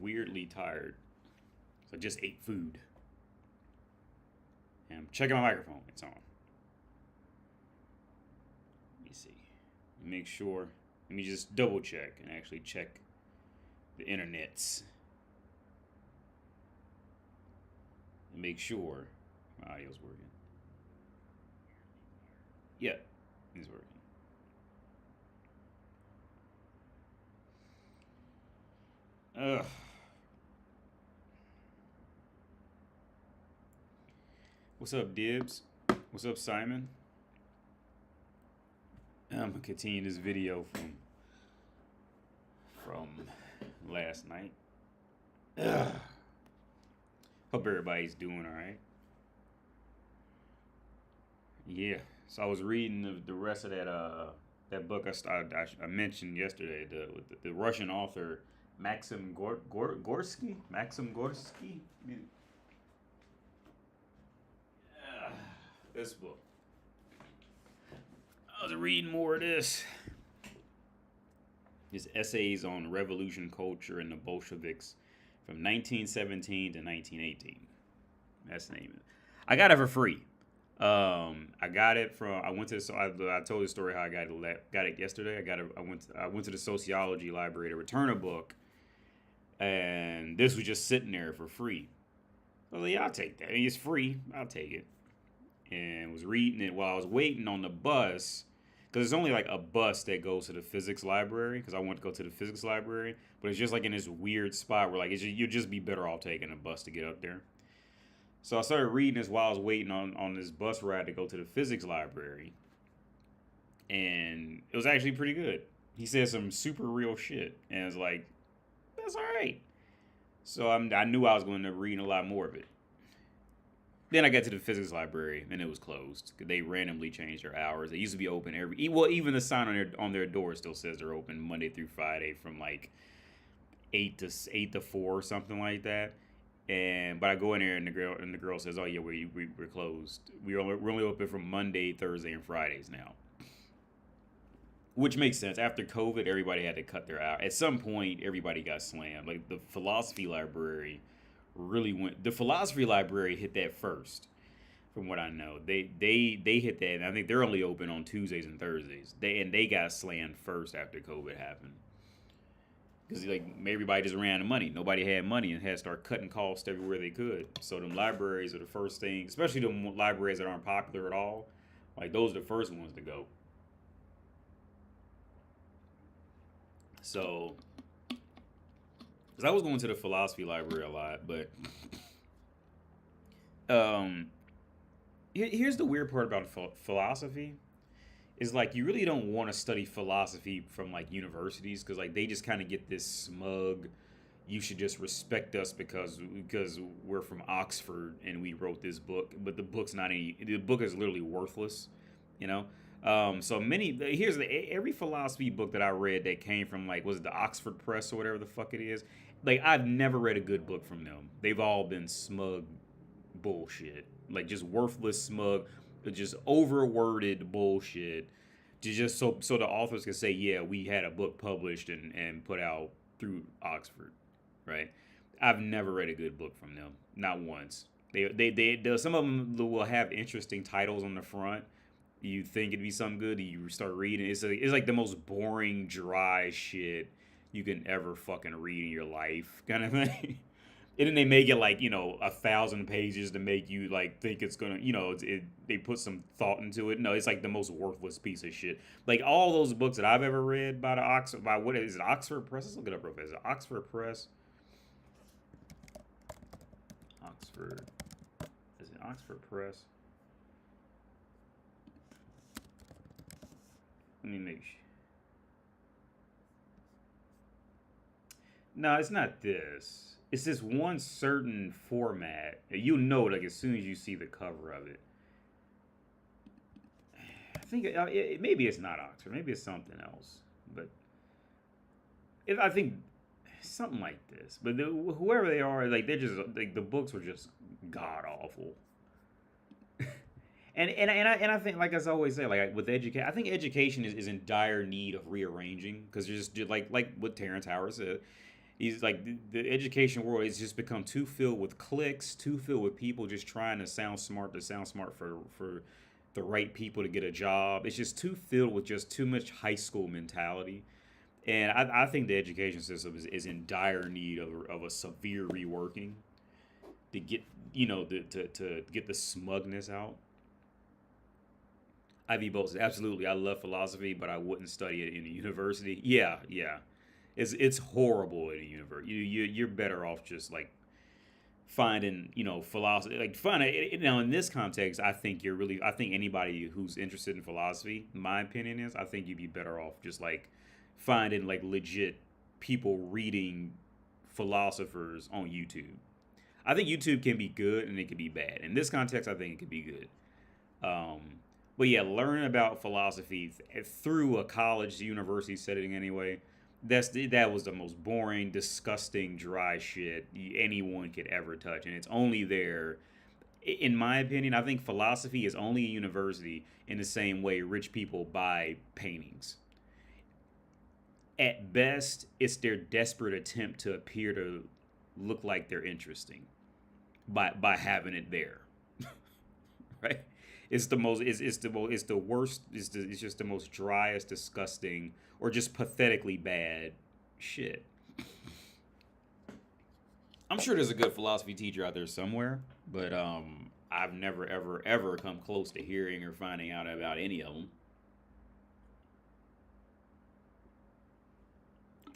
weirdly tired. So I just ate food. And I'm checking my microphone. It's on. Let me see. Make sure. Let me just double check and actually check the internets. And make sure my audio's working. Yeah, it's working. Ugh. What's up, Dibs? What's up, Simon? I'm gonna continue this video from last night. Ugh. Hope everybody's doing all right. Yeah. So I was reading the rest of that book I mentioned yesterday. The Russian author Maxim Gorsky. This book. I was reading more of this. His essays on revolution culture and the Bolsheviks from 1917 to 1918. That's the name of it. I got it for free. I got it from. I went to. So I told the story how I got it yesterday. I went to the sociology library to return a book, and this was just sitting there for free. I was like, yeah, I'll take that. I mean, it's free. I'll take it. And was reading it while I was waiting on the bus, because there's only like a bus that goes to the physics library. Because I want to go to the physics library, but it's just like in this weird spot where like you'd just be better off taking a bus to get up there. So I started reading this while I was waiting on this bus ride to go to the physics library. And it was actually pretty good. He said some super real shit. And it's like, that's all right. So I knew I was going to read a lot more of it. Then I got to the physics library, and it was closed. They randomly changed their hours. They used to be open even the sign on their door still says they're open Monday through Friday from like 8 to 4 or something like that. But I go in there and the girl says, "Oh yeah, we're closed. We're only open from Monday, Thursday, and Fridays now." Which makes sense. After COVID, everybody had to cut their hours. At some point, everybody got slammed. Like the philosophy library really went. The philosophy library hit that first, from what I know. They hit that, and I think they're only open on Tuesdays and Thursdays. They got slammed first after COVID happened. Because like everybody just ran out of money. Nobody had money and had to start cutting costs everywhere they could. So them libraries are the first thing, especially them libraries that aren't popular at all. Like those are the first ones to go. So, because I was going to the philosophy library a lot, but here's the weird part about philosophy. Is like you really don't want to study philosophy from like universities because like they just kind of get this smug, you should just respect us because we're from Oxford and we wrote this book, but the book is literally worthless, you know. Every philosophy book that I read that came from like was it the Oxford Press or whatever the fuck it is. Like I've never read a good book from them. They've all been smug bullshit, like just worthless smug, just overworded bullshit, to just so the authors can say, yeah, we had a book published and put out through Oxford, right? I've never read a good book from them, not once. They some of them will have interesting titles on the front. You think it'd be something good, you start reading. It's like the most boring, dry shit you can ever fucking read in your life, kind of thing. And then they make it like 1,000 pages to make you like think it's gonna they put some thought into it. No, it's like the most worthless piece of shit. Like all those books that I've ever read by what is it, Oxford Press? Let's look it up real fast. Is it Oxford Press? Oxford. Is it Oxford Press? Let me make sure. No, it's not this. It's this one certain format. You know, like as soon as you see the cover of it. I think maybe it's not Oxford. Maybe it's something else. But I think something like this. But whoever they are, like they're just like the books were just god awful. And I think, like as I always say, like with education, I think education is in dire need of rearranging because just like what Terrence Howard said. He's like the education world has just become too filled with cliques, too filled with people just trying to sound smart for the right people to get a job. It's just too filled with just too much high school mentality. And I think the education system is in dire need of a severe reworking to get to get the smugness out. Ivy Bolt says, absolutely, I love philosophy, but I wouldn't study it in a university. Yeah, yeah. It's horrible in a university. You're better off just like finding philosophy like find it now in this context. I think anybody who's interested in philosophy, my opinion is, I think you'd be better off just like finding like legit people reading philosophers on YouTube. I think YouTube can be good and it can be bad. In this context, I think it could be good. um but yeah, learning about philosophy through a college university setting anyway, that was the most boring, disgusting, dry shit anyone could ever touch, and it's only there. In my opinion, I think philosophy is only a university in the same way rich people buy paintings. At best, it's their desperate attempt to appear to look like they're interesting by having it there, right? It's the worst. It's just the most driest, disgusting, or just pathetically bad shit. I'm sure there's a good philosophy teacher out there somewhere, but I've never ever come close to hearing or finding out about any of them.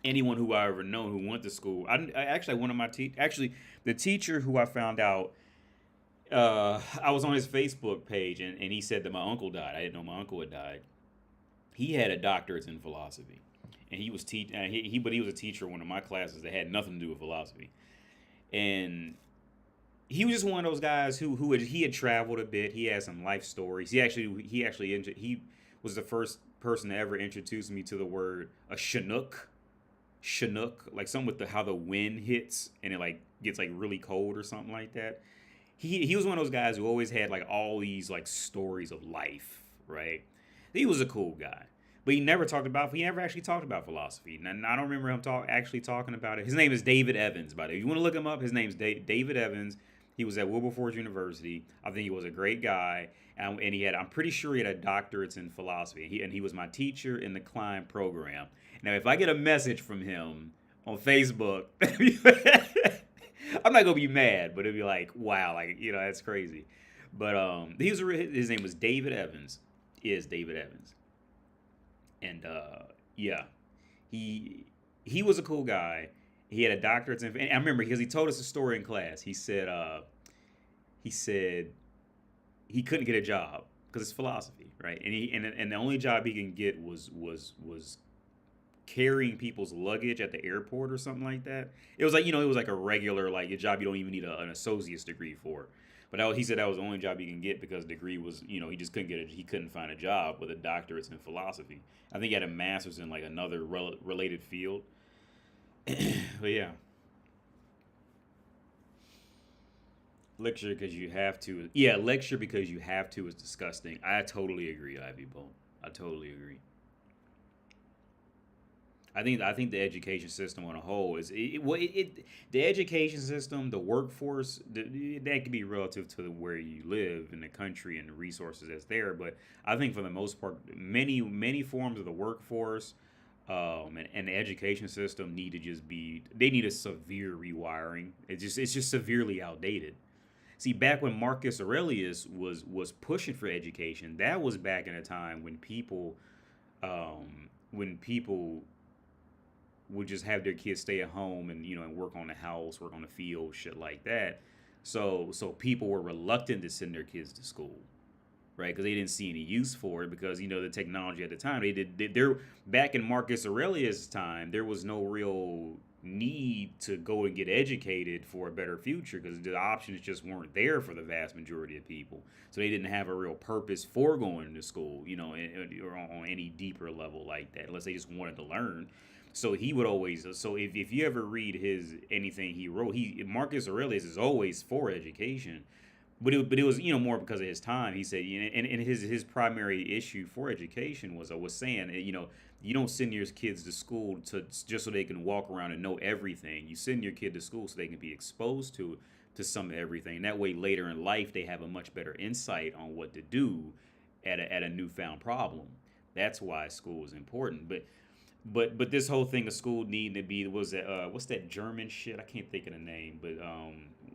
Anyone who I ever known who went to school, I actually one of my actually the teacher who I found out, I was on his Facebook page, and he said that my uncle died. I didn't know my uncle had died. He had a doctorate in philosophy, and he was but he was a teacher in one of my classes that had nothing to do with philosophy. And he was just one of those guys he had traveled a bit. He had some life stories. He was the first person to ever introduce me to the word a Chinook, like something with how the wind hits and it like gets like really cold or something like that. He was one of those guys who always had like all these like stories of life, right? He was a cool guy, but he never actually talked about philosophy. And I don't remember him actually talking about it. His name is David Evans, by the way. If you want to look him up, his name's David Evans. He was at Wilberforce University. I think he was a great guy, and I'm pretty sure he had a doctorate in philosophy. And he was my teacher in the Klein program. Now, if I get a message from him on Facebook, I'm not gonna be mad, but it'd be like, wow, like that's crazy. But his name was David Evans, is David Evans, and yeah, he was a cool guy. He had a doctorate in, and I remember because he told us a story in class. He said he couldn't get a job because it's philosophy, right? And the only job he can get was carrying people's luggage at the airport or something like that. It was like it was like a regular like a job you don't even need an associate's degree for. But he said that was the only job he can get because the degree was he just couldn't get it. He couldn't find a job with a doctorate in philosophy. I think he had a master's in like another related field. But yeah, lecture because you have to. Yeah, lecture because you have to is disgusting. I totally agree, Ivy Bolt. I totally agree. I think the education system on a whole the education system, the workforce, that could be relative to where you live in the country and the resources that's there. But I think for the most part, many forms of the workforce, and the education system they need a severe rewiring. It's just severely outdated. See, back when Marcus Aurelius was pushing for education, that was back in a time when people would just have their kids stay at home and work on the house, work on the field, shit like that. So people were reluctant to send their kids to school, right? Because they didn't see any use for it because the technology at the time they're back in Marcus Aurelius' time there was no real need to go and get educated for a better future because the options just weren't there for the vast majority of people. So they didn't have a real purpose for going to school, or on any deeper level like that, unless they just wanted to learn. So he would always. So if you ever read anything he wrote, Marcus Aurelius is always for education, but it was more because of his time. He said, and his primary issue for education was saying, you don't send your kids to school to just so they can walk around and know everything. You send your kid to school so they can be exposed to some of everything. That way, later in life, they have a much better insight on what to do at a newfound problem. That's why school is important. But this whole thing of school needing to be was that what's that German shit? I can't think of the name, but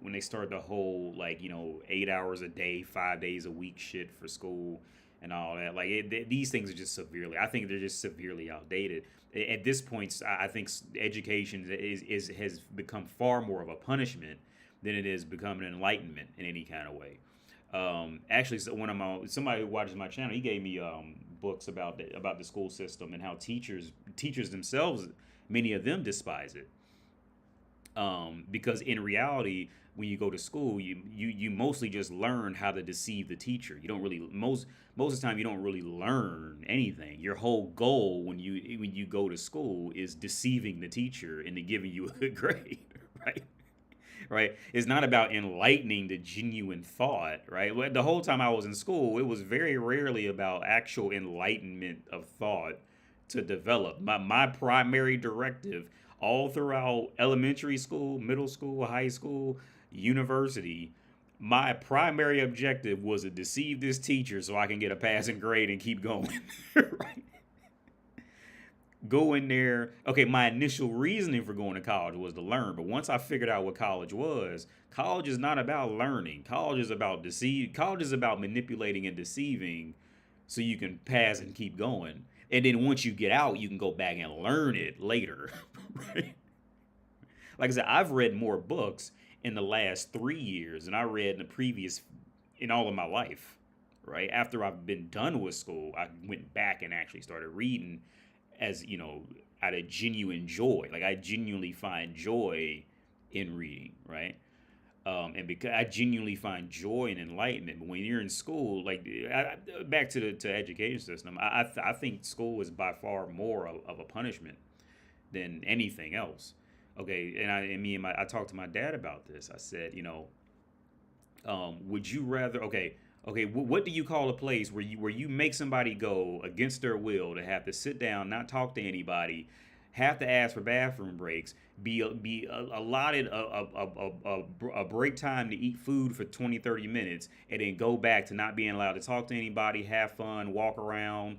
when they started the whole 8 hours a day, 5 days a week shit for school and all that, these things are just severely. I think they're just severely outdated. At this point, I think education is has become far more of a punishment than it is become an enlightenment in any kind of way. Actually, so somebody who watches my channel, he gave me books about the school system and how teachers themselves, many of them despise it. Because in reality, when you go to school, you mostly just learn how to deceive the teacher. You don't really most of the time you don't really learn anything. Your whole goal when you go to school is deceiving the teacher into giving you a good grade, right? Right? It's not about enlightening the genuine thought, right? The whole time I was in school, it was very rarely about actual enlightenment of thought to develop. My primary directive all throughout elementary school, middle school, high school, university, my primary objective was to deceive this teacher so I can get a passing grade and keep going. Right? Go in there. Okay, my initial reasoning for going to college was to learn, but once I figured out what college is not about learning. College is about deceive. College is about manipulating and deceiving so you can pass and keep going. And then once you get out, you can go back and learn it later. Right? Like I said, I've read more books in the last 3 years than I read in all of my life. Right? After I've been done with school, I went back and actually started reading as out of genuine joy. Like I genuinely find joy in reading, right? And because I genuinely find joy and enlightenment. But when you're in school, back to the education system, I think school is by far more of a punishment than anything else. Okay, I talked to my dad about this. I said, would you rather? Okay, what do you call a place where you make somebody go against their will to have to sit down, not talk to anybody, have to ask for bathroom breaks, be allotted a break time to eat food for 20, 30 minutes, and then go back to not being allowed to talk to anybody, have fun, walk around,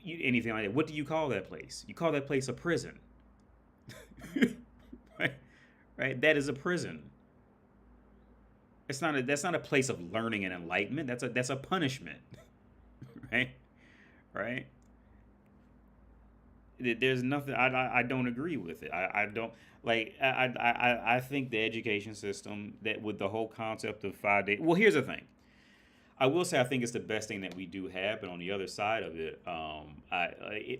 anything like that? What do you call that place? You call that place a prison. Right? Right? That is a prison. That's not a place of learning and enlightenment. That's a punishment. Right? Right? There's nothing. I don't agree with it. I don't I think the education system, that with the whole concept of 5 days. Well, here's the thing. I will say I think it's the best thing that we do have, but on the other side of it,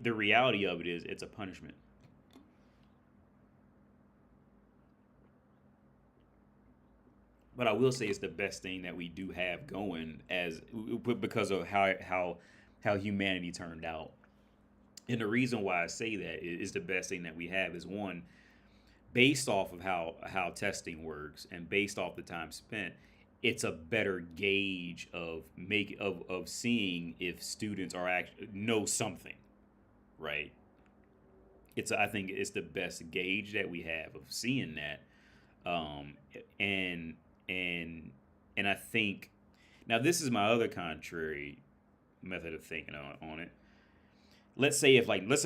the reality of it is it's a punishment. But I will say it's the best thing that we do have going because of how humanity turned out. And the reason why I say that is the best thing that we have is, one, based off of how testing works and based off the time spent, it's a better gauge of seeing if students are actually know something, right? I think it's the best gauge that we have of seeing that, um, and and I think now this is my other contrary method of thinking on it. Let's say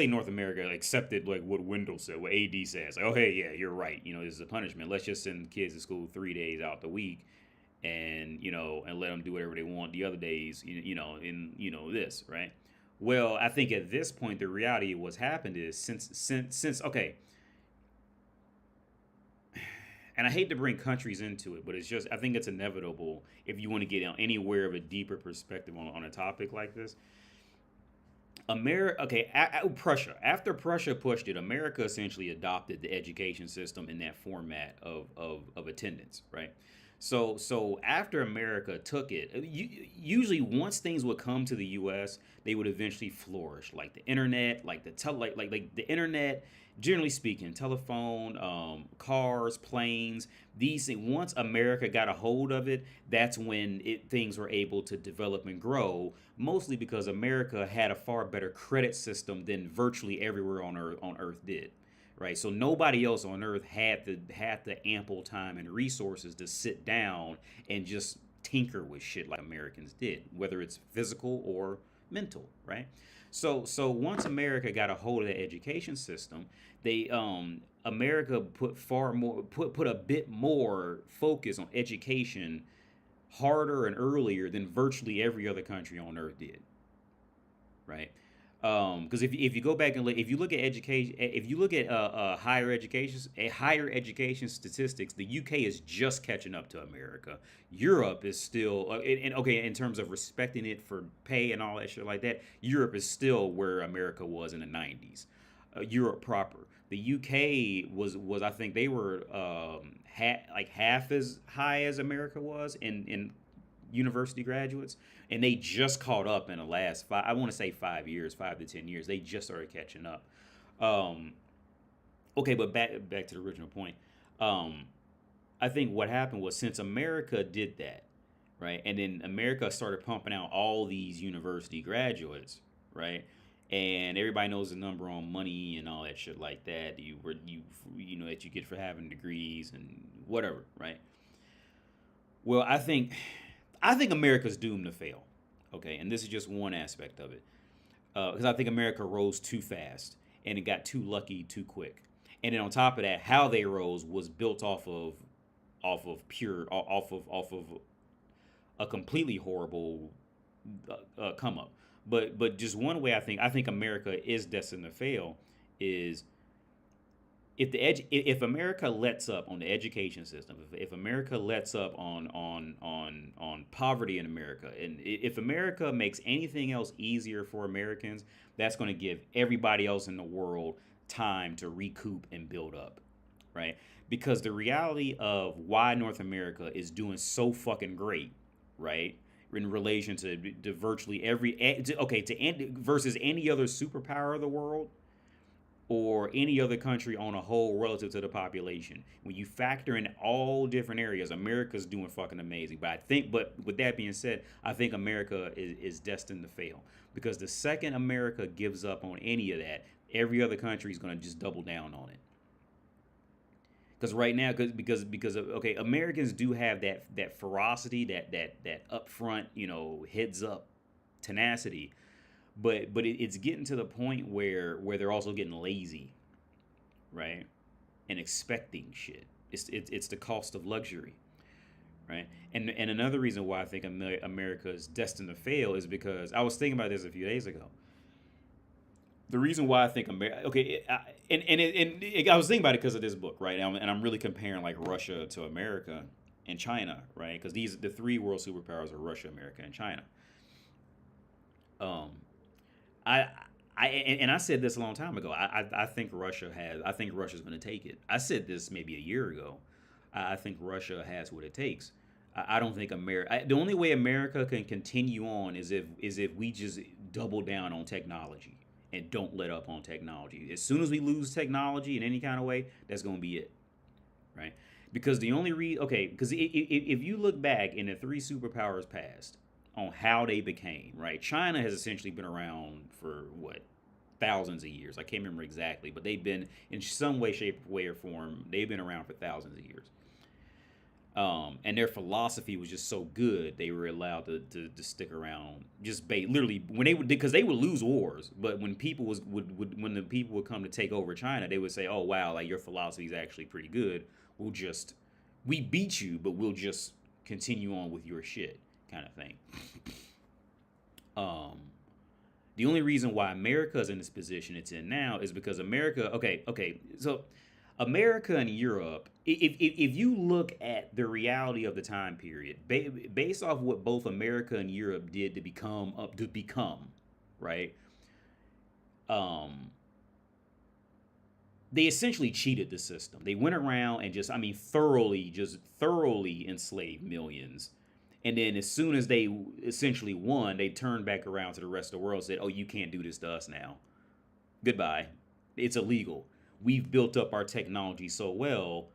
North America accepted what Wendell said, what AD says. Like, oh hey, yeah, you're right. This is a punishment. Let's just send kids to school 3 days out the week, and and let them do whatever they want the other days. This, right? Well, I think at this point the reality of what's happened is since okay, and I hate to bring countries into it, but it's just I think it's inevitable if you want to get anywhere of a deeper perspective on a topic like this. Prussia. After Prussia pushed it, America essentially adopted the education system in that format of attendance, right? So after America took it, usually once things would come to the U.S., they would eventually flourish, like the internet, like like the internet. Generally speaking, telephone, cars, planes, these things. Once America got a hold of it, that's when things were able to develop and grow. Mostly because America had a far better credit system than virtually everywhere on Earth did, right? So nobody else on Earth had the ample time and resources to sit down and just tinker with shit like Americans did, whether it's physical or mental, right? So once America got a hold of the education system, they America put far more put a bit more focus on education harder and earlier than virtually every other country on Earth did, right? Because if you go back and if you look at education, if you look at higher education statistics, the UK is just catching up to America. Europe is still and okay in terms of respecting it for pay and all that shit like that. Europe is still where America was in the '90s. Europe proper. The UK was I think they were like half as high as America was in university graduates, and they just caught up in the last five. I want to say 5 years, 5 to 10 years. They just started catching up. Um, okay, but back to the original point. Um, I think what happened was since America did that, right, and then America started pumping out all these university graduates, right, and everybody knows the number on money and all that shit like that. You know that you get for having degrees and whatever, right? Well, I think America's doomed to fail. Okay, and this is just one aspect of it, because I think America rose too fast and it got too lucky too quick. And then on top of that, how they rose was built off of a completely horrible come up. But just one way I think America is destined to fail is if America lets up on the education system, if America lets up on poverty in America, and if America makes anything else easier for Americans, that's going to give everybody else in the world time to recoup and build up, right? Because the reality of why North America is doing so fucking great, right? In relation to virtually versus any other superpower of the world, or any other country on a whole relative to the population. When you factor in all different areas, America's doing fucking amazing. But with that being said, I think America is destined to fail because the second America gives up on any of that, every other country is going to just double down on it. Because right now, because of, okay, Americans do have that ferocity, that upfront, heads up tenacity, but it's getting to the point where they're also getting lazy, right, and expecting shit. It's the cost of luxury, right? And another reason why I think America is destined to fail is because I was thinking about this a few days ago. The reason why I think America, okay, I was thinking about it because of this book, right? And I'm really comparing like Russia to America and China, right? Because the three world superpowers are Russia, America, and China. Um, I I said this a long time ago. I think Russia's going to take it. I said this maybe a year ago. I think Russia has what it takes. I don't think America. The only way America can continue on is if we just double down on technology and don't let up on technology. As soon as we lose technology in any kind of way, that's going to be it, right? Because the only because if you look back in the three superpowers past on how they became, right? China has essentially been around for what, thousands of years. I can't remember exactly, but they've been in some way, shape, way, or form. They've been around for thousands of years. And their philosophy was just so good, they were allowed to stick around. Just literally when they would, because they would lose wars, but when people when the people would come to take over China, they would say, "Oh wow, like your philosophy is actually pretty good. We beat you, but we'll just continue on with your shit," kind of thing. Um, the only reason why America is in this position it's in now is because America. Okay, so America and Europe. If you look at the reality of the time period, based off what both America and Europe did to become, right? Um, they essentially cheated the system. They went around and just, I mean, just thoroughly enslaved millions. And then as soon as they essentially won, they turned back around to the rest of the world and said, "Oh, you can't do this to us now. Goodbye. It's illegal. We've built up our technology so well,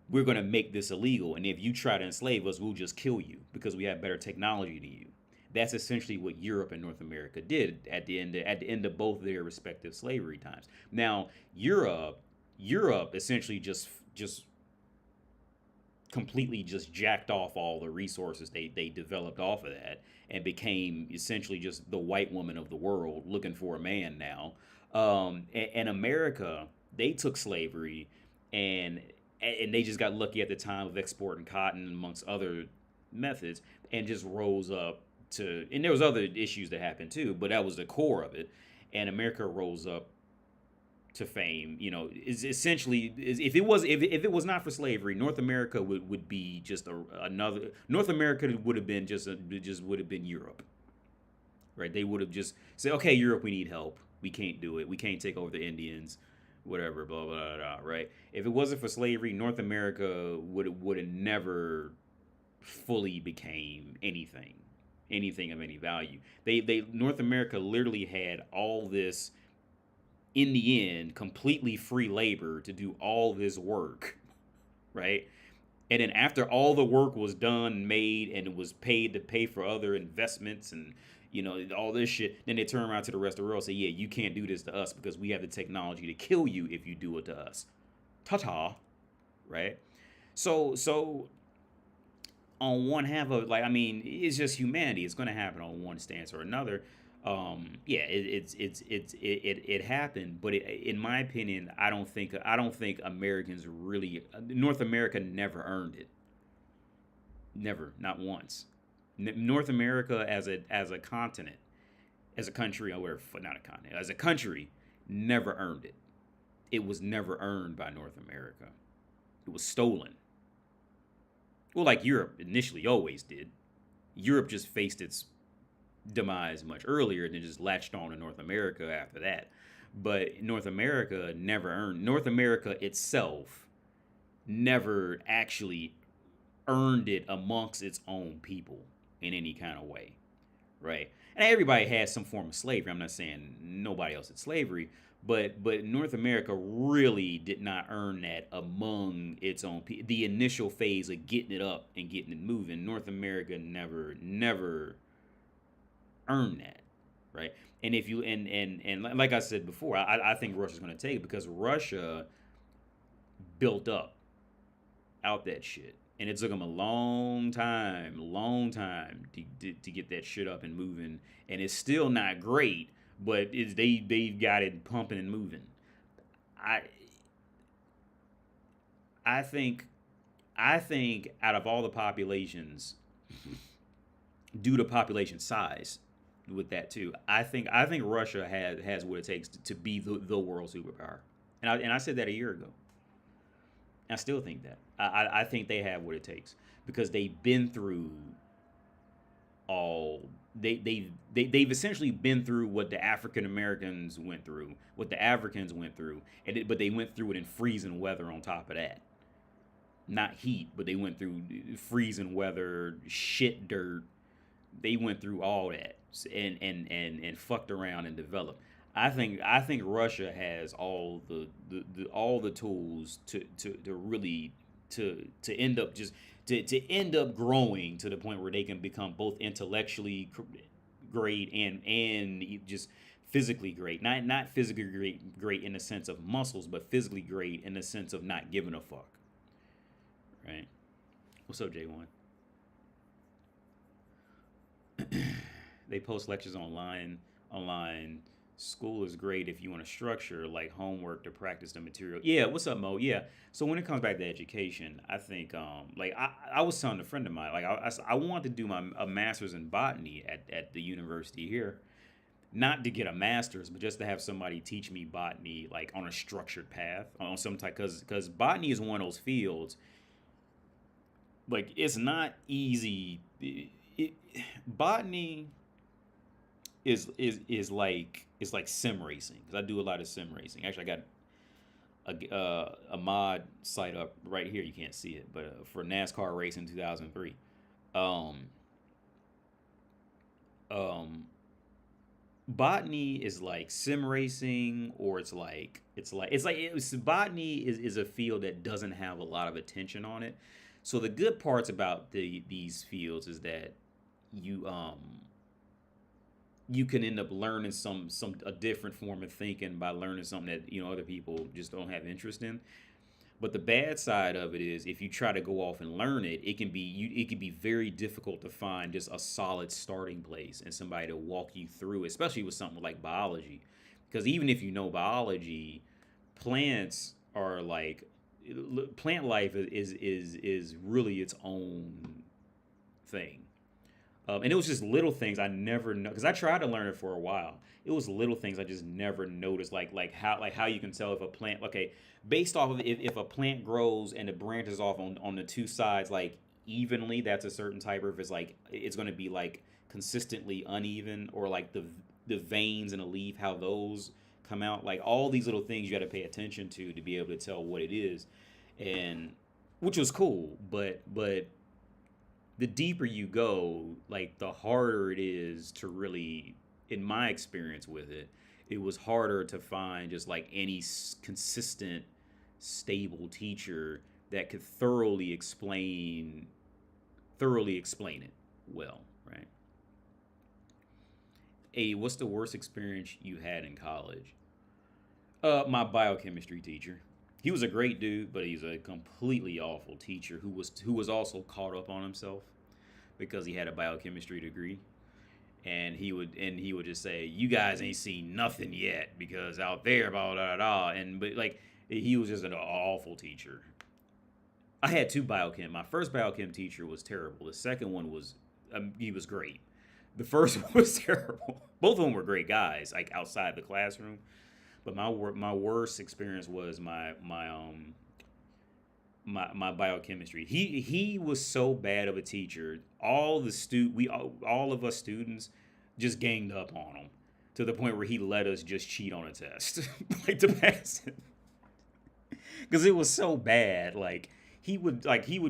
we're going to make this illegal. And if you try to enslave us, we'll just kill you because we have better technology than you." That's essentially what Europe and North America did at the end of both their respective slavery times. Now, Europe essentially just completely just jacked off all the resources they developed off of that and became essentially just the white woman of the world looking for a man now. And America, they took slavery and they just got lucky at the time of exporting cotton amongst other methods and just rose up to, and there was other issues that happened too, but that was the core of it. And America rose up to fame. Is essentially, if it was not for slavery, North America would be just another. North America would have been just would have been Europe, right? They would have just said, "Okay, Europe, we need help. We can't do it. We can't take over the Indians, whatever, blah blah blah." Right? If it wasn't for slavery, North America would have never fully became anything of any value. They North America literally had all this, in the end, completely free labor to do all this work, right? And then after all the work was done, made, and it was paid to pay for other investments and all this shit, then they turn around to the rest of the world and say, "Yeah, you can't do this to us because we have the technology to kill you if you do it to us." Ta-ta, right? So on one half of, like, I mean, it's just humanity. It's going to happen on one stance or another. Yeah, it happened, but in my opinion, I don't think Americans really, North America never earned it. Never, not once. North America as a continent, as a country, or not a continent, as a country, never earned it. It was never earned by North America. It was stolen. Well, like Europe initially always did. Europe just faced its demise much earlier and then just latched on to North America after that. But North America never earned. North America itself never actually earned it amongst its own people in any kind of way, right? And everybody has some form of slavery. I'm not saying nobody else had slavery, but North America really did not earn that among its own people. The initial phase of getting it up and getting it moving, North America never earned that, right? And if you and like I said before, I think Russia's going to take it because Russia built up out that shit, and it took them a long time to get that shit up and moving, and it's still not great, but they've got it pumping and moving. I think out of all the populations, due to population size, with that too, I think Russia has what it takes to be the world superpower, and I said that a year ago. I still think that. I think they have what it takes because they've been through all they've essentially been through what the African Americans went through, what the Africans went through, but they went through it in freezing weather on top of that. Not heat, but they went through freezing weather, shit dirt. They went through all that and fucked around and developed. I think Russia has all the tools to really to end up just to end up growing to the point where they can become both intellectually great and just physically great. Not physically great in the sense of muscles, but physically great in the sense of not giving a fuck. Right? What's up, J1? They post lectures online. School is great if you want to structure like homework to practice the material. Yeah, what's up, Mo? Yeah. So when it comes back to education, I think like I was telling a friend of mine, like I wanted to do a master's in botany at the university here, not to get a master's, but just to have somebody teach me botany like on a structured path on some type, because botany is one of those fields. Like it's not easy. Botany is like sim racing, because I do a lot of sim racing. Actually, a mod site up right here. You can't see it, but for NASCAR race in 2003. Um, um, Botany is like sim racing, or botany is a field that doesn't have a lot of attention on it. So the good parts about these fields is that you you can end up learning some a different form of thinking by learning something that other people just don't have interest in. But the bad side of it is if you try to go off and learn it, it can be very difficult to find just a solid starting place and somebody to walk you through, especially with something like biology. Because even if you know biology, plants are like plant life is really its own thing. And it was just little things I never know because I tried to learn it for a while. It was little things I just never noticed, like how you can tell if a plant, okay, based off of if a plant grows and the branches off on the two sides like evenly, that's a certain type. Or if it's like it's going to be like consistently uneven, or like the veins in a leaf, how those come out, like all these little things you got to pay attention to be able to tell what it is, and which was cool, but the deeper you go, like the harder it is to really, in my experience with it, it was harder to find just like any consistent, stable teacher that could thoroughly explain it well, right? What's the worst experience you had in college? My biochemistry teacher. He was a great dude, but he's a completely awful teacher who was also caught up on himself because he had a biochemistry degree, and he would just say, "You guys ain't seen nothing yet because out there, blah blah blah," and but like he was just an awful teacher. I had two biochem. My first biochem teacher was terrible. The second one was he was great. The first one was terrible. Both of them were great guys, like outside the classroom. But my worst experience was my biochemistry. He was so bad of a teacher. All of us students just ganged up on him to the point where he let us just cheat on a test, like to pass it, because it was so bad. Like he would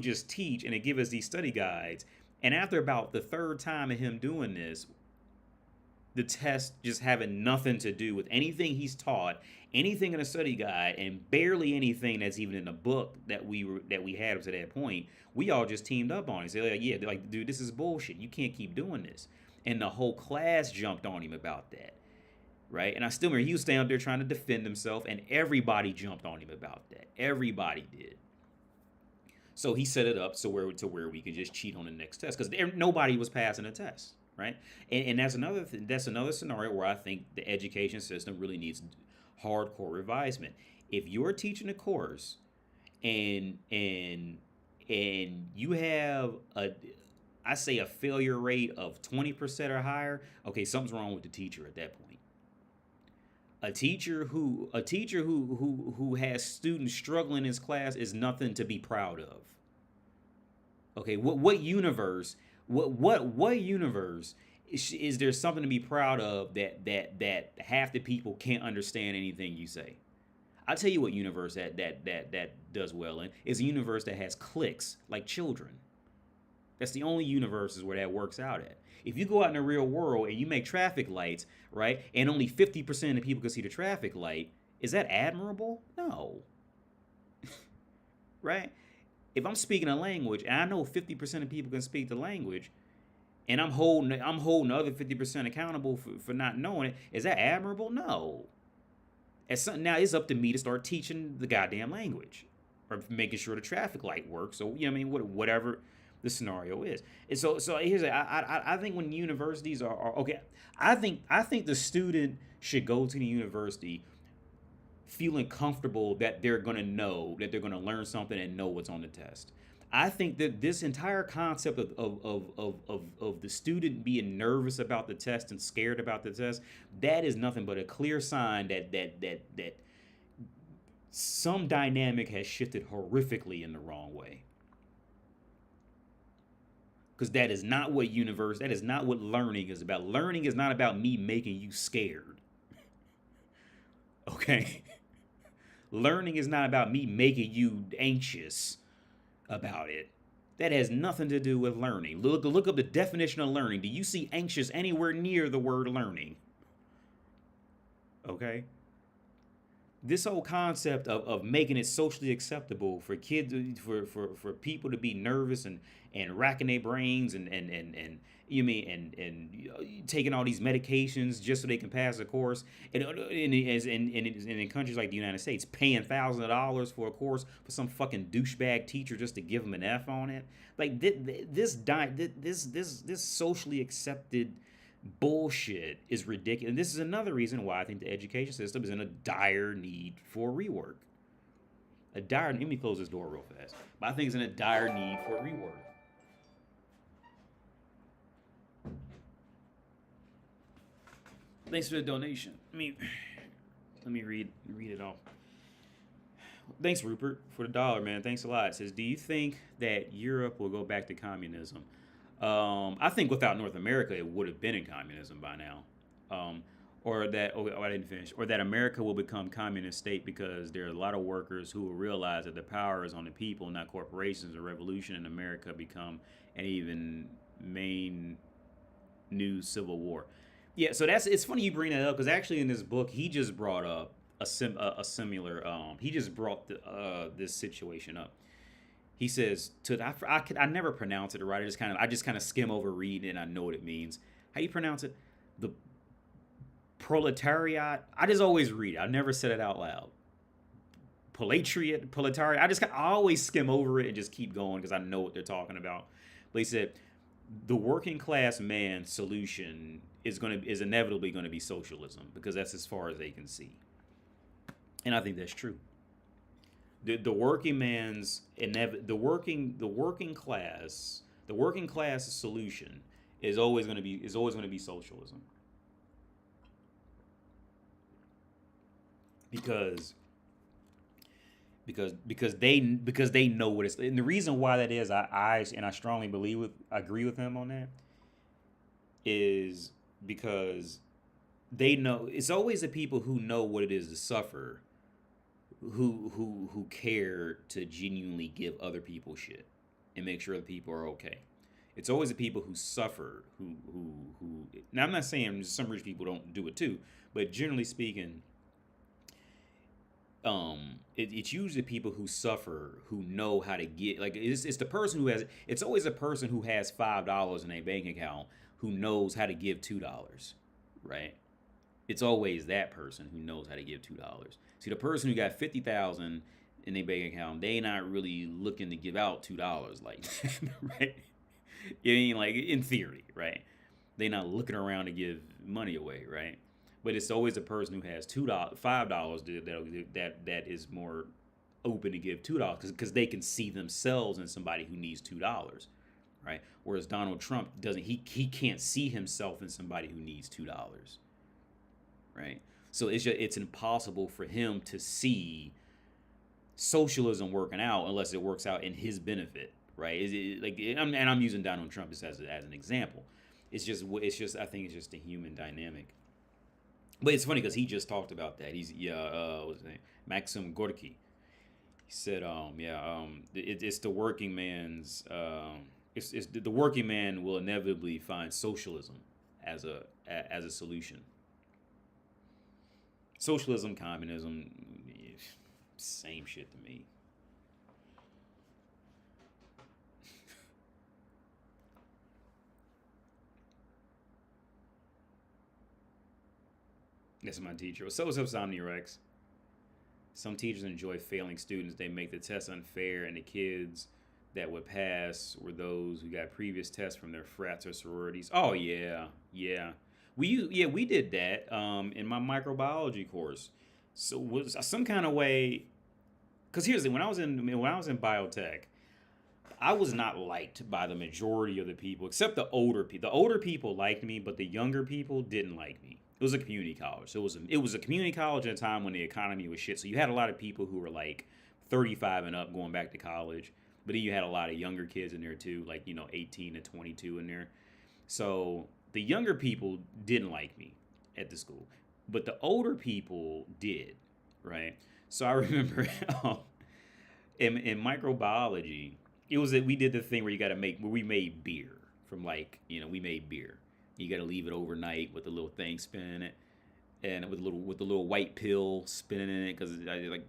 just teach and give us these study guides, and after about the third time of him doing this, the test just having nothing to do with anything he's taught, anything in a study guide, and barely anything that's even in the book that we had up to that point. We all just teamed up on it. Say like, yeah, like, dude, this is bullshit. You can't keep doing this. And the whole class jumped on him about that, right? And I still remember he was standing up there trying to defend himself, and everybody jumped on him about that. Everybody did. So he set it up to where we could just cheat on the next test because nobody was passing the test, right? And that's another scenario where I think the education system really needs hardcore revisement. If you're teaching a course and you have I say a failure rate of 20% or higher, okay, something's wrong with the teacher at that point. A teacher who has students struggling in his class is nothing to be proud of. Okay, what universe what universe is there something to be proud of that half the people can't understand anything you say? I'll tell you what universe that does well in is a universe that has cliques like children. That's the only universes where that works out at. If you go out in the real world and you make traffic lights, right, and only 50% of the people can see the traffic light, is that admirable? No. Right? If I'm speaking a language and I know 50% of people can speak the language, and I'm holding the other 50% accountable for not knowing it, is that admirable? No. Now it's up to me to start teaching the goddamn language or making sure the traffic light works. So, you know what I mean? Whatever the scenario is. And so I think when universities are okay, I think the student should go to the university feeling comfortable that they're going to learn something and know what's on the test. I think that this entire concept of the student being nervous about the test and scared about the test, that is nothing but a clear sign that some dynamic has shifted horrifically in the wrong way. Because that is not what learning is about. Learning is not about me making you scared. Okay? Learning is not about me making you anxious about it. That has nothing to do with learning. Look up the definition of learning. Do you see anxious anywhere near the word learning? Okay. This whole concept of making it socially acceptable for kids for people to be nervous and racking their brains and you mean and taking all these medications just so they can pass a course and in countries like the United States paying thousands of dollars for a course for some fucking douchebag teacher just to give them an F on it, like this socially accepted bullshit is ridiculous. And this is another reason why I think the education system is in a dire need for rework. Let me close this door real fast. But I think it's in a dire need for rework. Thanks for the donation. Let me read it off. Thanks, Rupert, for the dollar, man. Thanks a lot. It says, do you think that Europe will go back to communism? I think without North America, it would have been in communism by now. Or that, I didn't finish. Or that America will become communist state because there are a lot of workers who will realize that the power is on the people, not corporations. A revolution in America become an even main new civil war. Yeah, so it's funny you bring that up because actually in this book he just brought up a similar. He just brought this situation up. He says I never pronounce it right. I just kind of skim over reading it and I know what it means. How you pronounce it? The proletariat. I just always read it. I never said it out loud. Proletariat. I always skim over it and just keep going because I know what they're talking about. But he said the working class man's solution is inevitably going to be socialism because that's as far as they can see. And I think that's true. The working man's the working class solution is always going to be socialism. Because they know what it's, and the reason why that is, I strongly agree with him on that, is because they know it's always the people who know what it is to suffer who care to genuinely give other people shit and make sure that people are okay. It's always the people who suffer who now I'm not saying some rich people don't do it too, but generally speaking, it's usually people who suffer who know how to get, like it's the person who has, it's always a person who has $5 in a bank account who knows how to give $2, right? It's always that person who knows how to give $2. See, the person who got 50,000 in their bank account, they not really looking to give out $2 like that, right? I mean, like in theory, right? They not looking around to give money away, right? But it's always a person who has $5 that is more open to give $2 because they can see themselves in somebody who needs $2, right? Whereas Donald Trump doesn't. He can't see himself in somebody who needs $2, right? So it's impossible for him to see socialism working out unless it works out in his benefit, right? I'm using Donald Trump as an example. It's just I think it's just a human dynamic. But it's funny because he just talked about that. What's his name? Maxim Gorky. He said, it's the working man's. It's the working man will inevitably find socialism as a solution. Socialism, communism, same shit to me. That's my teacher. So what's up, Somnirex? Some teachers enjoy failing students. They make the test unfair, and the kids that would pass were those who got previous tests from their frats or sororities. Oh yeah. We did that in my microbiology course. So was some kind of way. Because here's the thing: when I was in biotech, I was not liked by the majority of the people, except the older people. The older people liked me, but the younger people didn't like me. It was a community college. So it was a community college at a time when the economy was shit. So you had a lot of people who were like 35 and up going back to college. But then you had a lot of younger kids in there too, like, 18 to 22 in there. So the younger people didn't like me at the school. But the older people did, right? So I remember in microbiology, it was that we did the thing where you got to make where we made beer from like we made beer. You got to leave it overnight with a little thing spinning in it, and with the little white pill spinning in it because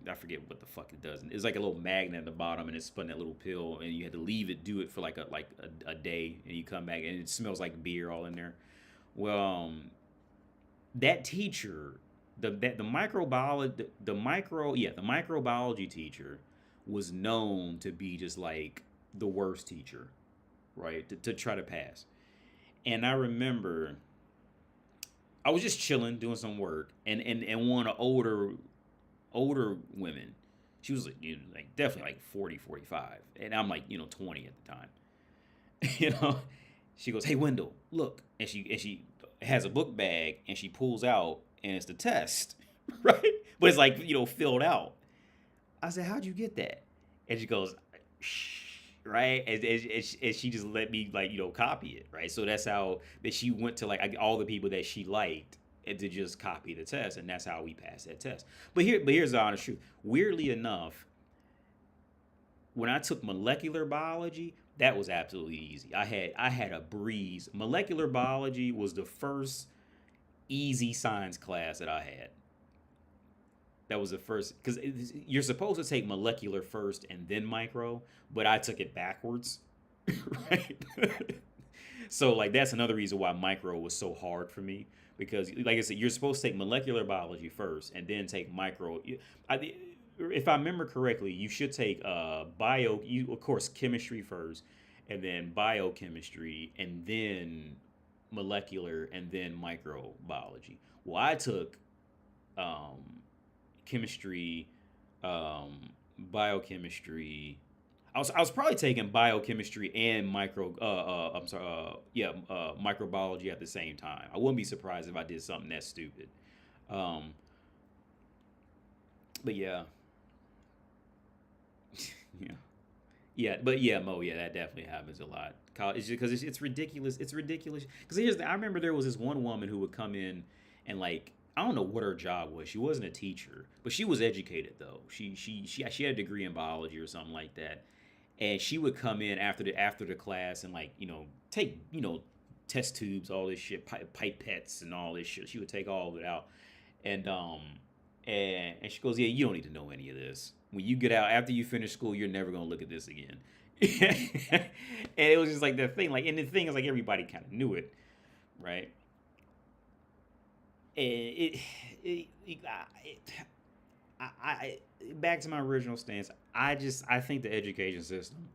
I forget what the fuck it does. It's like a little magnet at the bottom and it's spun that little pill and you had to leave it do it for like a day and you come back and it smells like beer all in there. Well, that teacher, the microbiology, the microbiology teacher was known to be just like the worst teacher, right? To try to pass. And I remember I was just chilling doing some work, and one of the older women, she was like, like definitely like 40, 45, and I'm like 20 at the time. you know, she goes, "Hey Wendell, look," and she has a book bag and she pulls out and it's the test, right? But it's like filled out. I said, "How'd you get that?" And she goes, "Shh." Right, and she just let me like copy it, right? So that's how that she went to like all the people that she liked and to just copy the test, and that's how we passed that test. But here's the honest truth. Weirdly enough, when I took molecular biology, that was absolutely easy. I had a breeze. Molecular biology was the first easy science class that I had. That was the first because you're supposed to take molecular first and then micro, but I took it backwards, right? So like that's another reason why micro was so hard for me because like I said, you're supposed to take molecular biology first and then take micro. If I remember correctly, you should take of course chemistry first, and then biochemistry, and then molecular, and then microbiology. Well, I took um, chemistry, biochemistry. I was probably taking biochemistry and microbiology at the same time. I wouldn't be surprised if I did something that stupid. Um, but yeah, yeah, yeah, but yeah, Mo, yeah, that definitely happens a lot. College, it's just because it's ridiculous. It's ridiculous. Because I remember there was this one woman who would come in and like I don't know what her job was. She wasn't a teacher, but she was educated though. She had a degree in biology or something like that, and she would come in after the class and like take test tubes, all this shit, pipettes and all this shit. She would take all of it out, and and she goes, "Yeah, you don't need to know any of this. When you get out after you finish school, you're never gonna look at this again." And it was just like the thing, like, and the thing is like everybody kind of knew it, right? And I back to my original stance. I think the education system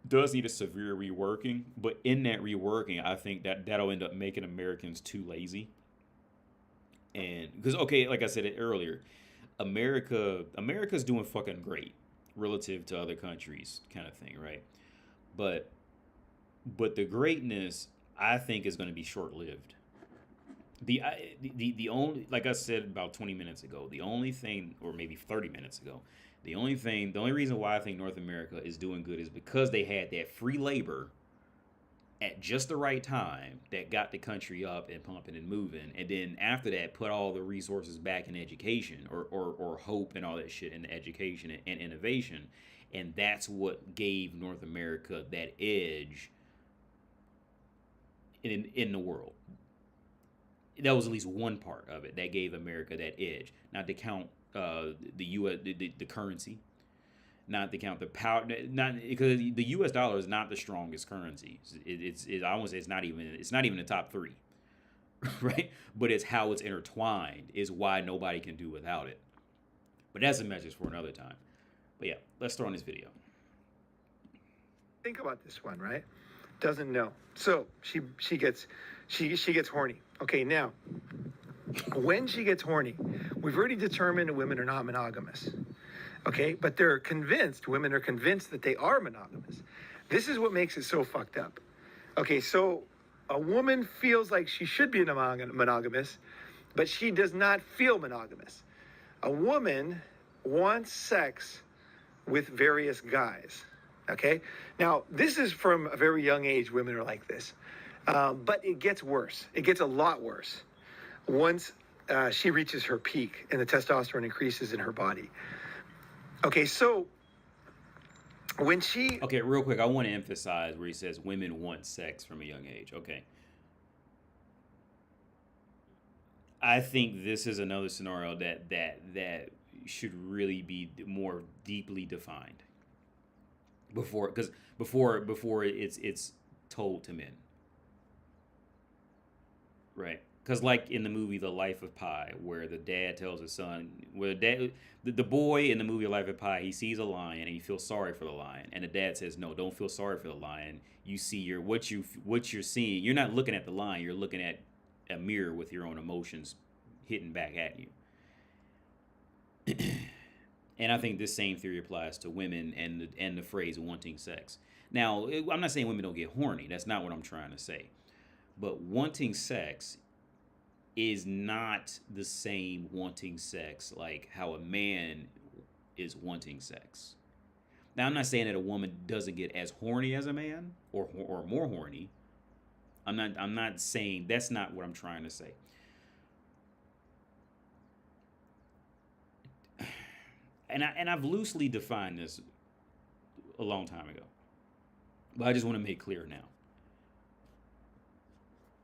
does need a severe reworking, but in that reworking, I think that'll end up making Americans too lazy. And because okay, like I said it earlier, America's doing fucking great relative to other countries, kind of thing, right? But the greatness I think is going to be short lived. The only like I said about 20 minutes ago, the only thing, or maybe 30 minutes ago, the only reason why I think North America is doing good is because they had that free labor at just the right time that got the country up and pumping and moving, and then after that put all the resources back in education or hope and all that shit in education and innovation, and that's what gave North America that edge in the world. That was at least one part of it that gave America that edge. Not to count the U.S. The currency, not to count the power, not because the U.S. dollar is not the strongest currency. I won't say it's not even the top three, right? But it's how it's intertwined is why nobody can do without it. But that's a message for another time. But yeah, let's throw in this video. Think about this one, right? Doesn't know. So she gets horny. Okay, now when she gets horny, we've already determined that women are not monogamous. Okay, but women are convinced that they are monogamous. This is what makes it so fucked up. Okay, so a woman feels like she should be monogamous, but she does not feel monogamous. A woman wants sex with various guys. Okay, now this is from a very young age. Women are like this, but it gets worse. It gets a lot worse once she reaches her peak and the testosterone increases in her body. Okay, so when she... Okay, real quick, I want to emphasize where he says women want sex from a young age. Okay. I think this is another scenario that should really be more deeply defined before it's told to men, right? Because like in the movie The Life of Pi, where the dad tells his son, where the boy in the movie Life of Pi, he sees a lion and he feels sorry for the lion, and the dad says, "No, don't feel sorry for the lion. You see what you're seeing. You're not looking at the lion. You're looking at a mirror with your own emotions hitting back at you." And I think this same theory applies to women and the phrase wanting sex. Now, I'm not saying women don't get horny. That's not what I'm trying to say. But wanting sex is not the same wanting sex like how a man is wanting sex. Now, I'm not saying that a woman doesn't get as horny as a man or more horny. I'm not saying that's not what I'm trying to say. And I've loosely defined this a long time ago, but I just want to make clear now.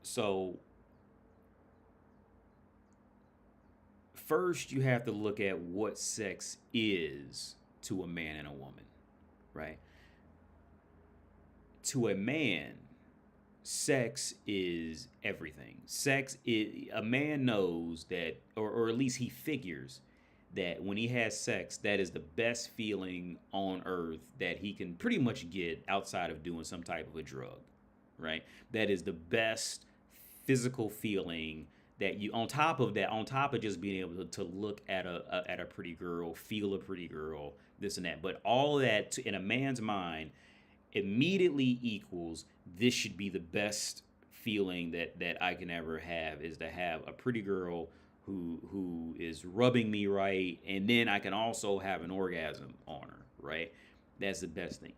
So first, you have to look at what sex is to a man and a woman, right? To a man, sex is everything. A man knows that, or at least he figures that when he has sex, that is the best feeling on earth that he can pretty much get outside of doing some type of a drug, right? That is the best physical feeling that you, on top of just being able to look at a pretty girl, feel a pretty girl, this and that. But all of that in a man's mind immediately equals this should be the best feeling that I can ever have, is to have a pretty girl who is rubbing me right, and then I can also have an orgasm on her, right? That's the best thing.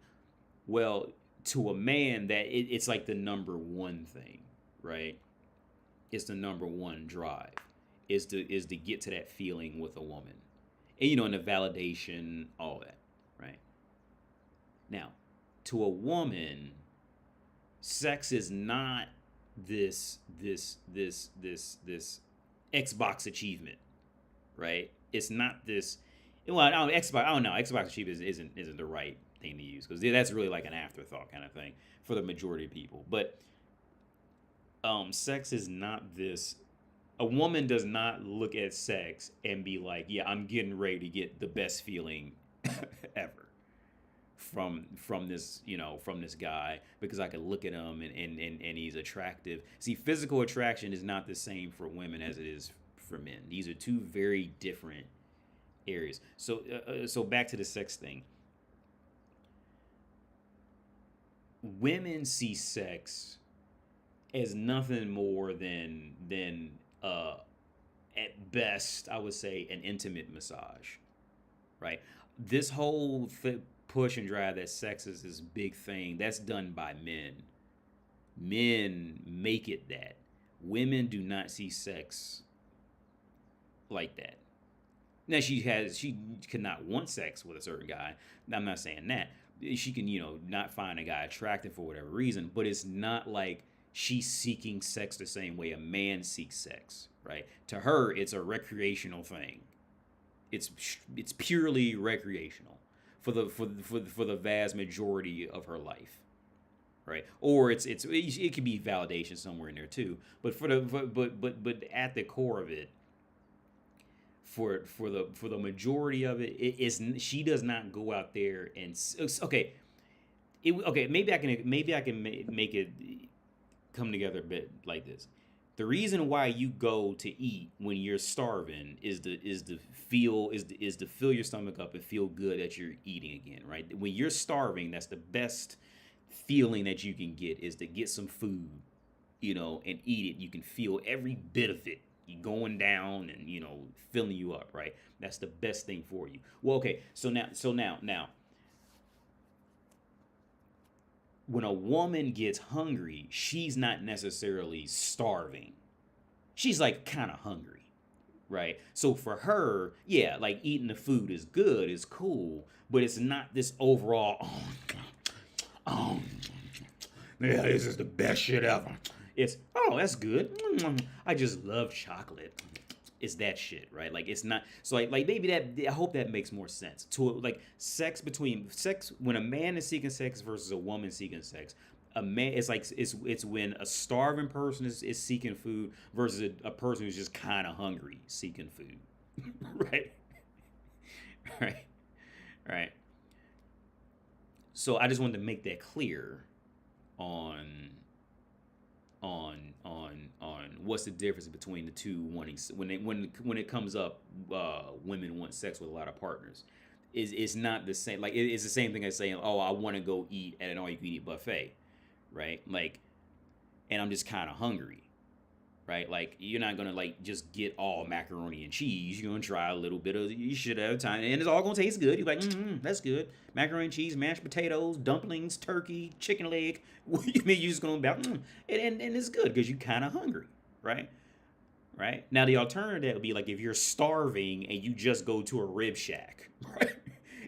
Well, to a man, it's like the number one thing, right? It's the number one drive, is to get to that feeling with a woman, and and the validation, all that, right? Now, to a woman, sex is not this Xbox achievement, right? It's not this. Well, I don't know. Xbox achievement isn't the right thing to use, because that's really like an afterthought kind of thing for the majority of people. But sex is not this. A woman does not look at sex and be like, "Yeah, I'm getting ready to get the best feeling ever from this guy, because I can look at him and he's attractive." See, physical attraction is not the same for women as it is for men. These are two very different areas. So back to the sex thing. Women see sex as nothing more than at best, I would say, an intimate massage, right? This whole push and drive that sex is this big thing, that's done by men. Men make it that. Women do not see sex like that. Now, she cannot want sex with a certain guy. I'm not saying that. She can, not find a guy attractive for whatever reason, but it's not like she's seeking sex the same way a man seeks sex, right? To her, it's a recreational thing. It's purely recreational for the vast majority of her life, right? Or it could be validation somewhere in there too. But but at the core of it, for the majority of it, she does not go out there and okay. Maybe I can make it come together a bit like this. The reason why you go to eat when you're starving is to fill your stomach up and feel good that you're eating again, right? When you're starving, that's the best feeling that you can get, is to get some food, and eat it. You can feel every bit of it going down and filling you up, right? That's the best thing for you. Well, okay, so now when a woman gets hungry, she's not necessarily starving. She's like kind of hungry. right? So for her, yeah, like eating the food is good, is cool, but it's not this overall. Oh, yeah, this is the best shit ever. It's that's good. I just love chocolate. It's that shit, right? Like it's not. So like maybe that. I hope that makes more sense. To like sex when a man is seeking sex versus a woman seeking sex. A man, it's like it's when a starving person is seeking food versus a person who's just kind of hungry seeking food, right? Right, right. So I just wanted to make that clear on on what's the difference between the two wanting when it comes up. Women want sex with a lot of partners. It's not the same. Like it's the same thing as saying, oh, I want to go eat at an all you can eat buffet, right? Like, and I'm just kind of hungry, right? Like you're not gonna like just get all macaroni and cheese. You're gonna try a little bit of you should have time, and it's all gonna taste good. You're like, that's good. Macaroni and cheese, mashed potatoes, dumplings, turkey, chicken leg. You mean you're just gonna be and it's good because you're kind of hungry, right? Right. Now the alternative would be like if you're starving and you just go to a rib shack, right?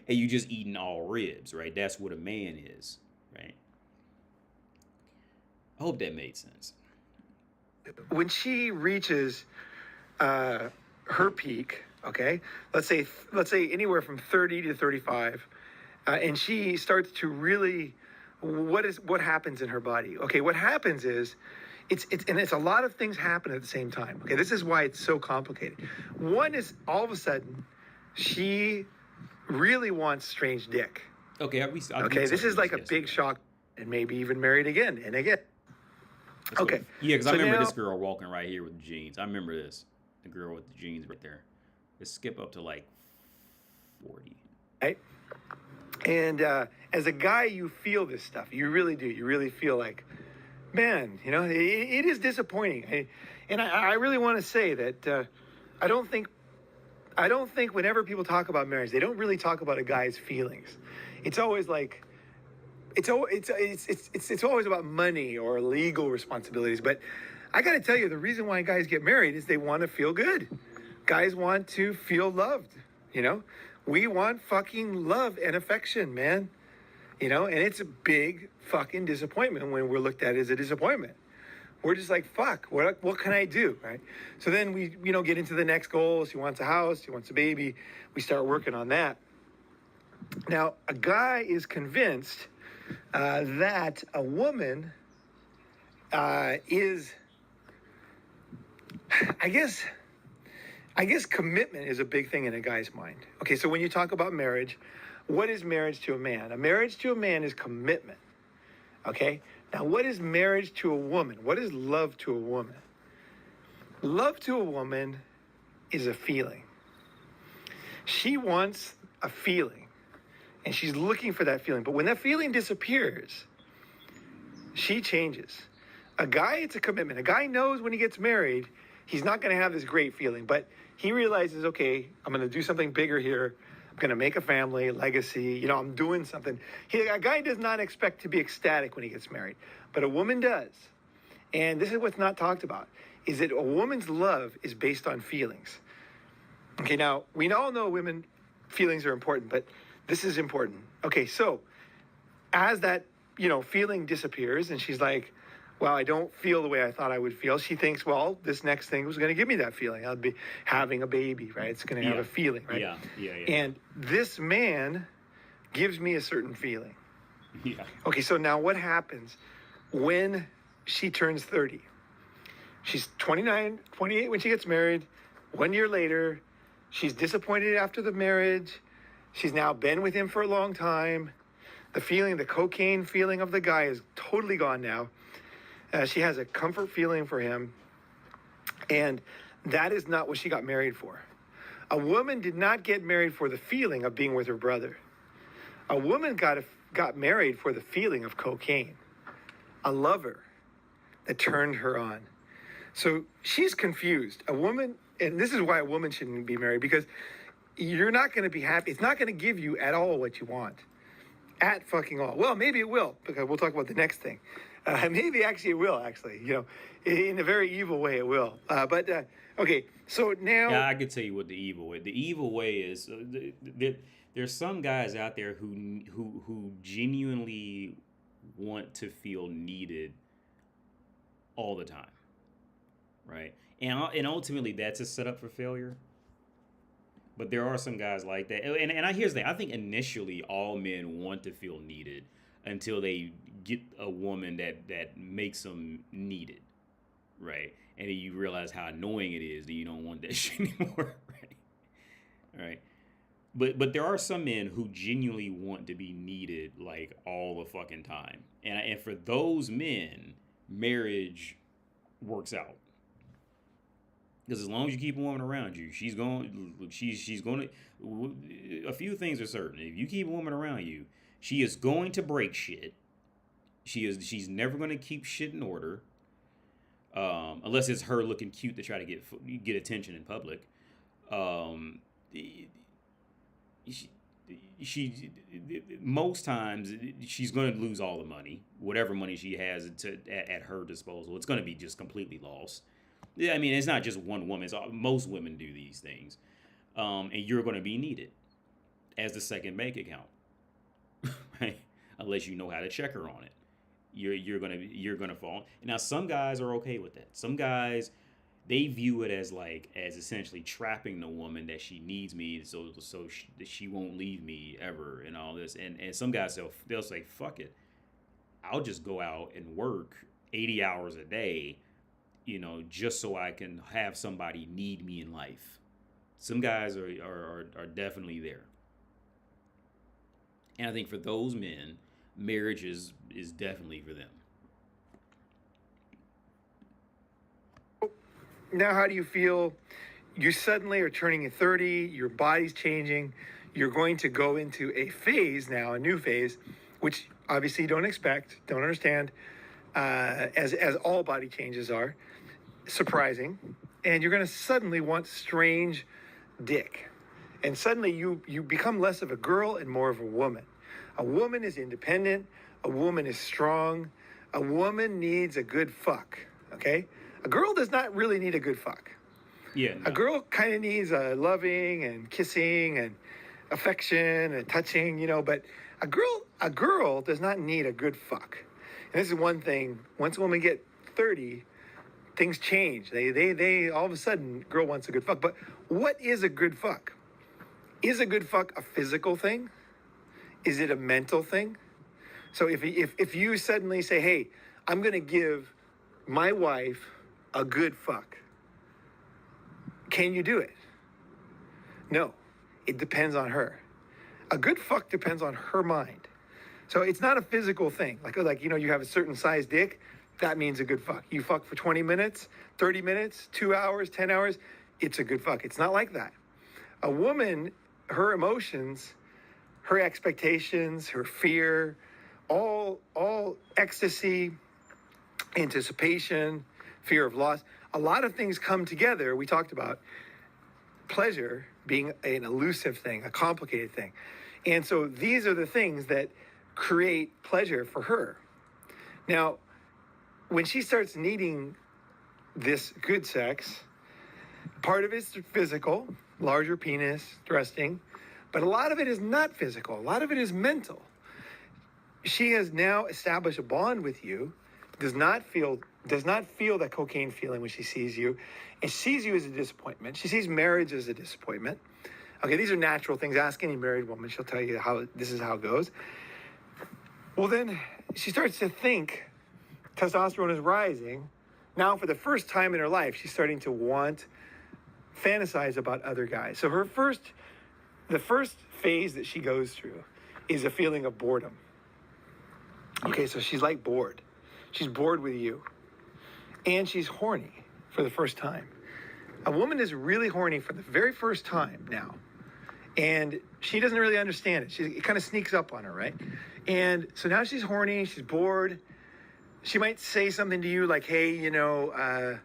And you just eating all ribs, right? That's what a man is, right? I hope that made sense. When she reaches her peak, okay, let's say anywhere from 30 to 35, and she starts to really, what happens in her body? Okay, what happens is, it's a lot of things happen at the same time. Okay, this is why it's so complicated. One is all of a sudden, she really wants strange dick. Okay, okay, this is like a big shock, and maybe even married again and again. Okay. Yeah, because I remember this girl walking right here with the jeans. I remember this. The girl with the jeans right there. Let's skip up to like 40. Right. And as a guy, you feel this stuff. You really do. You really feel like, man, you know, it is disappointing. I really want to say that I don't think whenever people talk about marriage, they don't really talk about a guy's feelings. It's always like, it's always about money or legal responsibilities. But I got to tell you, the reason why guys get married is they want to feel good. Guys want to feel loved, you know? We want fucking love and affection, man. You know, and it's a big fucking disappointment when we're looked at as a disappointment. We're just like, fuck, what can I do, right? So then we, get into the next goals. He wants a house, he wants a baby. We start working on that. Now, a guy is convinced that a woman is, I guess commitment is a big thing in a guy's mind. Okay, so when you talk about marriage, what is marriage to a man? A marriage to a man is commitment. Okay? Now, what is marriage to a woman? What is love to a woman? Love to a woman is a feeling. She wants a feeling, and she's looking for that feeling. But when that feeling disappears, she changes. A guy, it's a commitment. A guy knows when he gets married, he's not going to have this great feeling, but he realizes, okay, I'm going to do something bigger here. I'm going to make a family, legacy. I'm doing something. A guy does not expect to be ecstatic when he gets married, but a woman does. And this is what's not talked about, is that a woman's love is based on feelings. Okay, now, we all know women, feelings are important, but this is important. Okay, so as that, feeling disappears and she's like, well, I don't feel the way I thought I would feel. She thinks, well, this next thing was going to give me that feeling. I'll be having a baby, right? It's going to have a feeling, right? Yeah. And this man gives me a certain feeling. Yeah. Okay, so now what happens when she turns 30? She's 29, 28 when she gets married. 1 year later, she's disappointed after the marriage. She's now been with him for a long time. The cocaine feeling of the guy is totally gone now. She has a comfort feeling for him, and that is not what she got married for. A woman did not get married for the feeling of being with her brother. A woman got married for the feeling of cocaine, a lover that turned her on. So she's confused. A woman, and this is why a woman shouldn't be married, because you're not going to be happy. It's not going to give you at all what you want. At fucking all. Well, maybe it will, because we'll talk about the next thing. Maybe actually it will, actually. In a very evil way it will. Okay, so now... Yeah, I could tell you what the evil way. The evil way is there's some guys out there who genuinely want to feel needed all the time, right? And ultimately that's a setup for failure. But there are some guys like that. And here's the thing. I think initially all men want to feel needed until they get a woman that makes them needed, right? And then you realize how annoying it is that you don't want that shit anymore, right? All right. But there are some men who genuinely want to be needed like all the fucking time. And for those men, marriage works out. Because as long as you keep a woman around you, she's going to, a few things are certain. If you keep a woman around you, she is going to break shit. She's never going to keep shit in order. Unless it's her looking cute to try to get attention in public. She most times she's going to lose all the money, whatever money she has at her disposal. It's going to be just completely lost. Yeah, I mean, it's not just one woman. Most women do these things, and you're going to be needed as the second bank account, right? Unless you know how to check her on it, you're gonna fall. Now, some guys are okay with that. Some guys, they view it as essentially trapping the woman that she needs me, so she won't leave me ever, and all this. And some guys they'll say, fuck it, I'll just go out and work 80 hours a day, just so I can have somebody need me in life. Some guys are definitely there. And I think for those men, marriage is definitely for them. Now, how do you feel? You suddenly are turning 30, your body's changing, you're going to go into a phase now, a new phase, which obviously you don't expect, don't understand, as all body changes are. Surprising, and you're going to suddenly want strange dick, and suddenly you become less of a girl and more of a woman. A woman is independent, a woman is strong, a woman needs a good fuck. Okay, a girl does not really need a good fuck. Yeah, no. A girl kind of needs a loving and kissing and affection and touching, but a girl does not need a good fuck. And this is one thing. Once women get 30, things change. They all of a sudden, girl wants a good fuck. But what is a good fuck? Is a good fuck a physical thing? Is it a mental thing? So if you suddenly say, hey, I'm going to give my wife a good fuck, can you do it? No, it depends on her. A good fuck depends on her mind. So it's not a physical thing. You have a certain size dick. That means a good fuck. You fuck for 20 minutes, 30 minutes, 2 hours, 10 hours. It's a good fuck. It's not like that. A woman, her emotions, her expectations, her fear, all ecstasy, anticipation, fear of loss, a lot of things come together. We talked about pleasure being an elusive thing, a complicated thing. And so these are the things that create pleasure for her. Now, when she starts needing this good sex, part of it's physical, larger penis, thrusting, but a lot of it is not physical. A lot of it is mental. She has now established a bond with you, does not feel that cocaine feeling when she sees you, and sees you as a disappointment. She sees marriage as a disappointment. Okay, these are natural things. Ask any married woman. She'll tell you this is how it goes. Well, then she starts to think testosterone is rising. Now, for the first time in her life, she's starting to fantasize about other guys. So the first phase that she goes through is a feeling of boredom. Okay, so she's bored. She's bored with you. And she's horny for the first time. A woman is really horny for the very first time now. And she doesn't really understand it. It kind of sneaks up on her, right? And so now she's horny, she's bored. She might say something to you like, hey, I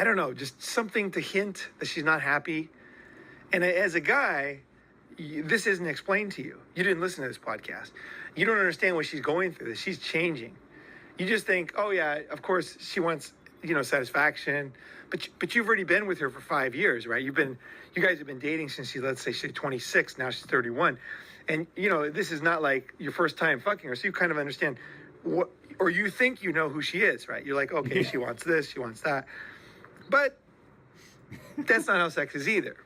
don't know, just something to hint that she's not happy. And as a guy, this isn't explained to you. You didn't listen to this podcast. You don't understand what she's going through. She's changing. You just think, oh yeah, of course she wants, satisfaction, but you've already been with her for 5 years, right? You guys have been dating since let's say she's 26, now she's 31, and this is not like your first time fucking her, so you kind of understand what, or you think you know who she is, right? You're like, okay, she wants this, she wants that, but that's not how sex is either.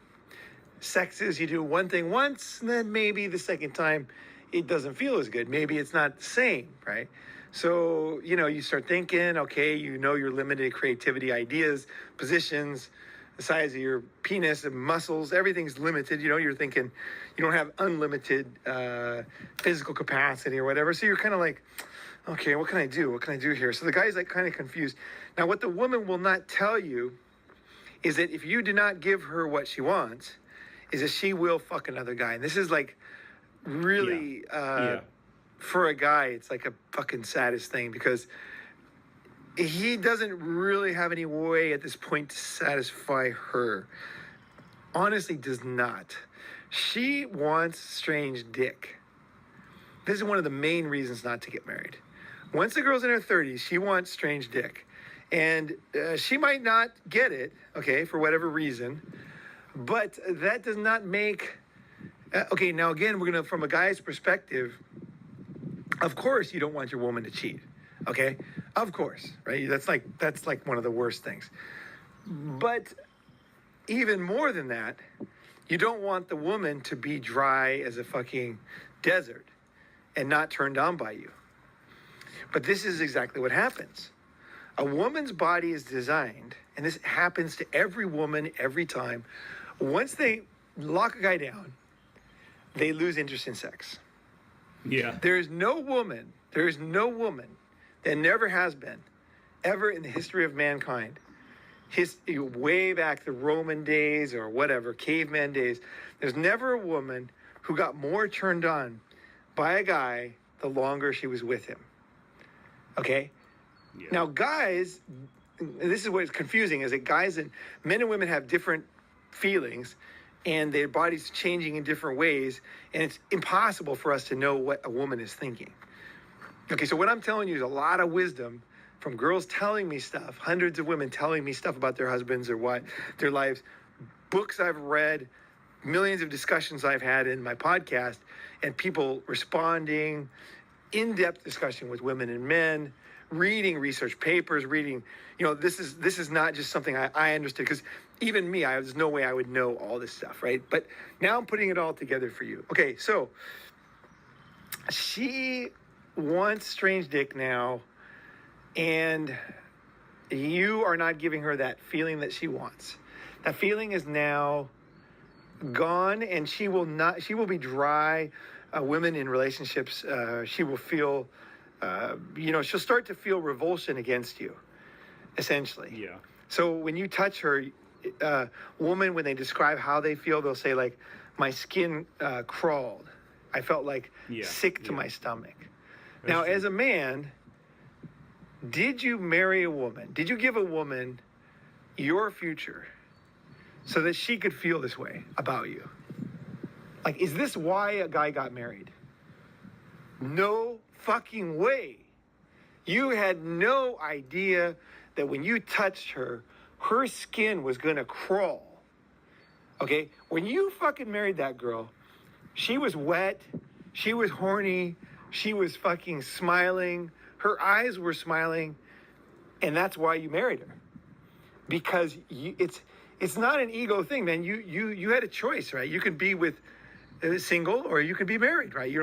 Sex is you do one thing once, and then maybe the second time it doesn't feel as good. Maybe it's not the same, right? So, you start thinking, okay, your limited creativity, ideas, positions, the size of your penis and muscles, everything's limited. You're thinking you don't have unlimited physical capacity or whatever. So you're kind of like, okay, what can I do? What can I do here? So the guy's like kind of confused. Now, what the woman will not tell you is that if you do not give her what she wants, is that she will fuck another guy. And this is like really... For a guy, it's like a fucking saddest thing because he doesn't really have any way at this point to satisfy her. Honestly, does not. She wants strange dick. This is one of the main reasons not to get married. Once the girl's in her 30s, she wants strange dick. And she might not get it, okay, for whatever reason. But that does not make... okay, now again, we're going to, from a guy's perspective... Of course, you don't want your woman to cheat, okay? Of course, right? That's like one of the worst things. But even more than that, you don't want the woman to be dry as a fucking desert and not turned on by you. But this is exactly what happens. A woman's body is designed, and this happens to every woman every time. Once they lock a guy down, they lose interest in sex. Yeah. There is no woman that never has been, ever in the history of mankind, way back the Roman days or whatever, caveman days, there's never a woman who got more turned on by a guy the longer she was with him. Okay? Yeah. Now, guys, this is what's confusing, is that men and women have different feelings, and their body's changing in different ways, and it's impossible for us to know what a woman is thinking. Okay, so what I'm telling you is a lot of wisdom from girls telling me stuff, hundreds of women telling me stuff about their husbands or what, their lives, books I've read, millions of discussions I've had in my podcast, and people responding, in-depth discussion with women and men, reading research papers, this is not just something I understood, because even me, there's no way I would know all this stuff, right? But now I'm putting it all together for you. Okay, so she wants strange dick now, and you are not giving her that feeling that she wants. That feeling is now gone, and she will be dry. Women in relationships, she will feel, she'll start to feel revulsion against you, essentially. Yeah. So when you touch her, woman, when they describe how they feel, they'll say, like, my skin crawled. I felt like sick to my stomach. That's now, true. As a man, did you marry a woman? Did you give a woman your future so that she could feel this way about you? Like, is this why a guy got married? No fucking way. You had no idea that when you touched her, her skin was gonna crawl. Okay? When you fucking married that girl, she was wet, she was horny, she was fucking smiling, her eyes were smiling, and that's why you married her. Because it's not an ego thing, man. You had a choice, right? You could be with single or you could be married, right?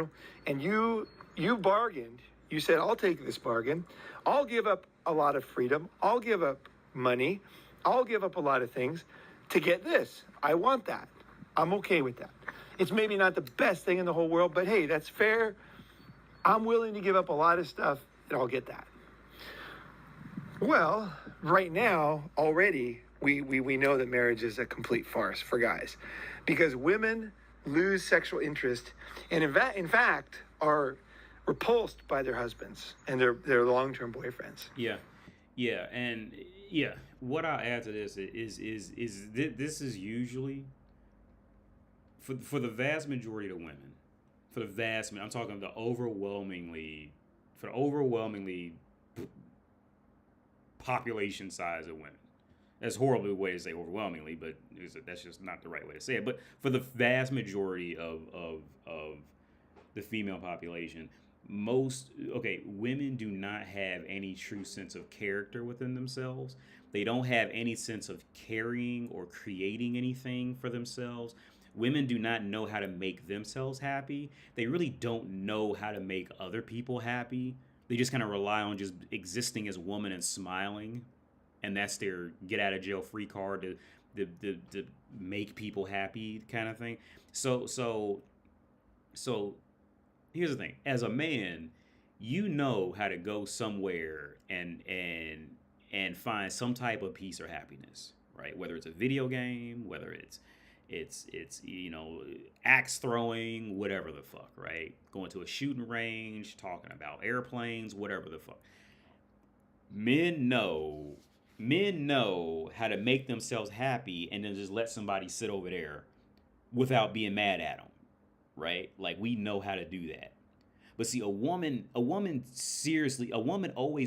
And you bargained. You said, I'll take this bargain. I'll give up a lot of freedom. I'll give up money. I'll give up a lot of things to get this. I want that. I'm okay with that. It's maybe not the best thing in the whole world, but hey, that's fair. I'm willing to give up a lot of stuff and I'll get that. Well, right now, already, we know that marriage is a complete farce for guys because women lose sexual interest and in fact are repulsed by their husbands and their long-term boyfriends. Yeah, and what I'll add to this is this is usually for the vast majority of the women, for the vast, I'm talking the overwhelmingly, for the overwhelmingly population size of women. That's a horrible way to say overwhelmingly, but that's just not the right way to say it. But for the vast majority of the female population, women do not have any true sense of character within themselves. They don't have any sense of carrying or creating anything for themselves. Women do not know how to make themselves happy. They really don't know how to make other people happy. They just kind of rely on just existing as women and smiling, and that's their get out of jail free card to make people happy kind of thing. So here's the thing: as a man, you know how to go somewhere and find some type of peace or happiness, right? Whether it's a video game, whether it's axe throwing, whatever the fuck, right? Going to a shooting range, talking about airplanes, whatever the fuck. Men know how to make themselves happy and then just let somebody sit over there without being mad at them, right? Like, we know how to do that. But see, a woman always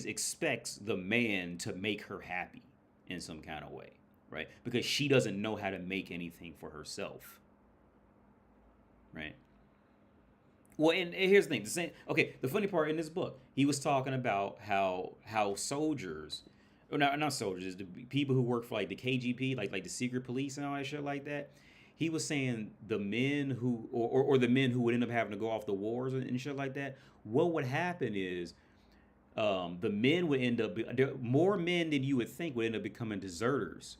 expects the man to make her happy in some kind of way, right? Because she doesn't know how to make anything for herself, right? Well, and here's the thing. The funny part in this book, he was talking about how soldiers, or not soldiers, the people who work for like the KGB, like the secret police and all that shit like that. He was saying the men who, or the men who would end up having to go off the wars and shit like that. What would happen is, the men would end up, more men than you would think would end up becoming deserters,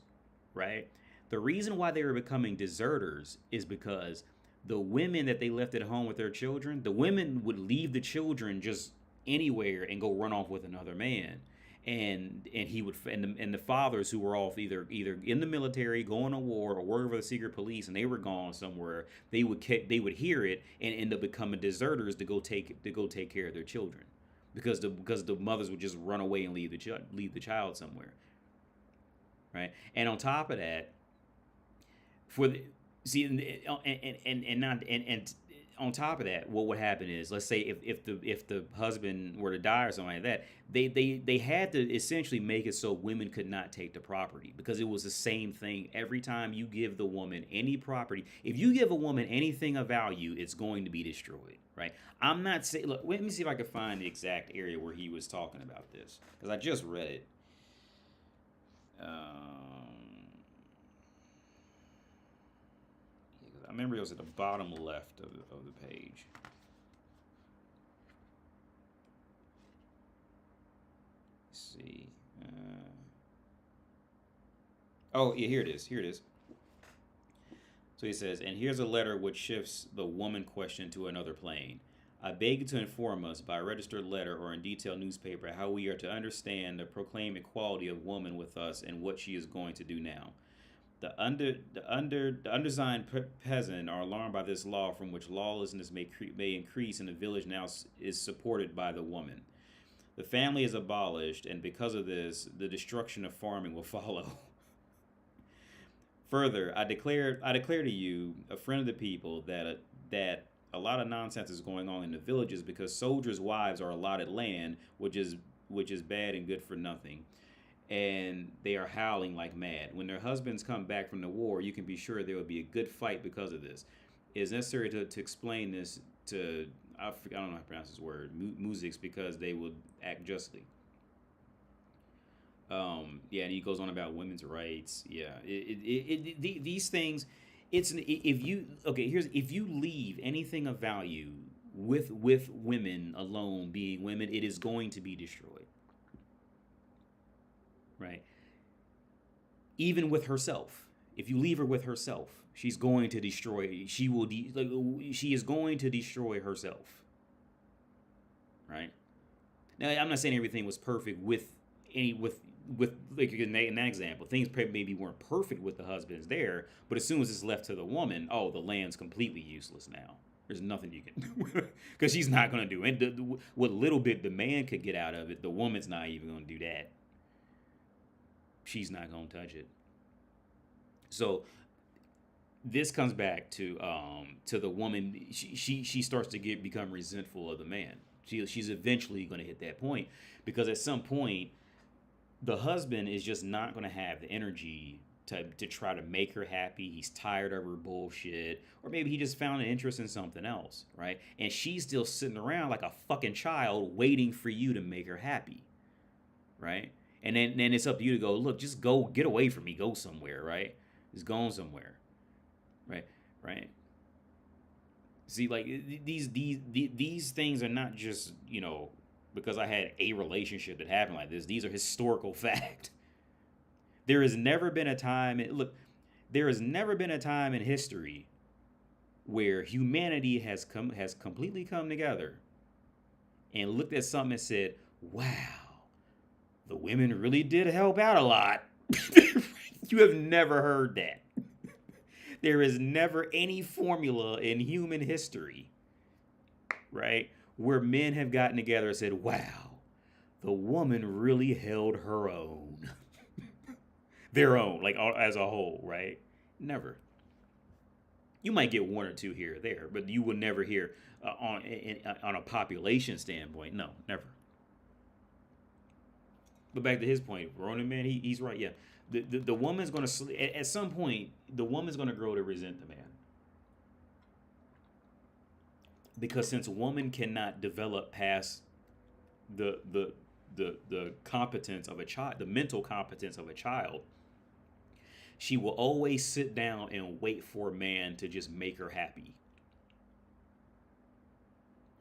right? The reason why they were becoming deserters is because the women that they left at home with their children, the women would leave the children just anywhere and go run off with another man. And he would, and the fathers who were off either in the military, going to war, or working for the secret police, and they were gone somewhere, they would hear it and end up becoming deserters to go take care of their children, because the mothers would just run away and leave the child somewhere, right? And on top of that, on top of that, what would happen is, let's say if the husband were to die or something like that, they had to essentially make it so women could not take the property, because it was the same thing every time you give the woman any property. If you give a woman anything of value, it's going to be destroyed, right? I'm not saying. Look, let me see if I can find the exact area where he was talking about this, because I just read it. I remember it was at the bottom left of the page. Let's see. Oh, yeah, here it is. So he says, and here's a letter which shifts the woman question to another plane. I beg you to inform us by registered letter or in detailed newspaper how we are to understand the proclaimed equality of woman with us and what she is going to do now. The undersigned peasant are alarmed by this law, from which lawlessness may increase in the village now is supported by the woman. The family is abolished, and because of this, the destruction of farming will follow. Further, I declare to you, a friend of the people, that a lot of nonsense is going on in the villages, because soldiers' wives are allotted land, which is bad and good for nothing. And they are howling like mad. When their husbands come back from the war, you can be sure there will be a good fight because of this. It is necessary to explain this to, I don't know how to pronounce this word, Muziks, because they will act justly. And he goes on about women's rights. Yeah, these things. If you leave anything of value with women alone, being women, it is going to be destroyed. Right. Even with herself, if you leave her with herself, she's going to destroy. She is going to destroy herself. Right. Now, I'm not saying everything was perfect with like in that example. Things maybe weren't perfect with the husbands there, but as soon as it's left to the woman, the land's completely useless now. There's nothing you can do, because she's not going to do it. What little bit the man could get out of it, the woman's not even going to do that. She's not going to touch it. So this comes back to the woman. She starts to become resentful of the man. She's eventually going to hit that point, because at some point the husband is just not going to have the energy to try to make her happy. He's tired of her bullshit, or maybe he just found an interest in something else, right? And she's still sitting around like a fucking child waiting for you to make her happy, right? And then it's up to you to go, look, just go, get away from me, go somewhere, right? Just go somewhere, right? Right? See, like these things are not just, because I had a relationship that happened like this. These are historical fact. There has never been a time. Look, there has never been a time in history where humanity has completely come together and looked at something and said, "Wow, the women really did help out a lot." You have never heard that. There is never any formula in human history, right, where men have gotten together and said, "Wow, the woman really held her own." Their own, like as a whole, right? Never. You might get one or two here or there, but you will never hear on a population standpoint. No, never. But back to his point, Ronan, man, he's right. Yeah, the woman's gonna at some point the woman's gonna grow to resent the man, because since a woman cannot develop past the competence of a child, the mental competence of a child, she will always sit down and wait for a man to just make her happy.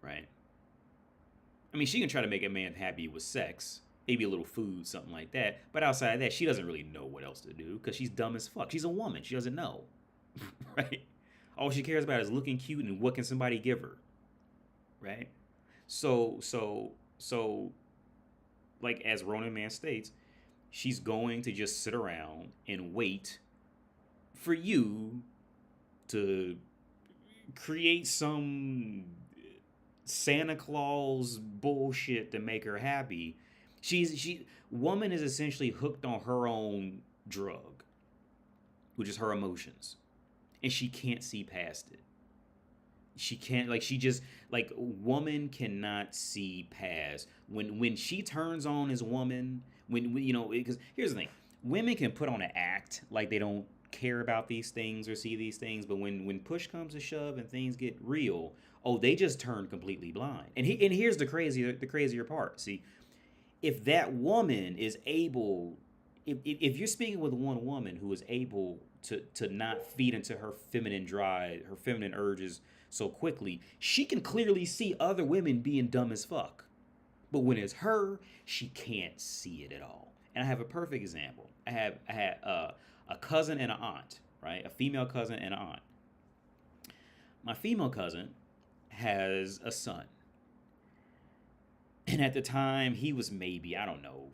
Right? I mean, she can try to make a man happy with sex, maybe a little food, something like that. But outside of that, she doesn't really know what else to do, because she's dumb as fuck. She's a woman. She doesn't know. Right? All she cares about is looking cute and what can somebody give her. Right? So, like as Ronan Man states, she's going to just sit around and wait for you to create some Santa Claus bullshit to make her happy. Woman is essentially hooked on her own drug, which is her emotions, and she can't see past it. She can't, woman cannot see past when she turns on as woman. When because here's the thing, women can put on an act like they don't care about these things or see these things, but when push comes to shove and things get real, they just turn completely blind. And here's the crazier part. See, if that woman is able, if you're speaking with one woman who is able to not feed into her feminine drive, her feminine urges so quickly, she can clearly see other women being dumb as fuck. But when it's her, she can't see it at all. And I have a perfect example. I had a cousin and an aunt, right? A female cousin and an aunt. My female cousin has a son. And at the time, he was maybe, I don't know,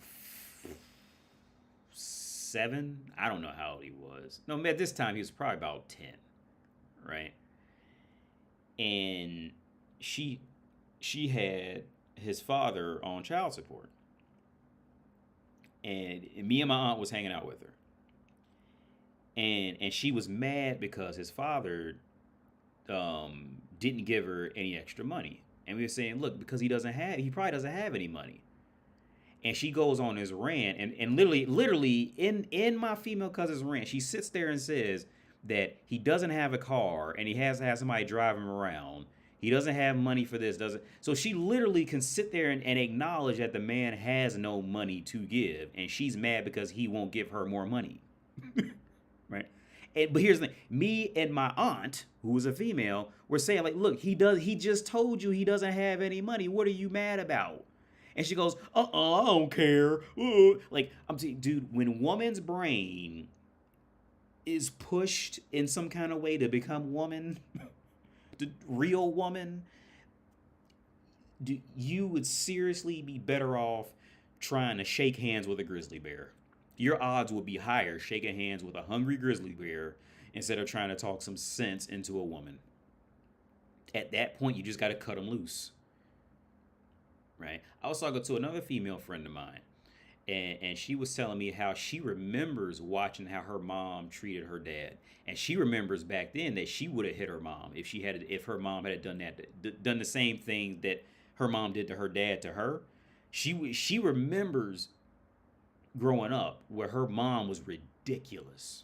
7. I don't know how old he was. No, at this time, he was probably about 10, right? And she had his father on child support. And me and my aunt was hanging out with her. And she was mad because his father didn't give her any extra money. And we were saying, look, because he probably doesn't have any money. And she goes on this rant, and literally in my female cousin's rant, she sits there and says that he doesn't have a car and he has to have somebody drive him around. He doesn't have money for this, doesn't. So she literally can sit there and acknowledge that the man has no money to give, and she's mad because he won't give her more money. Right? But here's the thing. Me and my aunt, who was a female, were saying, like, look, he just told you he doesn't have any money. What are you mad about? And she goes, I don't care. Like, I'm saying, dude, when woman's brain is pushed in some kind of way to become woman, the real woman, you would seriously be better off trying to shake hands with a grizzly bear. Your odds would be higher shaking hands with a hungry grizzly bear instead of trying to talk some sense into a woman. At that point, you just got to cut them loose. Right? I was talking to another female friend of mine, and she was telling me how she remembers watching how her mom treated her dad, and she remembers back then that she would have hit her mom if her mom had done the same thing that her mom did to her dad to her. She remembers growing up where her mom was ridiculous.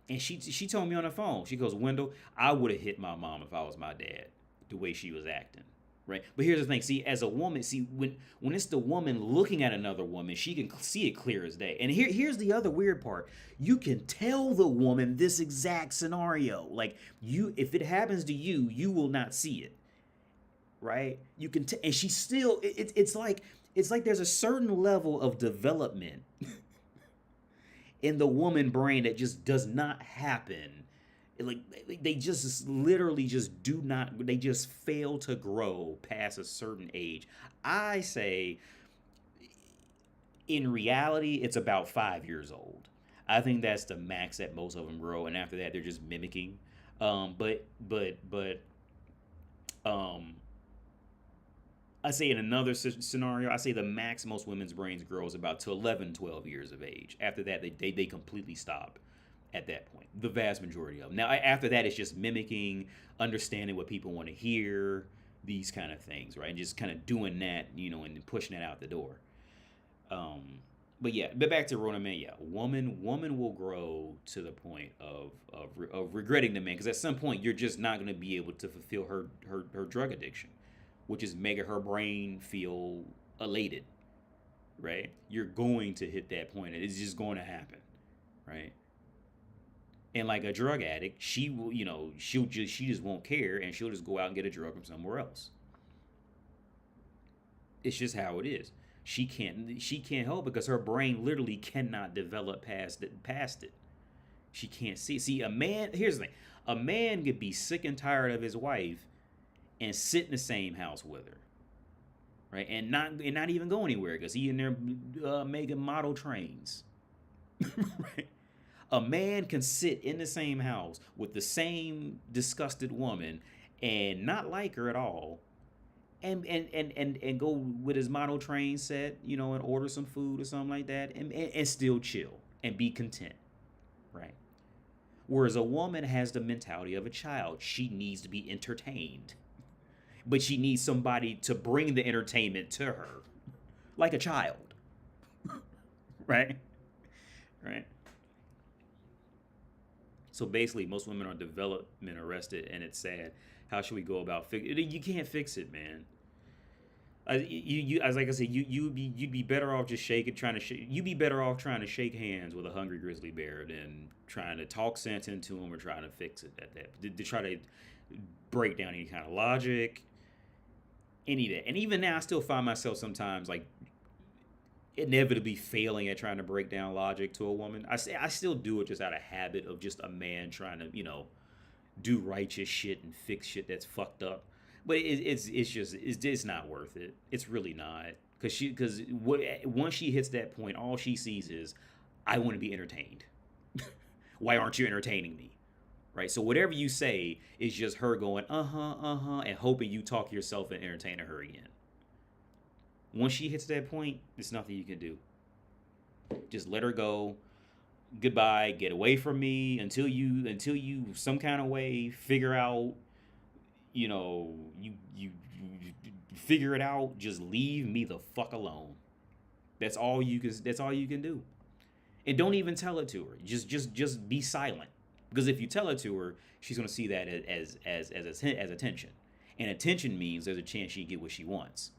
And she told me on the phone, she goes, Wendell, I would have hit my mom if I was my dad, the way she was acting. Right. But here's the thing. See, as a woman, when it's the woman looking at another woman, she can see it clear as day. And here's the other weird part. You can tell the woman this exact scenario. Like, if it happens to you, you will not see it. Right? You can and she still it's like there's a certain level of development in the woman brain that just does not happen. Like, they just literally just do not, they just fail to grow past a certain age. I say in reality it's about 5 years old. I think that's the max that most of them grow, and after that they're just mimicking. But I say in another scenario, I say the max most women's brains grow is about to 11, 12 years of age. After that, they completely stop at that point. The vast majority of them. Now, after that, it's just mimicking, understanding what people want to hear, these kind of things, right? And just kind of doing that, and pushing it out the door. But back to Rona, man, yeah, woman will grow to the point of regretting the man, because at some point you're just not going to be able to fulfill her drug addiction, which is making her brain feel elated, right? You're going to hit that point. It's just going to happen, right? And like a drug addict, she will, she just won't care, and she'll just go out and get a drug from somewhere else. It's just how it is. She can't help, because her brain literally cannot develop past it. She can't see. See, here's the thing. A man could be sick and tired of his wife and sit in the same house with her, right? And not even go anywhere, because he in there making model trains, right? A man can sit in the same house with the same disgusted woman and not like her at all, and go with his model train set, and order some food or something like that, and still chill and be content, right? Whereas a woman has the mentality of a child. She needs to be entertained, but she needs somebody to bring the entertainment to her, like a child, right? Right. So basically, most women are development arrested, and it's sad. How should we go about fixing? You can't fix it, man. As like I said, you'd be better off just you'd be better off trying to shake hands with a hungry grizzly bear than trying to talk sense into him or trying to fix it at that. To try to break down any kind of logic, any of that. And even now, I still find myself sometimes like inevitably failing at trying to break down logic to a woman. I still do it just out of habit of just a man trying to do righteous shit and fix shit that's fucked up. But it's not worth it. It's really not, because once she hits that point, all she sees is, I want to be entertained. Why aren't you entertaining me? Right. So whatever you say is just her going and hoping you talk yourself and entertaining her again. Once she hits that point, there's nothing you can do. Just let her go. Goodbye. Get away from me until you some kind of way figure out, you figure it out. Just leave me the fuck alone. That's all you can do. And don't even tell it to her. Just be silent. Because if you tell it to her, she's gonna see that as attention. And attention means there's a chance she get what she wants,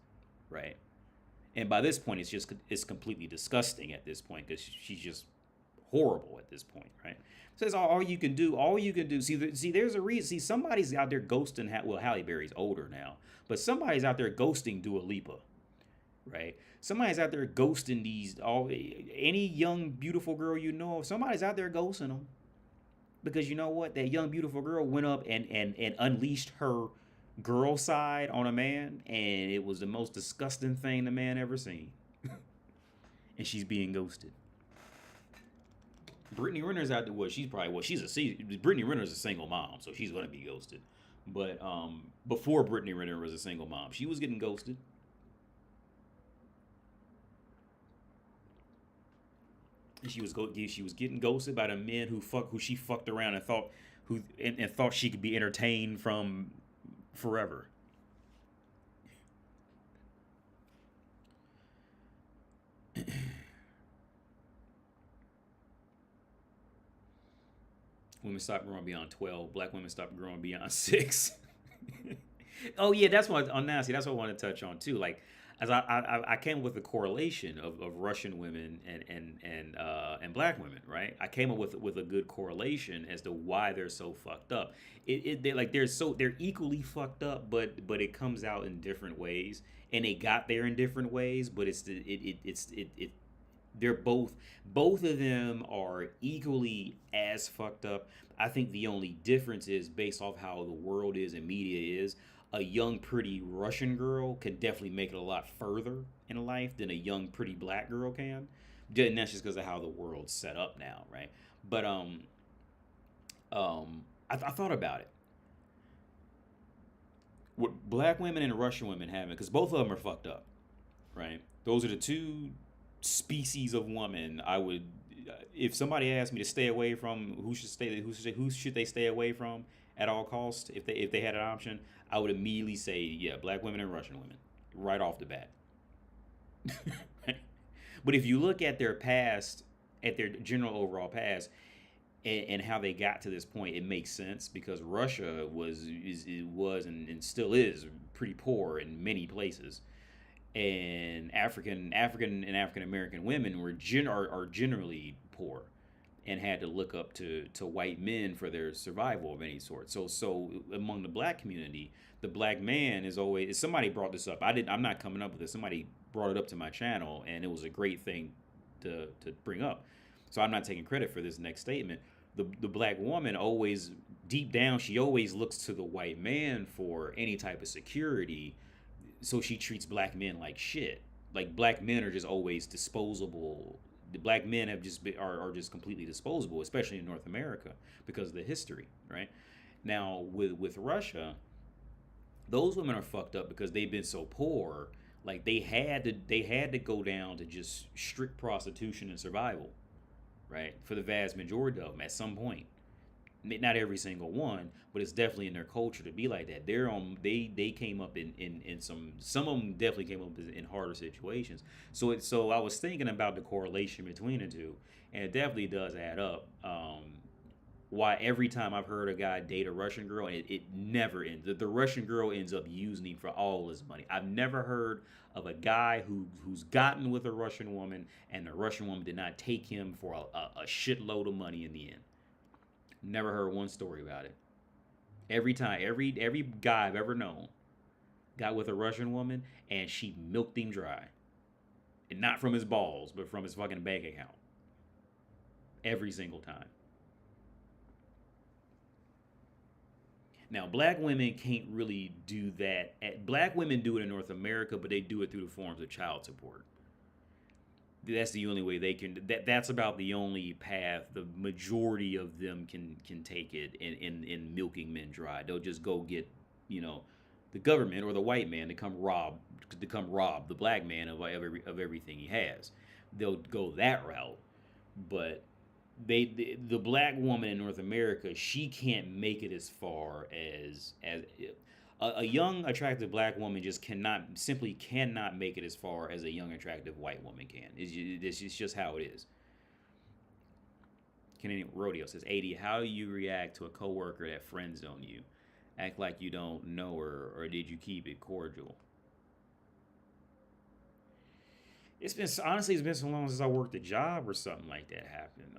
right? And by this point, it's completely disgusting at this point, because she's just horrible at this point, right? So that's all you can do. All you can do. See, there's a reason. See, somebody's out there ghosting. Halle Berry's older now, but somebody's out there ghosting Dua Lipa, right? Somebody's out there ghosting any young beautiful girl you know of. Somebody's out there ghosting them, because you know what? That young beautiful girl went up and unleashed her girl side on a man, and it was the most disgusting thing the man ever seen. And she's being ghosted. Brittany Renner's out there. Brittany Renner's a single mom, so she's gonna be ghosted. But before Brittany Renner was a single mom, she was getting ghosted. She was getting ghosted by the men who she fucked around and thought she could be entertained from forever. Women stop growing beyond 12. Black women stop growing beyond 6. Oh yeah, that's what on Nasty. That's what I want to touch on too. Like, as I came up with a correlation of Russian women and black women, right? I came up with a good correlation as to why they're so fucked up. They're equally fucked up, but it comes out in different ways, and they got there in different ways. But they're both of them are equally as fucked up. I think the only difference is based off how the world is and media is. A young, pretty Russian girl can definitely make it a lot further in life than a young, pretty black girl can. And that's just because of how the world's set up now, right? But I thought about it. What black women and Russian women have, because both of them are fucked up, right? Those are the two species of woman I would, if somebody asked me to stay away from, who should they stay away from at all costs, if they had an option, I would immediately say, yeah, black women and Russian women right off the bat. But if you look at their past, at their general overall past, and how they got to this point, it makes sense because Russia was and still is pretty poor in many places, and African and African American women are generally poor, and had to look up to white men for their survival of any sort. So among the black community, the black man is always, somebody brought this up. I'm not coming up with this. Somebody brought it up to my channel, and it was a great thing to bring up. So I'm not taking credit for this next statement. The black woman always, deep down, she always looks to the white man for any type of security. So she treats black men like shit. Like, black men are just always disposable. The black men are just completely disposable, especially in North America because of the history, right? Now with Russia, those women are fucked up because they've been so poor. Like, they had to go down to just strict prostitution and survival, right? For the vast majority of them at some point. Not every single one, but it's definitely in their culture to be like that. They came up in some of them definitely came up in harder situations. So I was thinking about the correlation between the two, and it definitely does add up. Why every time I've heard a guy date a Russian girl, it never ends. The Russian girl ends up using him for all his money. I've never heard of a guy who's gotten with a Russian woman and the Russian woman did not take him for a shitload of money in the end. Never heard one story about it. Every time, every guy I've ever known got with a Russian woman and she milked him dry. And not from his balls, but from his fucking bank account. Every single time. Now, black women can't really do that. Black women do it in North America, but they do it through the forms of child support. That's the only way they can. That's about the only path the majority of them can take it in milking men dry. They'll just go get, the government or the white man to come rob the black man of everything he has. They'll go that route, but the black woman in North America, she can't make it as far as a young attractive black woman just simply cannot make it as far as a young attractive white woman can. It's just how it is. Canadian Rodeo says, 80, how do you react to a coworker that friend zone you? Act like you don't know her, or did you keep it cordial? It's been so long since I worked a job or something like that happened.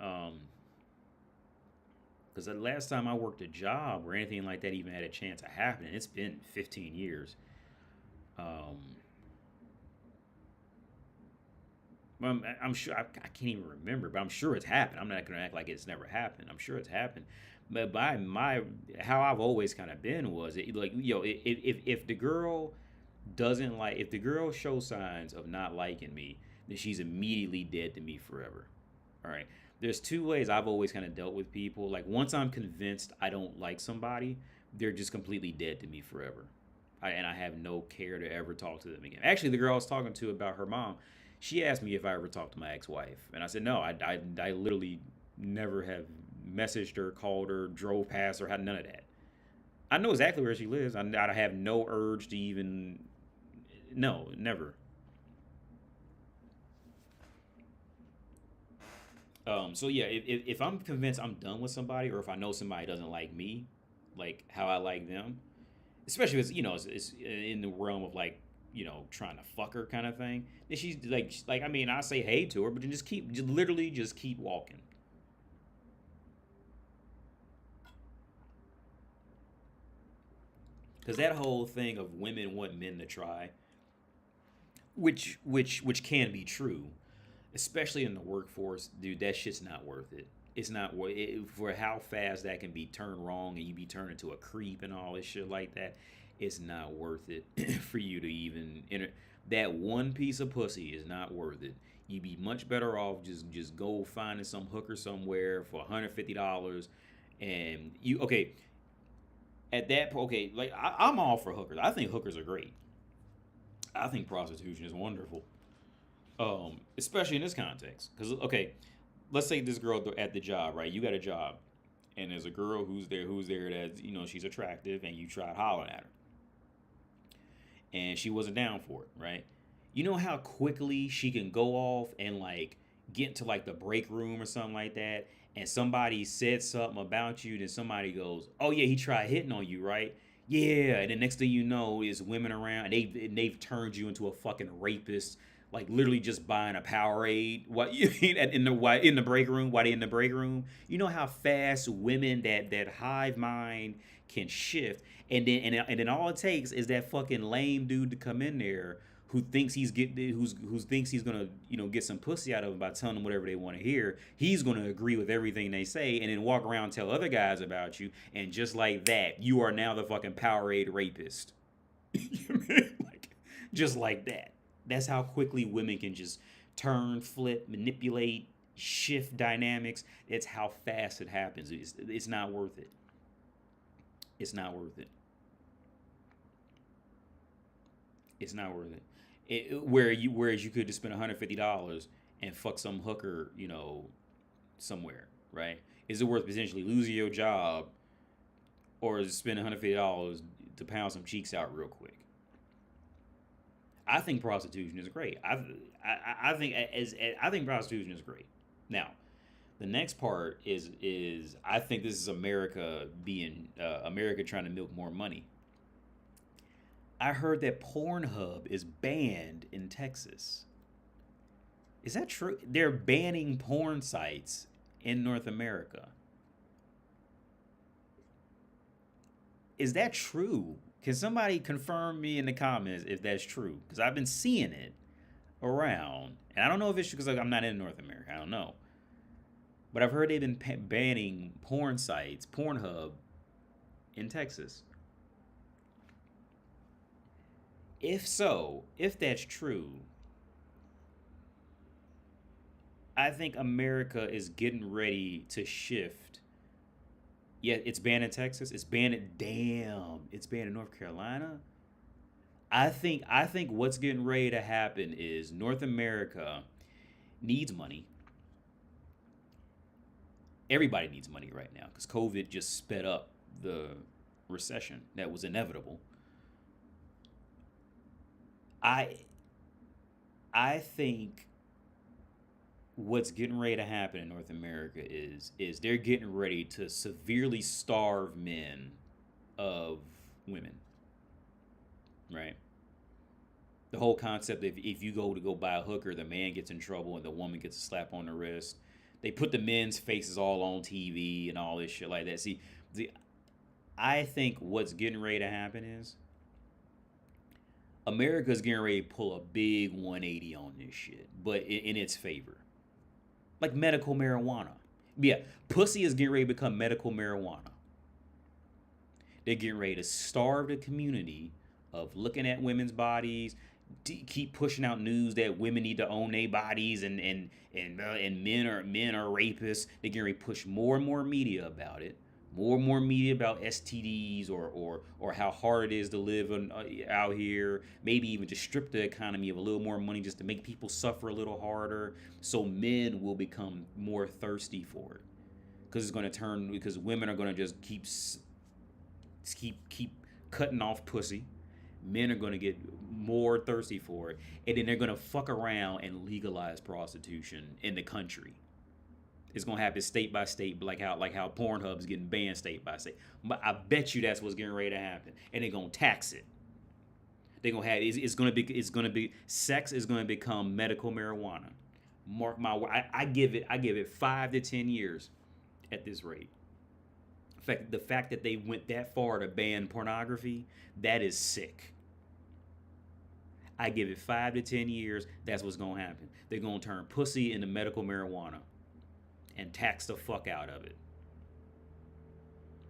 Because the last time I worked a job or anything like that even had a chance of happening, it's been 15 years. I'm sure, I can't even remember, but I'm sure it's happened. I'm not going to act like it's never happened. I'm sure it's happened. But how I've always kind of been was, if the girl if the girl shows signs of not liking me, then she's immediately dead to me forever. All right. There's two ways I've always kind of dealt with people. Like, once I'm convinced I don't like somebody, they're just completely dead to me forever. And I have no care to ever talk to them again. Actually, the girl I was talking to about her mom, She asked me if I ever talked to my ex-wife, and I said no. I literally never have messaged her, called her, drove past her, had none of that. I know exactly where she lives. I have no urge to even. No, never. So yeah, if I'm convinced I'm done with somebody, or if I know somebody doesn't like me, like how I like them, especially if it's in the realm of like trying to fuck her kind of thing, then she's like I mean I say hey to her, but then just literally just keep walking. Because that whole thing of women want men to try, which can be true, especially in the workforce, dude. That shit's not worth it. It's not worth it for how fast that can be turned wrong and you be turned into a creep and all this shit like that. It's not worth it for you to even enter. That one piece of pussy is not worth it. You'd be much better off just go finding some hooker somewhere for $150, and you okay at that okay like I'm all for hookers. I think hookers are great. I think prostitution is wonderful, especially in this context. Because okay, let's say this girl at the job, right? You got a job, and there's a girl who's there that she's attractive, and you tried hollering at her, and she wasn't down for it, right? You know how quickly she can go off and like get into like the break room or something like that, and somebody said something about you, then somebody goes, "Oh yeah, he tried hitting on you, right?" Yeah, and the next thing you know is women around, and they've turned you into a fucking rapist, like literally just buying a Powerade. What you in the break room? Why they in the break room? You know how fast women that hive mind can shift, and then all it takes is that fucking lame dude to come in there who thinks who thinks he's gonna get some pussy out of them by telling them whatever they want to hear. He's gonna agree with everything they say, and then walk around and tell other guys about you, and just like that, you are now the fucking Powerade rapist. Like, just like that. That's how quickly women can just turn, flip, manipulate, shift dynamics. It's how fast it happens. It's not worth it. It's not worth it. It's not worth it. Whereas you could just spend $150 and fuck some hooker, somewhere, right? Is it worth potentially losing your job, or is it spend $150 to pound some cheeks out real quick? I think prostitution is great. I think prostitution is great. Now, the next part is I think this is America being America trying to milk more money. I heard that Pornhub is banned in Texas. Is that true? They're banning porn sites in North America. Is that true? Can somebody confirm me in the comments if that's true? Because I've been seeing it around, and I don't know if it's because I'm not in North America. I don't know, but I've heard they've been banning porn sites, Pornhub, in Texas. If so, if that's true, I think America is getting ready to shift. Yeah, it's banned in Texas. It's banned in damn. It's banned in North Carolina. I think what's getting ready to happen is North America needs money. Everybody needs money right now because COVID just sped up the recession that was inevitable. I I think what's getting ready to happen in North America is they're getting ready to severely starve men of women, right? The whole concept of if you go to go buy a hooker, the man gets in trouble and the woman gets a slap on the wrist. They put the men's faces all on TV and all this shit like that. See, I think what's getting ready to happen is America's getting ready to pull a big 180 on this shit, but in its favor. Like medical marijuana. Yeah, pussy is getting ready to become medical marijuana. They're getting ready to starve the community of looking at women's bodies, keep pushing out news that women need to own their bodies and men are rapists. They're getting ready to push more and more media about it, More and more media about STDs or how hard it is to live out here. Maybe even just strip the economy of a little more money just to make people suffer a little harder. So men will become more thirsty for it because it's going to turn because women are going to just keep cutting off pussy. Men are going to get more thirsty for it, and then they're going to fuck around and legalize prostitution in the country. It's gonna happen state by state, like how Pornhub's getting banned state by state. But I bet you that's what's getting ready to happen, and they're gonna tax it. They're gonna have it's gonna be sex is gonna become medical marijuana. Mark my word. I give it 5 to 10 years at this rate. In fact, the fact that they went that far to ban pornography, that is sick. I give it 5 to 10 years. That's what's gonna happen. They're gonna turn pussy into medical marijuana and tax the fuck out of it.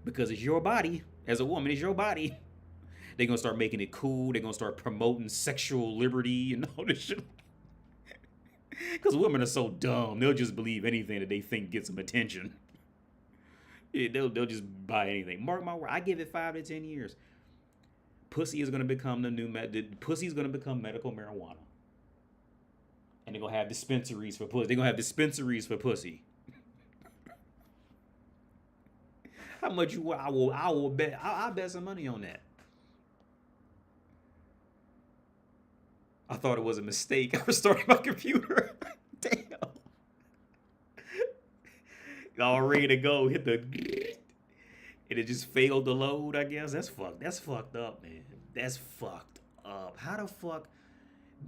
Because it's your body. As a woman, it's your body. They're going to start making it cool. They're going to start promoting sexual liberty and all this shit. Because women are so dumb. They'll just believe anything that they think gets them attention. Yeah, they'll just buy anything. Mark my word. I give it 5 to 10 years. Pussy is going to become pussy is going to become medical marijuana. And they're going to have dispensaries for pussy. They're going to have dispensaries for pussy. How much I will bet I'll bet some money on that. I thought it was a mistake. I restarted my computer. Damn. All ready to go. Hit the and it just failed to load, I guess. That's fucked up, man. That's fucked up. How the fuck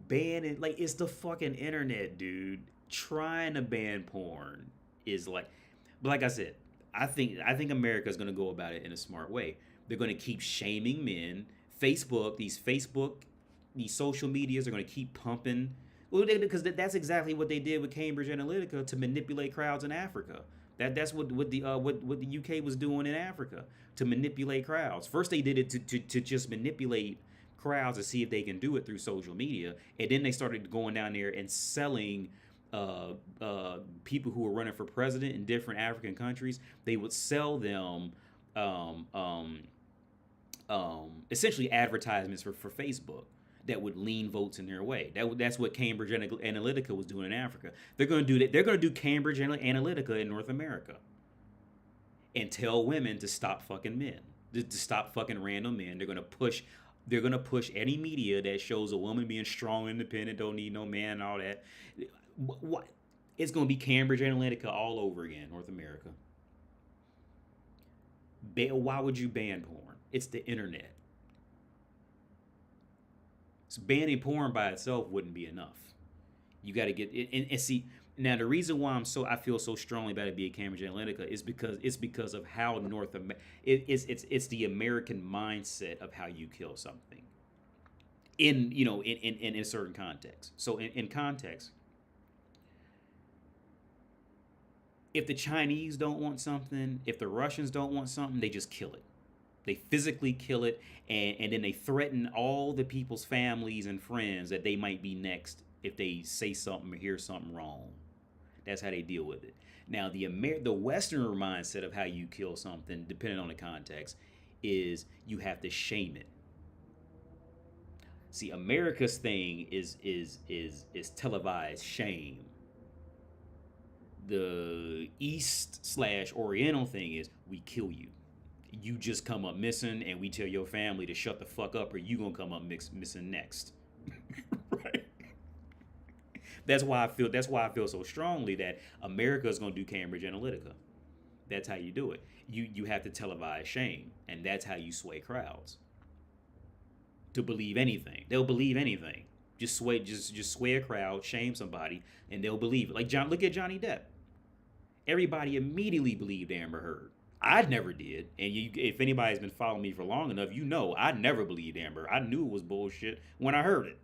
ban it? Like, it's the fucking internet, dude. Trying to ban porn is like, but like I said, I think America's gonna go about it in a smart way. They're gonna keep shaming men. These social medias are gonna keep pumping. Well, because that's exactly what they did with Cambridge Analytica to manipulate crowds in Africa. That's what the UK was doing in Africa to manipulate crowds. First they did it to just manipulate crowds to see if they can do it through social media, and then they started going down there and selling people who were running for president in different African countries. They would sell them essentially advertisements for Facebook that would lean votes in their way. That's what Cambridge Analytica was doing in Africa. They're going to do that. They're going to do Cambridge Analytica in North America and tell women to stop fucking men, to stop fucking random men. They're going to push any media that shows a woman being strong, independent, don't need no man, and all that. What? It's going to be Cambridge Analytica all over again, North America. Why would you ban porn? It's the internet. So banning porn by itself wouldn't be enough. You got to get it, and see. Now the reason why I feel so strongly about it being Cambridge Analytica is because of how it's the American mindset of how you kill something. In a certain context. So in context, if the Chinese don't want something, if the Russians don't want something, they just kill it. They physically kill it, and then they threaten all the people's families and friends that they might be next if they say something or hear something wrong. That's how they deal with it. Now, the Western mindset of how you kill something, depending on the context, is you have to shame it. See, America's thing is televised shame. The East/Oriental thing is we kill you. You just come up missing, and we tell your family to shut the fuck up, or you gonna come up missing next. Right? That's why I feel so strongly that America is gonna do Cambridge Analytica. That's how you do it. You have to televise shame, and that's how you sway crowds to believe anything. They'll believe anything. Just sway a crowd, shame somebody, and they'll believe it. Like look at Johnny Depp. Everybody immediately believed Amber Heard. I never did, and if anybody's been following me for long enough, you know I never believed Amber. I knew it was bullshit when I heard it.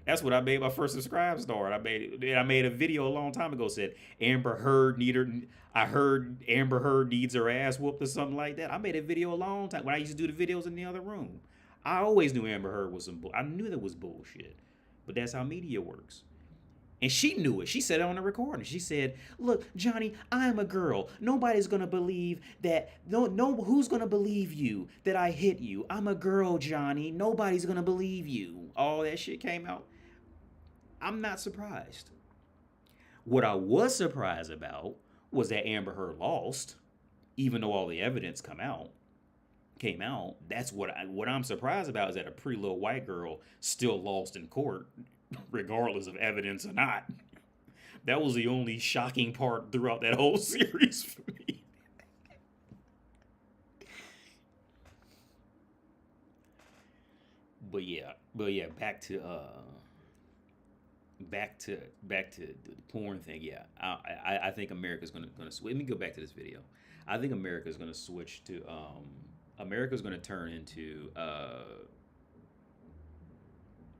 That's what I made my first subscribe star. I made a video a long time ago said Amber Heard I heard Amber Heard needs her ass whooped or something like that. I made a video a long time when I used to do the videos in the other room. I always knew Amber Heard was I knew that was bullshit, but that's how media works. And she knew it. She said it on the recording. She said, "Look, Johnny, I am a girl. Nobody's gonna believe that. No, who's gonna believe you that I hit you? I'm a girl, Johnny. Nobody's gonna believe you." All that shit came out. I'm not surprised. What I was surprised about was that Amber Heard lost, even though all the evidence came out. That's what I'm surprised about is that a pretty little white girl still lost in court, regardless of evidence or not. That was the only shocking part throughout that whole series for me. But yeah, back to the porn thing. Yeah, I think America's gonna switch. Let me go back to this video. I think America's gonna switch to America's gonna turn into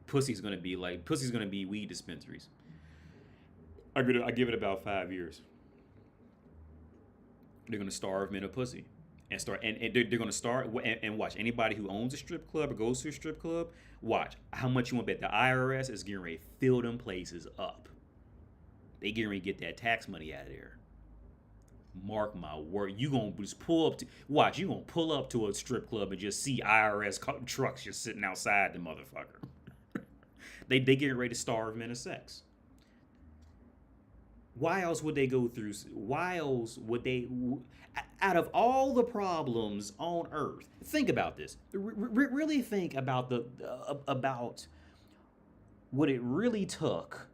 pussy's gonna be weed dispensaries. I give it about 5 years. They're gonna starve men of pussy, and they're gonna start and watch anybody who owns a strip club or goes to a strip club. Watch how much you want to bet the IRS is getting ready to fill them places up. They getting ready to get that tax money out of there. Mark my word, you gonna just pull up to watch. You gonna pull up to a strip club and just see IRS trucks just sitting outside the motherfucker. They getting ready to starve men of sex. Why else would they go through? Why else would they? Out of all the problems on Earth, think about this. Really think about about what it really took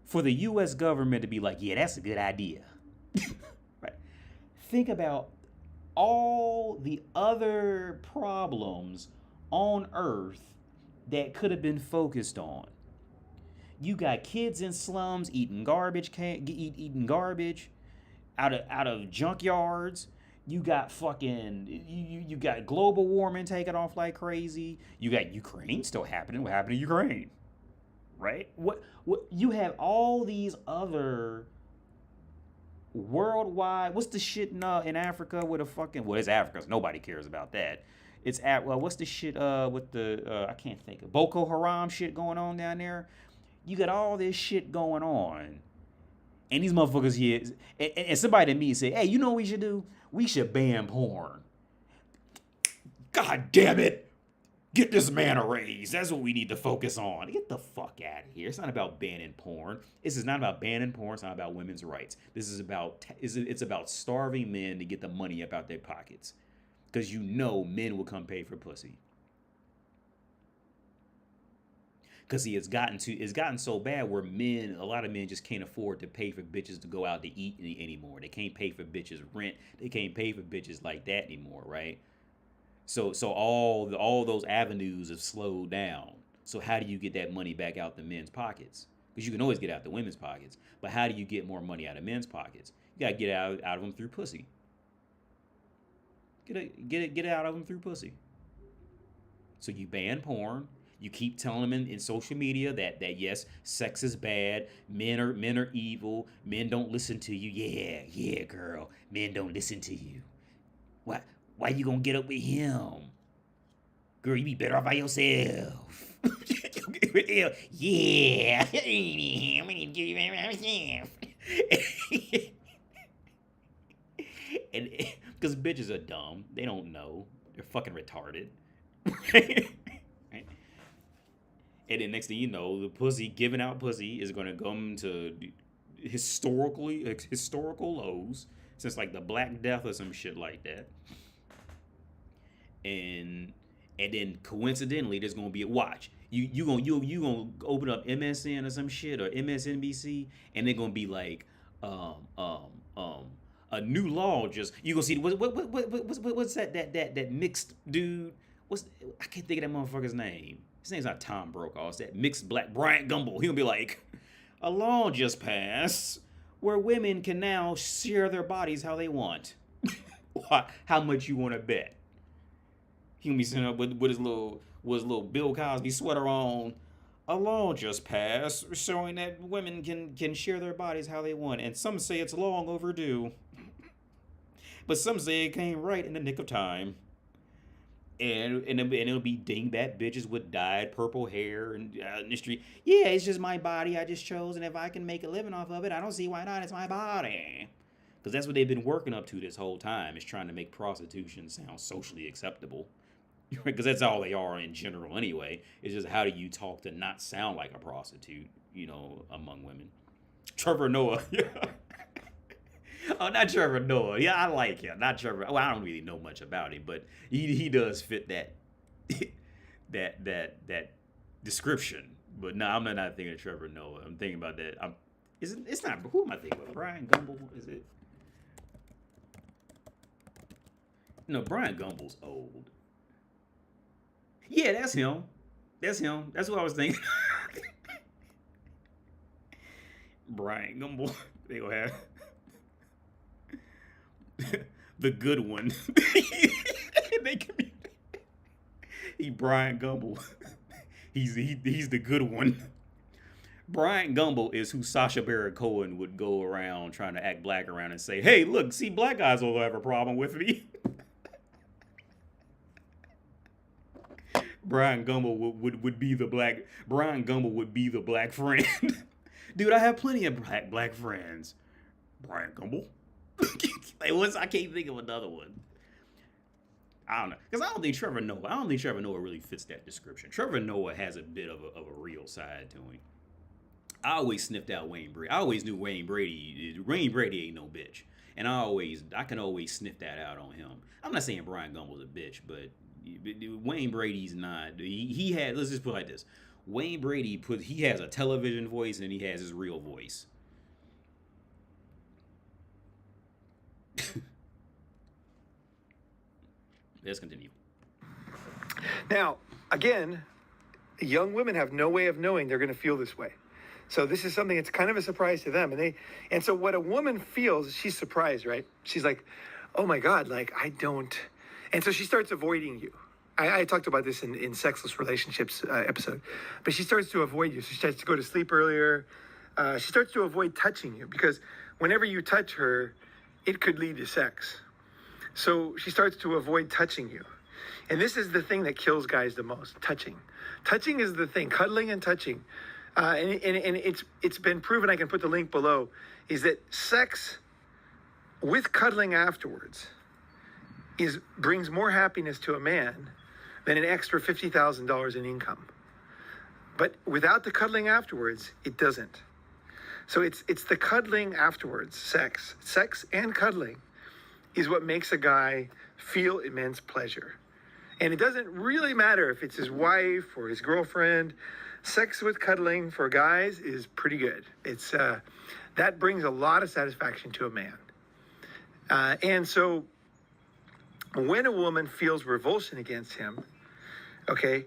for the U.S. government to be like, yeah, that's a good idea. Right? Think about all the other problems on Earth that could have been focused on. You got kids in slums eating garbage, eating garbage out of junkyards. You got you got global warming taking off like crazy. You got Ukraine still happening. What happened to Ukraine? Right? What you have all these other worldwide. What's the shit in Africa with a fucking? Well, it's Africa. So nobody cares about that. It's at what's the shit with the I can't think of Boko Haram shit going on down there. You got all this shit going on. And these motherfuckers here, and somebody to me say, hey, you know what we should do? We should ban porn. God damn it. Get this man a raise. That's what we need to focus on. Get the fuck out of here. It's not about banning porn. This is not about banning porn. It's not about women's rights. This is about, it's about starving men to get the money up out their pockets. Because you know men will come pay for pussy. Because it's gotten so bad where a lot of men just can't afford to pay for bitches to go out to eat anymore. They can't pay for bitches rent. They can't pay for bitches like that anymore, right? So all those avenues have slowed down. So how do you get that money back out the men's pockets? Because you can always get out the women's pockets, but how do you get more money out of men's pockets? You gotta get out of them through pussy. Get out of them through pussy. So you ban porn. You keep telling them in social media that yes, sex is bad. Men are evil. Men don't listen to you. Yeah, girl. Men don't listen to you. Why you gonna get up with him? Girl, you be better off by yourself. Yeah. I'm gonna give you myself. And because bitches are dumb. They don't know. They're fucking retarded. And then next thing you know, the pussy, giving out pussy is going to come to historical lows since like the Black Death or some shit like that. And then coincidentally, there's going to be a watch. You gonna open up MSN or some shit or MSNBC, and they're going to be like, a new law just you gonna see what's that mixed dude? I can't think of that motherfucker's name. His name's not Tom Brokaw. It's that mixed black Bryant Gumbel. He'll be like, a law just passed where women can now share their bodies how they want. How much you want to bet? He'll be sitting up with his little Bill Cosby sweater on. A law just passed showing that women can share their bodies how they want, and some say it's long overdue. But some say it came right in the nick of time. and it'll be dingbat bitches with dyed purple hair and in the street. Yeah, it's just my body I just chose, and if I can make a living off of it, I don't see why not. It's my body. Because that's what they've been working up to this whole time, is trying to make prostitution sound socially acceptable. Because that's all they are in general anyway. It's just how do you talk to not sound like a prostitute, among women. Trevor Noah. Oh, not Trevor Noah. Yeah, I like him. Not Trevor. Well, I don't really know much about him, but he does fit that that description. But no, I'm not thinking of Trevor Noah. I'm thinking about that. It's not. Who am I thinking of? Brian Gumble? Is it? No, Brian Gumbel's old. Yeah, that's him. That's him. That's what I was thinking. Brian Gumble. They gonna have the good one. He Brian Gumble. He's the good one. Brian Gumble is who Sacha Baron Cohen would go around trying to act black around and say, "Hey, look, see, black guys will have a problem with me." Brian Gumble would be the black. Brian Gumble would be the black friend. Dude, I have plenty of black friends. Brian Gumble. I can't think of another one. I don't know, because I don't think Trevor Noah really fits that description. Trevor Noah has a bit of a real side to him. I always sniffed out Wayne Brady. I always knew Wayne Brady ain't no bitch, and I can always sniff that out on him. I'm not saying Brian Gumbel's a bitch, but Wayne Brady's not. He had. Let's just put it like this: Wayne Brady he has a television voice and he has his real voice. Let's continue. Now, again, young women have no way of knowing they're going to feel this way. So this is something that's kind of a surprise to them. And so what a woman feels, she's surprised, right? She's like, oh my God, like I don't. And so she starts avoiding you. I talked about this in Sexless Relationships episode, but she starts to avoid you. So she starts to go to sleep earlier. She starts to avoid touching you because whenever you touch her, it could lead to sex. So she starts to avoid touching you. And this is the thing that kills guys the most, touching. Touching is the thing, cuddling and touching. And it's been proven, I can put the link below, is that sex with cuddling afterwards brings more happiness to a man than an extra $50,000 in income. But without the cuddling afterwards, it doesn't. So it's the cuddling afterwards, sex and cuddling, is what makes a guy feel immense pleasure. And it doesn't really matter if it's his wife or his girlfriend. Sex with cuddling for guys is pretty good. It's that brings a lot of satisfaction to a man. And so when a woman feels revulsion against him, okay,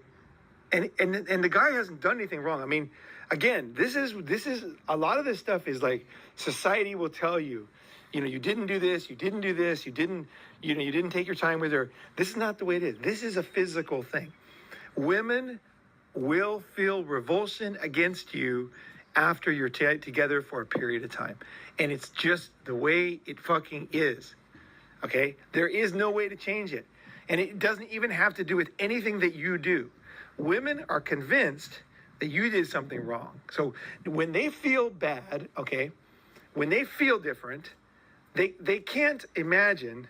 and the guy hasn't done anything wrong. I mean, again, this is a lot of this stuff is like society will tell you, you didn't do this, you didn't take your time with her. This is not the way it is. This is a physical thing. Women will feel revulsion against you after you're together for a period of time. And it's just the way it fucking is. Okay? There is no way to change it. And it doesn't even have to do with anything that you do. Women are convinced that you did something wrong. So when they feel bad, okay, when they feel different, they can't imagine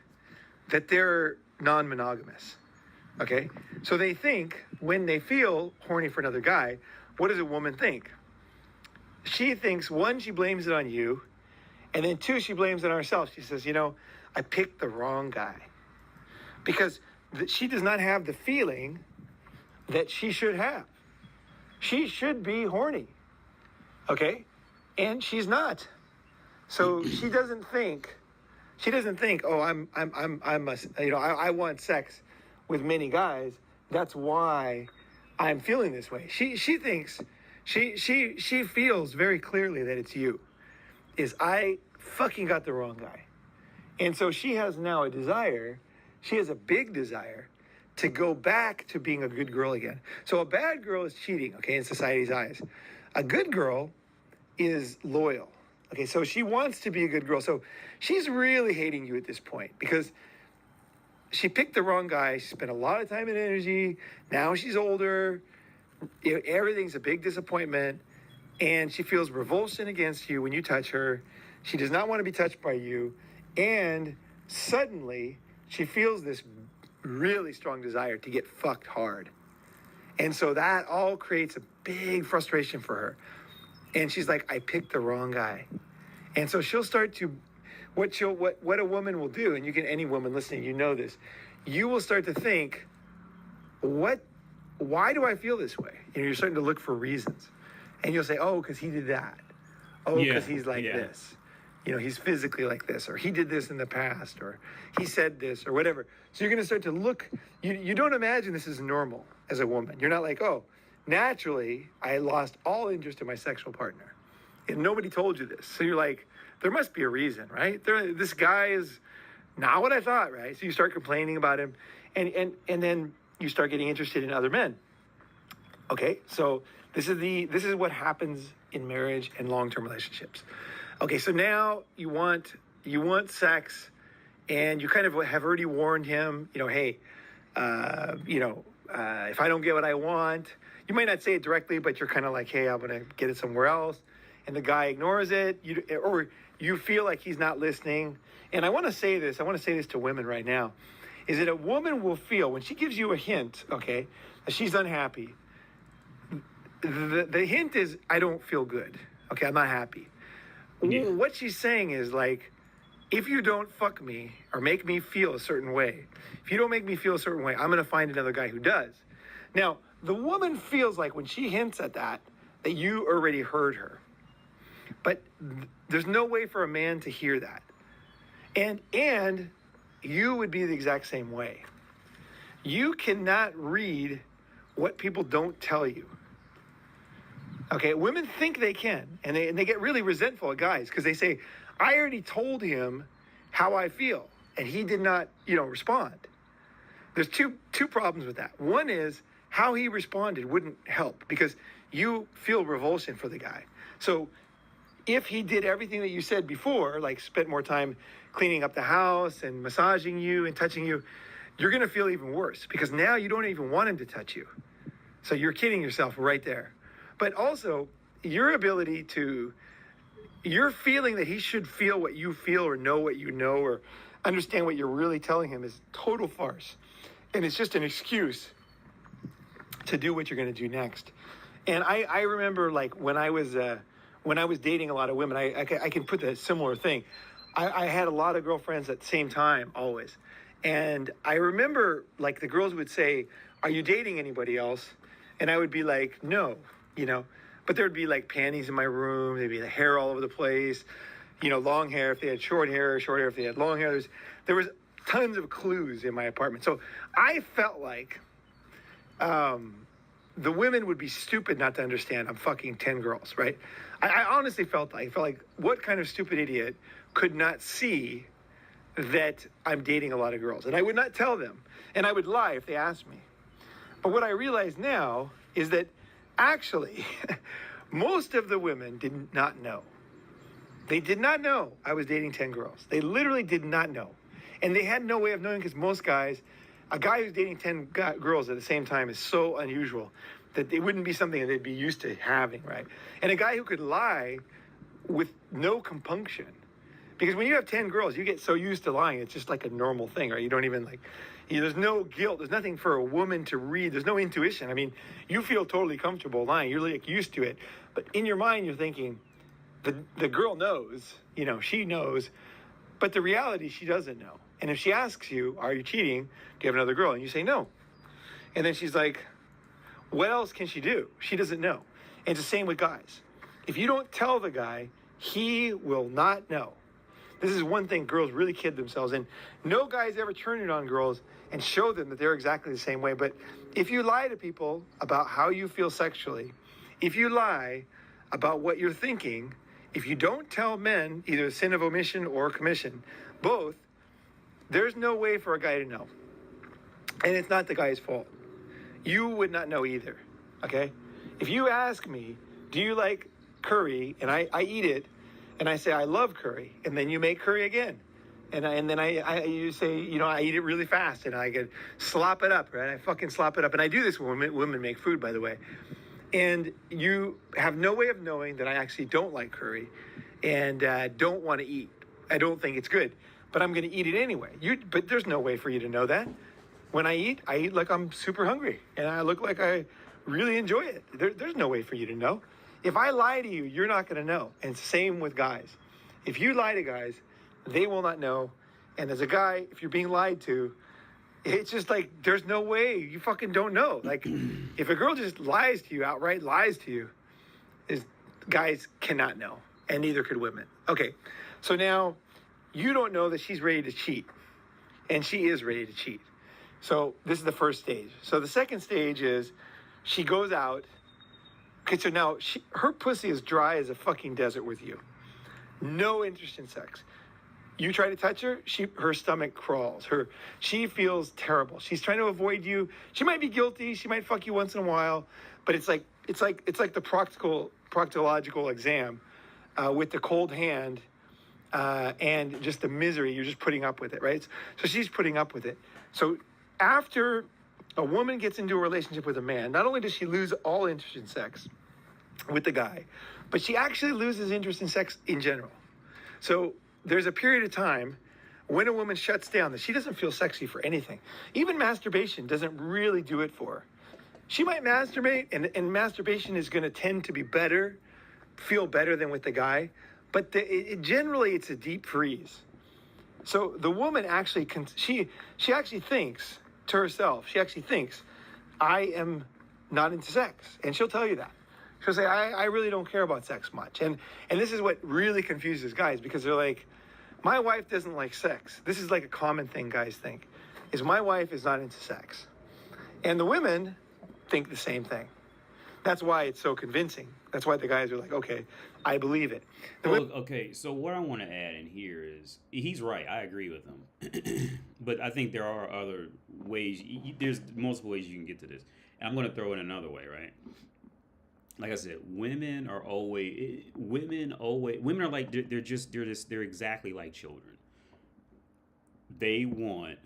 that they're non-monogamous, okay? So they think when they feel horny for another guy, what does a woman think? She thinks, one, she blames it on you, and then two, she blames it on herself. She says, I picked the wrong guy. Because she does not have the feeling that she should have. She should be horny, okay? And she's not. So she doesn't think, oh, I want sex with many guys. That's why I'm feeling this way. She thinks, she feels very clearly that it's you. I fucking got the wrong guy. And so she has now a desire, she has a big desire to go back to being a good girl again. So a bad girl is cheating, okay, in society's eyes. A good girl is loyal. Okay, so she wants to be a good girl. So she's really hating you at this point because she picked the wrong guy. She spent a lot of time and energy. Now she's older. Everything's a big disappointment. And she feels revulsion against you when you touch her. She does not want to be touched by you. And suddenly, she feels this really strong desire to get fucked hard. And so that all creates a big frustration for her. And she's like, I picked the wrong guy. And so she'll start to, what a woman will do, and you can, any woman listening, you know this, you will start to think, why do I feel this way? You're starting to look for reasons. And you'll say, oh, because he did that. Oh, because he's like this. He's physically like this, or he did this in the past, or he said this, or whatever. So you're going to start to look, you don't imagine this is normal as a woman. You're not like, oh, naturally, I lost all interest in my sexual partner. And nobody told you this. So you're like, there must be a reason, right? This guy is not what I thought, right? So you start complaining about him, and then you start getting interested in other men. Okay, so this is what happens in marriage and long-term relationships. Okay, so now you want sex, and you kind of have already warned him, hey, if I don't get what I want, you might not say it directly, but you're kind of like, hey, I'm going to get it somewhere else. And the guy ignores it, or you feel like he's not listening. And I want to say this to women right now, is that a woman will feel, when she gives you a hint, okay, that she's unhappy, the hint is, I don't feel good. Okay, I'm not happy. Yeah. What she's saying is like, if you don't fuck me or make me feel a certain way, if you don't make me feel a certain way, I'm going to find another guy who does. Now, the woman feels like when she hints at that you already heard her. But there's no way for a man to hear that. And you would be the exact same way. You cannot read what people don't tell you. Okay, women think they can, and they get really resentful at guys because they say, I already told him how I feel, and he did not, respond. There's two problems with that. One is how he responded wouldn't help because you feel revulsion for the guy. So if he did everything that you said before, like spent more time cleaning up the house and massaging you and touching you, you're going to feel even worse because now you don't even want him to touch you. So you're kidding yourself right there. But also, your feeling that he should feel what you feel or know what you know or understand what you're really telling him is total farce. And it's just an excuse to do what you're going to do next. And I remember like when I was dating a lot of women, I can put the similar thing. I had a lot of girlfriends at the same time, always. And I remember like the girls would say, are you dating anybody else? And I would be like, no. But there'd be like panties in my room. There'd be the hair all over the place, long hair if they had short hair if they had long hair. There was tons of clues in my apartment. So I felt like the women would be stupid not to understand I'm fucking 10 girls, right? I honestly felt like what kind of stupid idiot could not see that I'm dating a lot of girls? And I would not tell them. And I would lie if they asked me. But what I realize now is that actually, most of the women did not know. They did not know I was dating 10 girls. They literally did not know. And they had no way of knowing because most guys, a guy who's dating 10 girls at the same time is so unusual that it wouldn't be something that they'd be used to having, right? And a guy who could lie with no compunction. Because when you have 10 girls, you get so used to lying, it's just like a normal thing, right? You don't even there's no guilt. There's nothing for a woman to read. There's no intuition. I mean, you feel totally comfortable lying. You're like used to it. But in your mind, you're thinking, the girl knows, she knows. But the reality, she doesn't know. And if she asks you, are you cheating? Do you have another girl? And you say no. And then she's like, what else can she do? She doesn't know. And it's the same with guys. If you don't tell the guy, he will not know. This is one thing girls really kid themselves. And no guy's ever turned it on girls and show them that they're exactly the same way. But if you lie to people about how you feel sexually, if you lie about what you're thinking, if you don't tell men either a sin of omission or commission, both, there's no way for a guy to know. And it's not the guy's fault. You would not know either, okay? If you ask me, do you like curry? And I eat it, and I say, I love curry. And then you make curry again. And then you say, I eat it really fast and I could slop it up, right? I fucking slop it up. And I do this when women make food, by the way. And you have no way of knowing that I actually don't like curry and don't want to eat. I don't think it's good, but I'm going to eat it anyway. But there's no way for you to know that. When I eat like I'm super hungry and I look like I really enjoy it. There's no way for you to know. If I lie to you, you're not going to know. And same with guys. If you lie to guys, they will not know. And as a guy, if you're being lied to, it's just like, there's no way. You fucking don't know. Like, if a girl just lies to you, outright lies to you, guys cannot know. And neither could women. Okay, so now you don't know that she's ready to cheat. And she is ready to cheat. So this is the first stage. So the second stage is she goes out. Okay, so now her pussy is dry as a fucking desert with you. No interest in sex. You try to touch her, her stomach crawls. She feels terrible. She's trying to avoid you. She might be guilty. She might fuck you once in a while, but it's like the proctological exam with the cold hand and just the misery. You're just putting up with it, right? So she's putting up with it. So after a woman gets into a relationship with a man, not only does she lose all interest in sex with the guy, but she actually loses interest in sex in general. So there's a period of time when a woman shuts down that she doesn't feel sexy for anything. Even masturbation doesn't really do it for her. She might masturbate, and masturbation is going to tend to be better, feel better than with the guy, but generally it's a deep freeze. So the woman actually, she actually thinks to herself, I am not into sex. And she'll tell you that. She'll say, I really don't care about sex much. And this is what really confuses guys, because they're like, my wife doesn't like sex. This is like a common thing guys think, is my wife is not into sex. And the women think the same thing. That's why it's so convincing. That's why the guys are like, okay, I believe it. Okay, so what I want to add in here is, he's right. I agree with him. But I think there are other ways. There's multiple ways you can get to this. And I'm going to throw in another way, right? Like I said, women are like, they're exactly like children. They want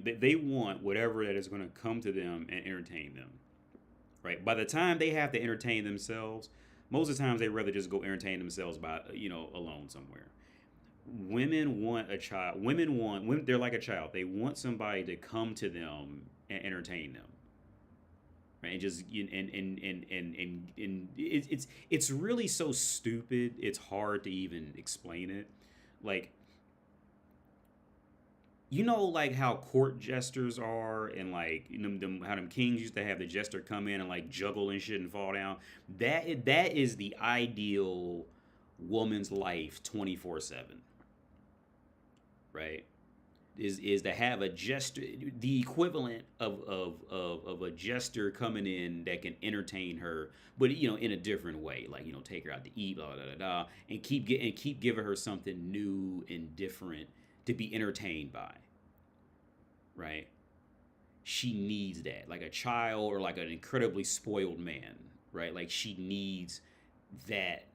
they want whatever that is going to come to them and entertain them. Right? By the time they have to entertain themselves, most of the times they rather just go entertain themselves by, alone somewhere. Women want a child. Women, they're like a child. They want somebody to come to them and entertain them. Right? And just and it's really so stupid. It's hard to even explain it. Like, like how court jesters are, and like how them kings used to have the jester come in and like juggle and shit and fall down. That is the ideal woman's life 24/7. Right? Is to have a jester, the equivalent of a jester coming in that can entertain her, but in a different way, like take her out to eat, blah blah blah, blah, and keep giving her something new and different to be entertained by. Right? She needs that, like a child or like an incredibly spoiled man, right? Like she needs that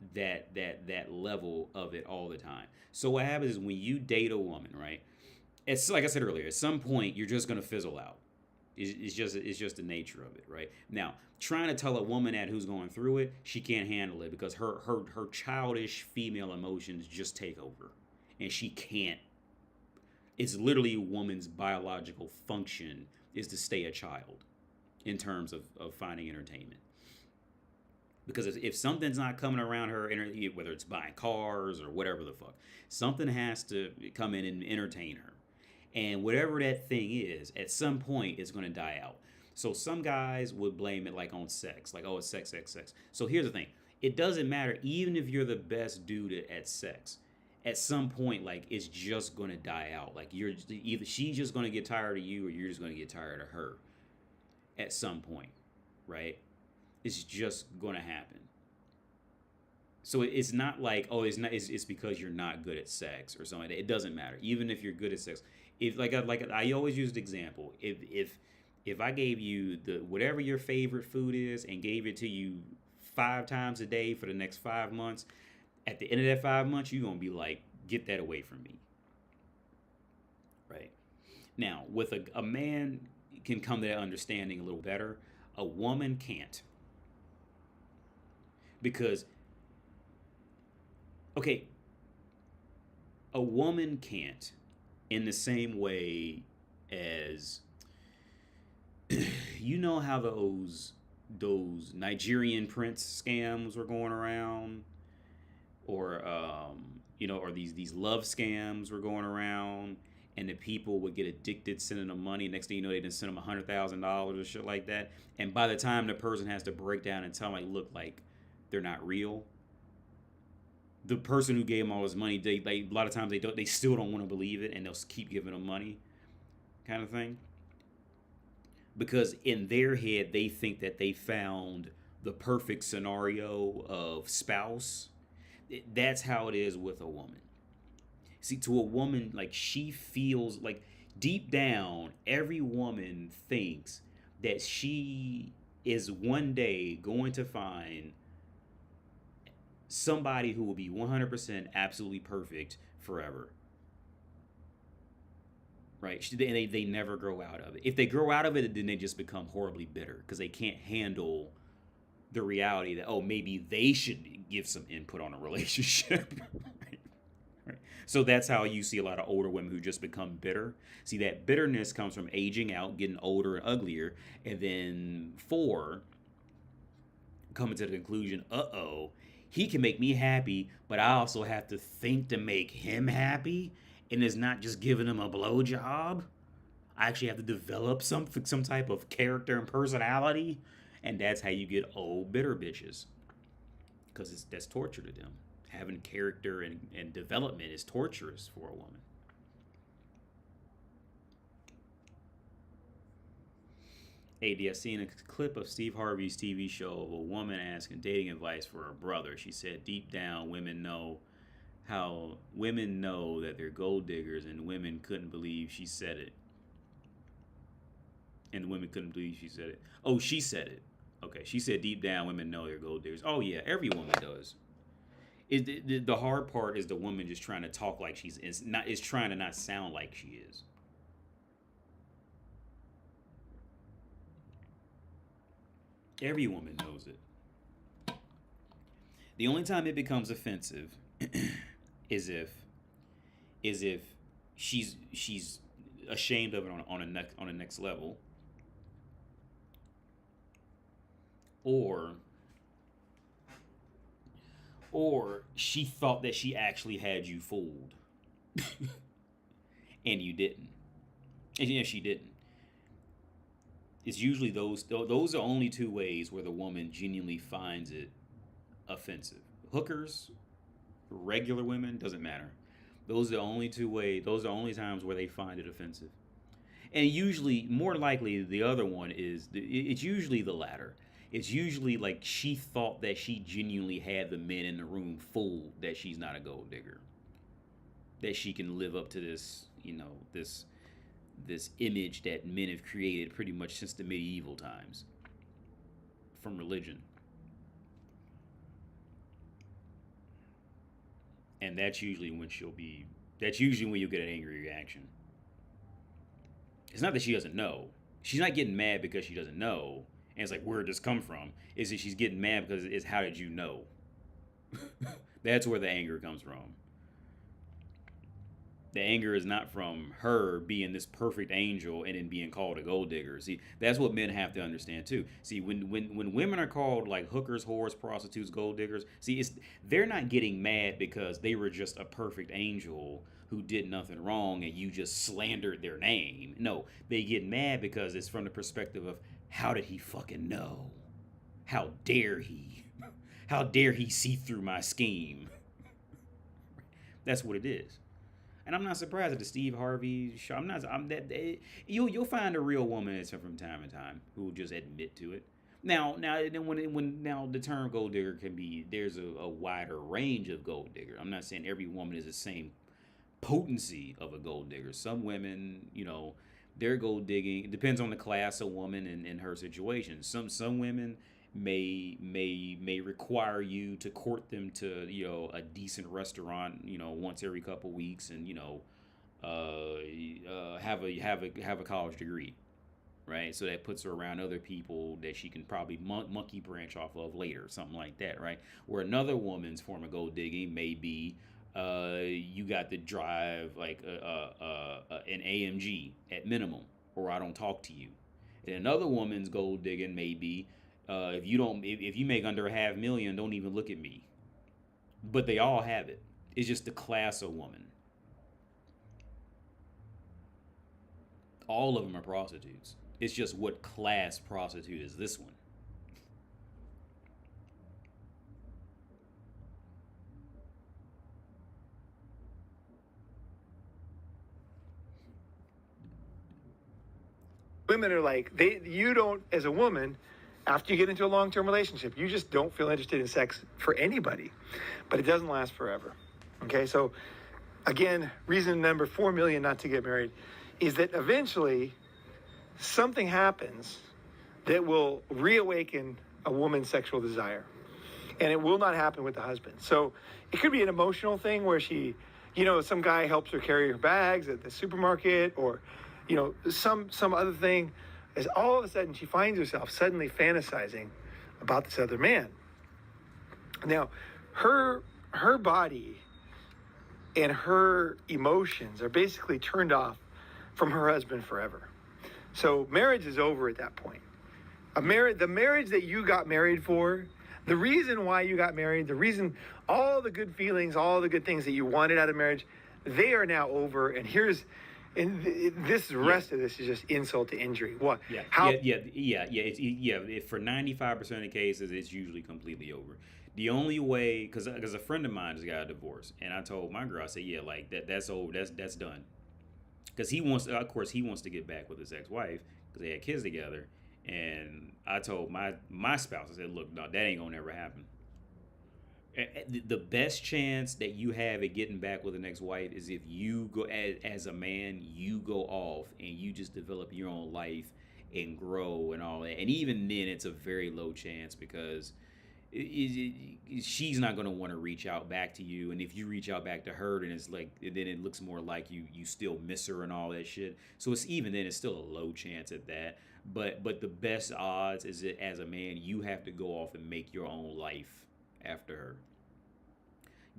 level of it all the time. So what happens is when you date a woman, right? It's like I said earlier, at some point you're just gonna fizzle out. It's just the nature of it, right? Now, trying to tell a woman that who's going through it, she can't handle it because her childish female emotions just take over, and she can't. It's literally a woman's biological function is to stay a child in terms of finding entertainment. Because if something's not coming around her, whether it's buying cars or whatever the fuck, something has to come in and entertain her. And whatever that thing is, at some point, it's going to die out. So some guys would blame it like on sex. Like, oh, it's sex. So here's the thing. It doesn't matter, even if you're the best dude at sex. At some point, like, it's just going to die out. Like, either she's just going to get tired of you or you're just going to get tired of her at some point, right? It's just going to happen. So it's not like, oh, it's because you're not good at sex or something like that. It doesn't matter. Even if you're good at sex. If I always use the example, if I gave you whatever your favorite food is and gave it to you 5 times a day for the next 5 months, at the end of that 5 months, you're going to be like, get that away from me. Right? It's just going to happen. So it's not like, oh, it's because you're not good at sex or something like that. It doesn't matter. Even if you're good at sex. If I gave you whatever your favorite food is and gave it to you 5 times a day for the next 5 months, at the end of that 5 months, you're going to be like, get that away from me. Right. Now, with a man can come to that understanding a little better. A woman can't. Because, okay, a woman can't in the same way as you know how those Nigerian prince scams were going around, or or these love scams were going around, and the people would get addicted, sending them money. Next thing you know, they didn't send them $100,000 or shit like that. And by the time the person has to break down and tell them, like, look, like they're not real, the person who gave them all this money, they a lot of times they still don't want to believe it, and they'll keep giving them money, kind of thing. Because in their head, they think that they found the perfect scenario of spouse. That's how it is with a woman. See, to a woman, like, she feels like deep down, every woman thinks that she is one day going to find somebody who will be 100% absolutely perfect forever. Right? They never grow out of it. If they grow out of it, then they just become horribly bitter because they can't handle the reality that, oh, maybe they should give some input on a relationship. Right? Right. So that's how you see a lot of older women who just become bitter. See, that bitterness comes from aging out, getting older and uglier, and then four, coming to the conclusion, he can make me happy, but I also have to think to make him happy, and it's not just giving him a blowjob. I actually have to develop some type of character and personality, and that's how you get old bitter bitches, because that's torture to them. Having character and development is torturous for a woman. AD, I seen a clip of Steve Harvey's TV show of a woman asking dating advice for her brother. She said, deep down, women know that they're gold diggers, and women couldn't believe she said it. And the women couldn't believe she said it. Oh, she said it. Okay, she said deep down, women know they're gold diggers. Oh yeah, every woman does. The hard part is the woman just trying to talk like is trying to not sound like she is. Every woman knows it. The only time it becomes offensive is if she's ashamed of it on a next level, or she thought that she actually had you fooled and you didn't. And yeah, she didn't. It's usually those are only two ways where the woman genuinely finds it offensive. Hookers, regular women, doesn't matter. Those are the only two ways. Those are the only times where they find it offensive. And usually, more likely, the other one it's usually the latter. It's usually like she thought that she genuinely had the men in the room fooled that she's not a gold digger. That she can live up to this image that men have created pretty much since the medieval times from religion. And that's usually when you'll get an angry reaction. It's not that she doesn't know. She's not getting mad because she doesn't know. And it's like, where did this come from? Is that she's getting mad because it's how did you know? That's where the anger comes from. The anger is not from her being this perfect angel and then being called a gold digger. See, that's what men have to understand too. See, when women are called like hookers, whores, prostitutes, gold diggers, see, they're not getting mad because they were just a perfect angel who did nothing wrong and you just slandered their name. No, they get mad because it's from the perspective of, how did he fucking know? How dare he? How dare he see through my scheme? That's what it is. And I'm not surprised at the Steve Harvey show. You'll find a real woman from time to time who will just admit to it. Now the term gold digger can be, there's a wider range of gold digger. I'm not saying every woman is the same potency of a gold digger. Some women, they're gold digging. It depends on the class of woman and her situation. Some women may require you to court them to a decent restaurant once every couple weeks, and have a college degree, right? So that puts her around other people that she can probably monkey branch off of later, something like that, right? Where another woman's form of gold digging may be, you got to drive like an AMG at minimum, or I don't talk to you. And another woman's gold digging may be, if you make under $500,000, don't even look at me. But they all have it. It's just the class of woman. All of them are prostitutes. It's just what class prostitute is this one. Women are like, you don't, as a woman, after you get into a long-term relationship, you just don't feel interested in sex for anybody, but it doesn't last forever. Okay, so again, reason number 4 million not to get married is that eventually something happens that will reawaken a woman's sexual desire, and it will not happen with the husband. So it could be an emotional thing where she, some guy helps her carry her bags at the supermarket, or some other thing, as all of a sudden she finds herself suddenly fantasizing about this other man. Now, her body and her emotions are basically turned off from her husband forever. So marriage is over at that point. The marriage that you got married for, the reason why you got married, the reason, all the good feelings, all the good things that you wanted out of marriage, they are now over. And this rest of this is just insult to injury. What? Yeah. How? For 95% of the cases, it's usually completely over. The only way, because a friend of mine just got a divorce, and I told my girl, I said, yeah, like that's over, that's done. Because he wants to get back with his ex-wife because they had kids together, and I told my spouse, I said, look, no, that ain't gonna never happen. The best chance that you have at getting back with an ex-wife is if you go, as a man, you go off and you just develop your own life and grow and all that. And even then, it's a very low chance because she's not going to want to reach out back to you. And if you reach out back to her, then it looks more like you still miss her and all that shit. So it's still a low chance at that. But the best odds is that as a man, you have to go off and make your own life after her.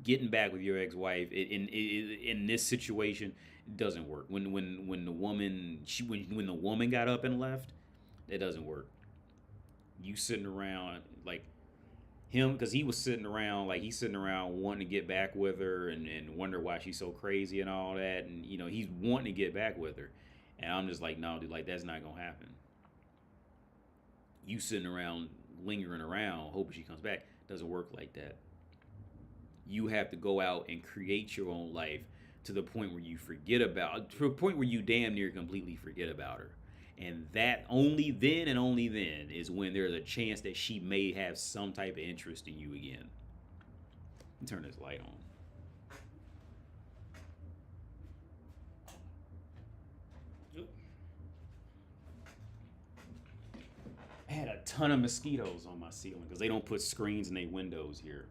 Getting back with your ex-wife in this situation doesn't work. When the woman got up and left, it doesn't work. You sitting around like him, because he was sitting around wanting to get back with her and wonder why she's so crazy and all that, and he's wanting to get back with her, and I'm just like, no, dude, like that's not gonna happen. You sitting around lingering around hoping she comes back, doesn't work like that. You have to go out and create your own life to the point where you damn near completely forget about her. And that only then is when there's a chance that she may have some type of interest in you again. Turn this light on. I had a ton of mosquitoes on my ceiling because they don't put screens in their windows here.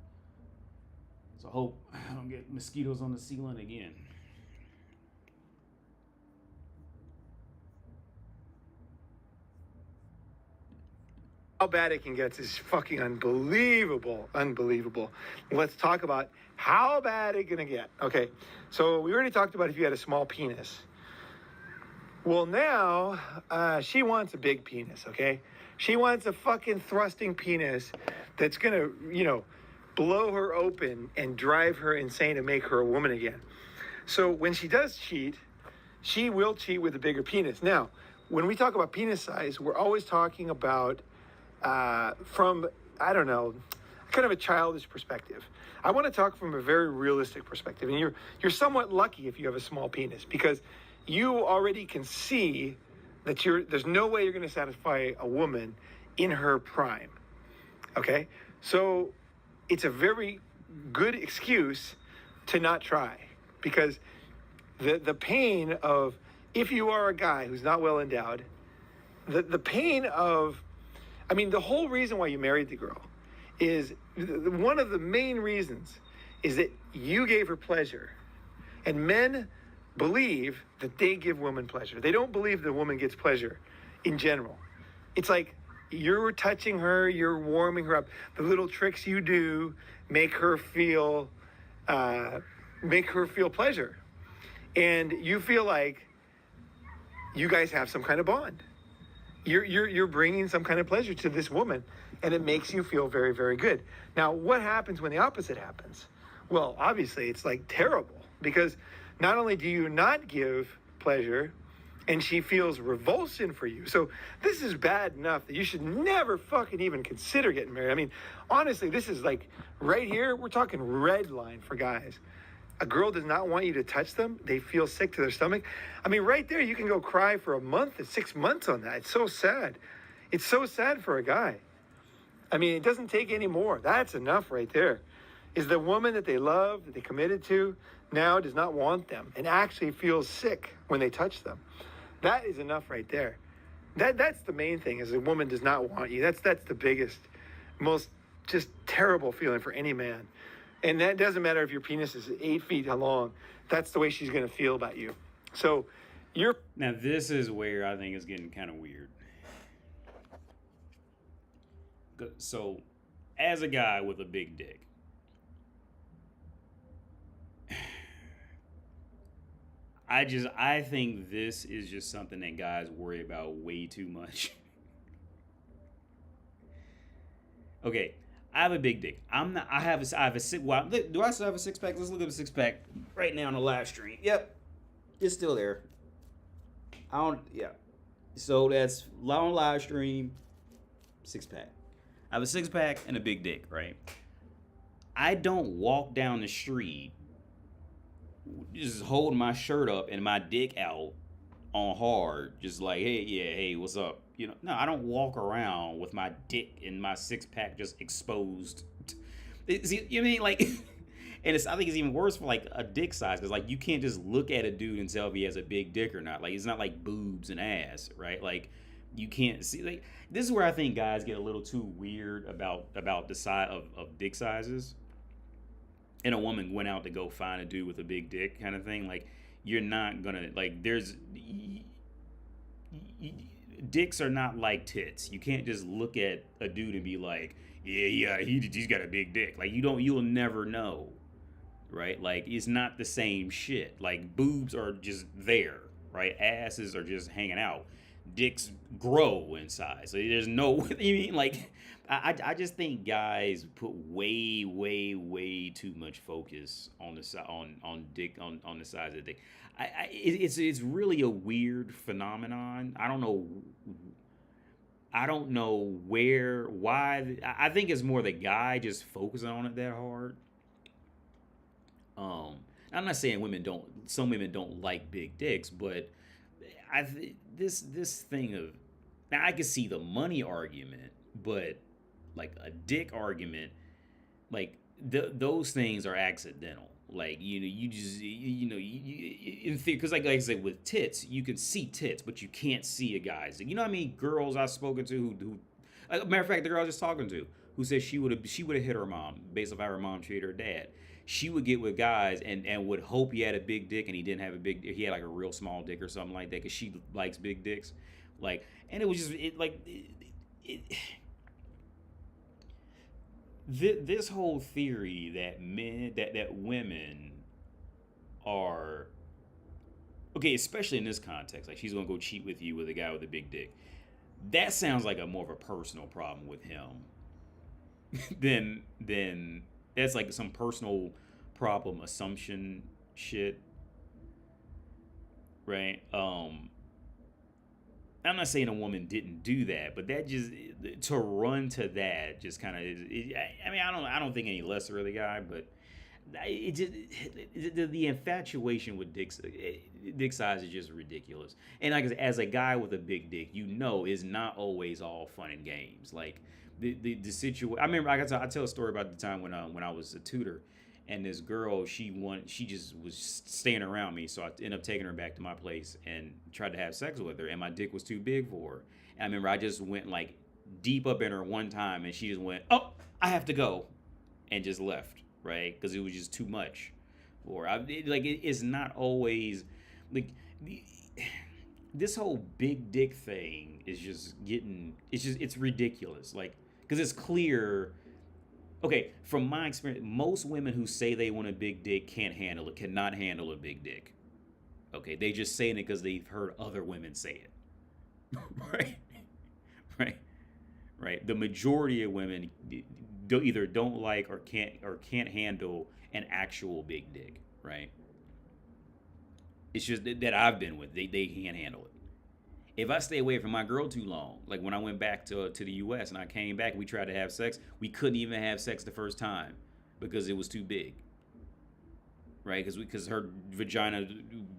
So I hope I don't get mosquitoes on the ceiling again. How bad it can get is fucking unbelievable. Let's talk about how bad it's gonna get. Okay, so we already talked about if you had a small penis. Well, now she wants a big penis, okay? She wants a fucking thrusting penis that's gonna, blow her open and drive her insane and make her a woman again. So when she does cheat, she will cheat with a bigger penis. Now, when we talk about penis size, we're always talking about from, I don't know, kind of a childish perspective. I want to talk from a very realistic perspective. And you're somewhat lucky if you have a small penis, because you already can see that there's no way you're going to satisfy a woman in her prime. Okay? So it's a very good excuse to not try, because the pain of, if you are a guy who's not well endowed, the pain of, the whole reason why you married the girl is, one of the main reasons is that you gave her pleasure. And men believe that they give women pleasure. They don't believe the woman gets pleasure in general. It's like you're touching her, you're warming her up. The little tricks you do make her feel pleasure. And you feel like you guys have some kind of bond. You're bringing some kind of pleasure to this woman, and it makes you feel very, very good. Now, what happens when the opposite happens? Well, obviously, it's like terrible, because not only do you not give pleasure, and she feels revulsion for you. So this is bad enough that you should never fucking even consider getting married. I mean, honestly, this is like right here, we're talking red line for guys. A girl does not want you to touch them. They feel sick to their stomach. I mean, right there, you can go cry for a month and 6 months on that. It's so sad. It's so sad for a guy. I mean, it doesn't take any more. That's enough right there. Is the woman that they love, that they committed to, now does not want them and actually feels sick when they touch them. That is enough right there. That's the main thing, is a woman does not want you. That's the biggest, most just terrible feeling for any man. And that doesn't matter if your penis is 8 feet long. That's the way she's going to feel about you. So Now, this is where I think it's getting kind of weird. So, as a guy with a big dick, I think this is just something that guys worry about way too much. Okay, I have a big dick. I have a six. Well, do I still have a six pack? Let's look at the six pack right now on the live stream. Yep, it's still there. Yeah. So that's on live stream. Six pack. I have a six pack and a big dick, right? I don't walk down the street just holding my shirt up and my dick out on hard, just like, hey, what's up? You know, no, I don't walk around with my dick and my six pack just exposed. See, you know what I mean? Like, and I think it's even worse for like a dick size, because like you can't just look at a dude and tell if he has a big dick or not. Like, it's not like boobs and ass, right? Like, you can't see. Like, this is where I think guys get a little too weird about the size of dick sizes. And a woman went out to go find a dude with a big dick kind of thing. Like, you're not gonna, like, dicks are not like tits. You can't just look at a dude and be like, yeah, he's got a big dick. Like, you'll never know, right? Like, it's not the same shit. Like, boobs are just there, right? Asses are just hanging out. Dicks grow in size. So there's no, you mean, like, I just think guys put way too much focus on the on dick on the size of the dick. It's really a weird phenomenon. I don't know why. I think it's more the guy just focusing on it that hard. I'm not saying some women don't like big dicks, but this thing of, now I can see the money argument, but like a dick argument, like those things are accidental. Like, you just, in theory, because like I said, with tits, you can see tits, but you can't see a guy's. You know what I mean? Girls I've spoken to who matter of fact, the girl I was just talking to, who said she would have hit her mom based off how her mom treated her dad. She would get with guys and would hope he had a big dick, and he didn't have a big dick. He had like a real small dick or something like that, because she likes big dicks. Like, and it was just this whole theory that that women are okay, especially in this context, like she's gonna go cheat with you with a guy with a big dick. That sounds like a more of a personal problem with him than that's like some personal problem assumption shit, right? I'm not saying a woman didn't do that, but that just, to run to that just kind of is. I mean, I don't think any lesser of the guy, but it just, the infatuation with dick size is just ridiculous. And like, as a guy with a big dick, is not always all fun and games. Like the situation. I remember I tell a story about the time when I was a tutor, and this girl, she just was staying around me, so I ended up taking her back to my place and tried to have sex with her, and my dick was too big for her. And I remember I just went like deep up in her one time, and she just went, "Oh, I have to go," and just left, right? Because it was just too much for her. It's not always Like this whole big dick thing is just getting. It's ridiculous. Like because it's clear. Okay, from my experience, most women who say they want a big dick cannot handle a big dick. Okay, they just saying it because they've heard other women say it. Right, right, right. The majority of women either don't like or can't handle an actual big dick. Right. It's just that I've been with. They can't handle it. If I stay away from my girl too long, like when I went back to the U.S. and I came back and we tried to have sex, we couldn't even have sex the first time because it was too big, right? Because her vagina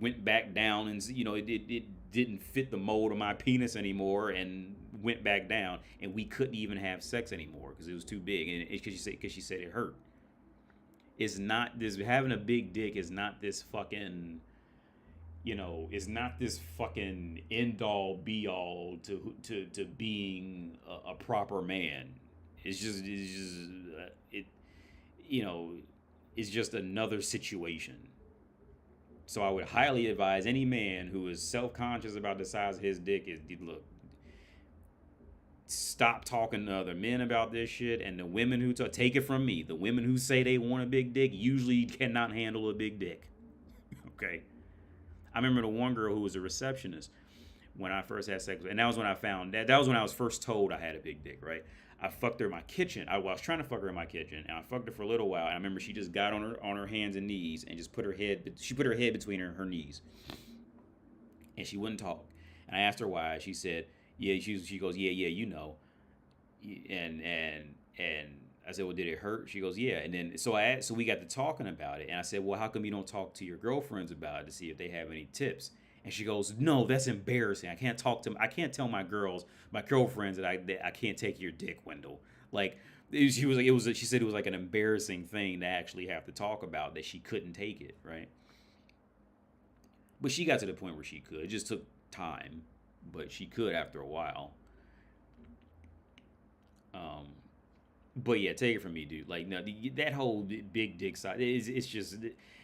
went back down and it didn't fit the mold of my penis anymore and went back down, and we couldn't even have sex anymore because it was too big, and because she said it hurt. It's not this having a big dick is not this fucking is not this fucking end all be all to being a proper man. It it's just another situation. So I would highly advise any man who is self-conscious about the size of his dick look, stop talking to other men about this shit. And the women who take it from me, the women who say they want a big dick usually cannot handle a big dick. Okay. I remember the one girl who was a receptionist when I first had sex with her, and that was when I found that was when I was first told I had a big dick, right? I fucked her in my kitchen. I was trying to fuck her in my kitchen, and I fucked her for a little while. And I remember she just got on her hands and knees and just put her head between her knees, and she wouldn't talk. And I asked her why. She said, "Yeah." She goes, "Yeah, and I said, "Well, did it hurt?" She goes, "Yeah." And then so we got to talking about it, and I said, "Well, how come you don't talk to your girlfriends about it to see if they have any tips?" And she goes, "No, that's embarrassing. I can't tell my girlfriends that I can't take your dick, Wendell." Like she said it was like an embarrassing thing to actually have to talk about, that she couldn't take it, right? But she got to the point where she could. It just took time, but she could after a while. But yeah, take it from me, dude. Like, no, that whole big dick size it's just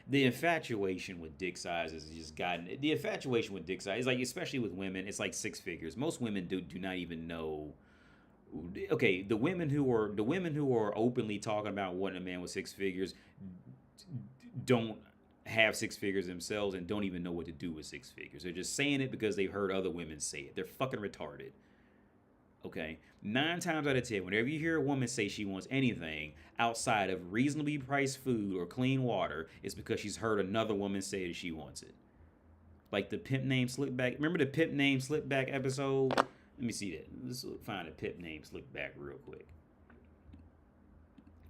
the infatuation with dick size has just gotten the infatuation with dick size is like, especially with women, it's like six figures. Most women do not even know. Okay, the women who are openly talking about wanting a man with six figures don't have six figures themselves and don't even know what to do with six figures. They're just saying it because they've heard other women say it. They're fucking retarded. Okay, 9 times out of 10, whenever you hear a woman say she wants anything outside of reasonably priced food or clean water, it's because she's heard another woman say that she wants it. Like the pimp named Slickback. Remember the pimp named Slickback episode? Let me see that. Let's find a pimp named Slickback real quick.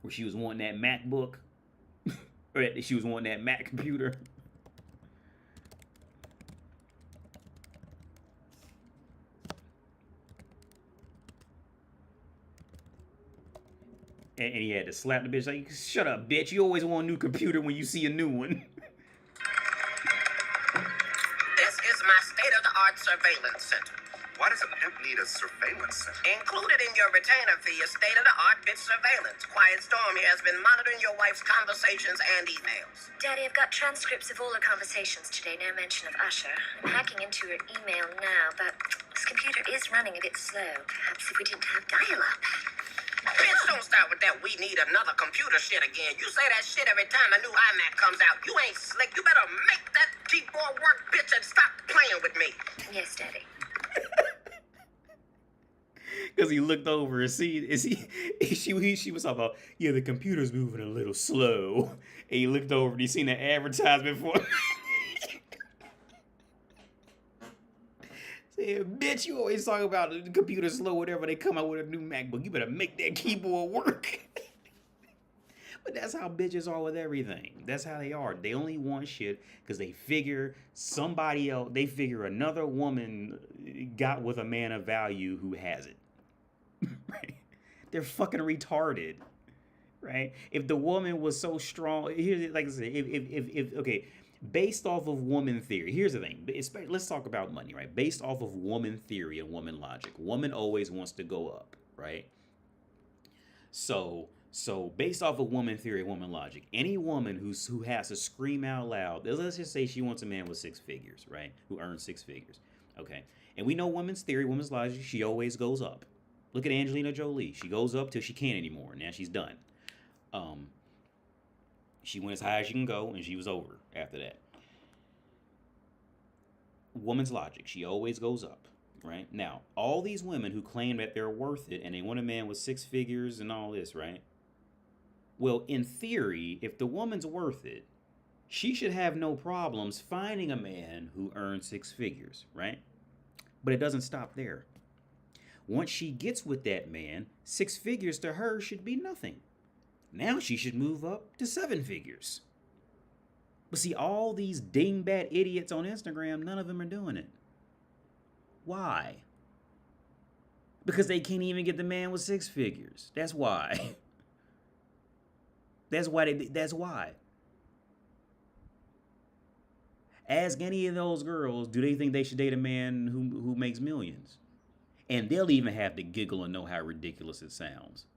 Where she was wanting that MacBook. Or she was wanting that Mac computer. And he had to slap the bitch like, "Shut up, bitch. You always want a new computer when you see a new one." This is my state-of-the-art surveillance center. Why does a pimp need a surveillance center? Included in your retainer fee is state-of-the-art bit surveillance. Quiet Storm here has been monitoring your wife's conversations and emails. Daddy, I've got transcripts of all her conversations today, no mention of Usher. I'm hacking into her email now, but this computer is running a bit slow. Perhaps if we didn't have dial-up. Bitch, don't start with that "we need another computer" shit again. You say that shit every time a new iMac comes out. You ain't slick. You better make that keyboard work, bitch, and stop playing with me. Yes, Daddy. Because he looked over and she was talking about, yeah, the computer's moving a little slow. And he looked over and he seen the advertisement for it. Said, "Bitch, you always talk about the computer slow whenever they come out with a new MacBook. You better make that keyboard work." But that's how bitches are with everything. That's how they are. They only want shit because they figure somebody else, they figure another woman got with a man of value who has it. Right? They're fucking retarded. Right? If the woman was so strong, here's, like I said, if okay, based off of woman theory, here's the thing. Let's talk about money, right? Based off of woman theory and woman logic, woman always wants to go up, right? So So, based off of woman theory, woman logic, any woman who has to scream out loud, let's just say she wants a man with 6 figures, right? Who earns 6 figures. Okay. And we know woman's theory, woman's logic, she always goes up. Look at Angelina Jolie. She goes up till she can't anymore. Now she's done. She went as high as she can go, and she was over after that. Woman's logic, she always goes up, right? Now, all these women who claim that they're worth it and they want a man with 6 figures and all this, right? Well, in theory, if the woman's worth it, she should have no problems finding a man who earns 6 figures, right? But it doesn't stop there. Once she gets with that man, 6 figures to her should be nothing. Now she should move up to 7 figures. But see, all these dingbat idiots on Instagram, none of them are doing it. Why? Because they can't even get the man with 6 figures. That's why. That's why. Ask any of those girls, do they think they should date a man who makes millions? And they'll even have to giggle and know how ridiculous it sounds.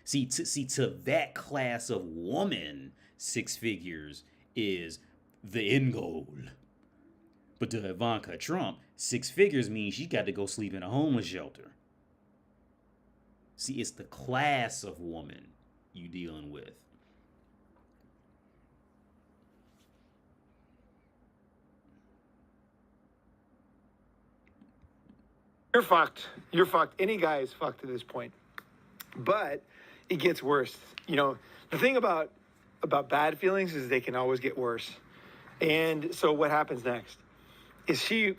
See, to that class of woman, 6 figures is the end goal. But to Ivanka Trump, 6 figures means she got to go sleep in a homeless shelter. See, it's the class of woman you dealing with. You're fucked. You're fucked. Any guy is fucked to this point. But it gets worse. You know, the thing about bad feelings is they can always get worse. And so what happens next is she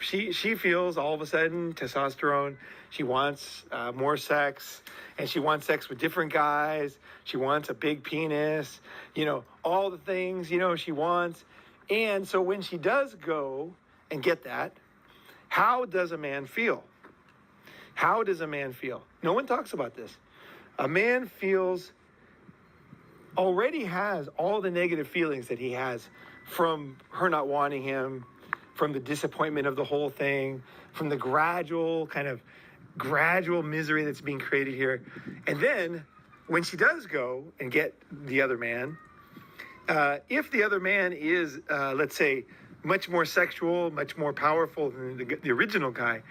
feels all of a sudden testosterone. She wants more sex, and she wants sex with different guys. She wants a big penis, you know, all the things, you know, she wants. And so when she does go and get that, how does a man feel? How does a man feel? No one talks about this. A man already has all the negative feelings that he has from her not wanting him, from the disappointment of the whole thing, from the gradual misery that's being created here. And then when she does go and get the other man, if the other man is, let's say, much more sexual, much more powerful than the original guy,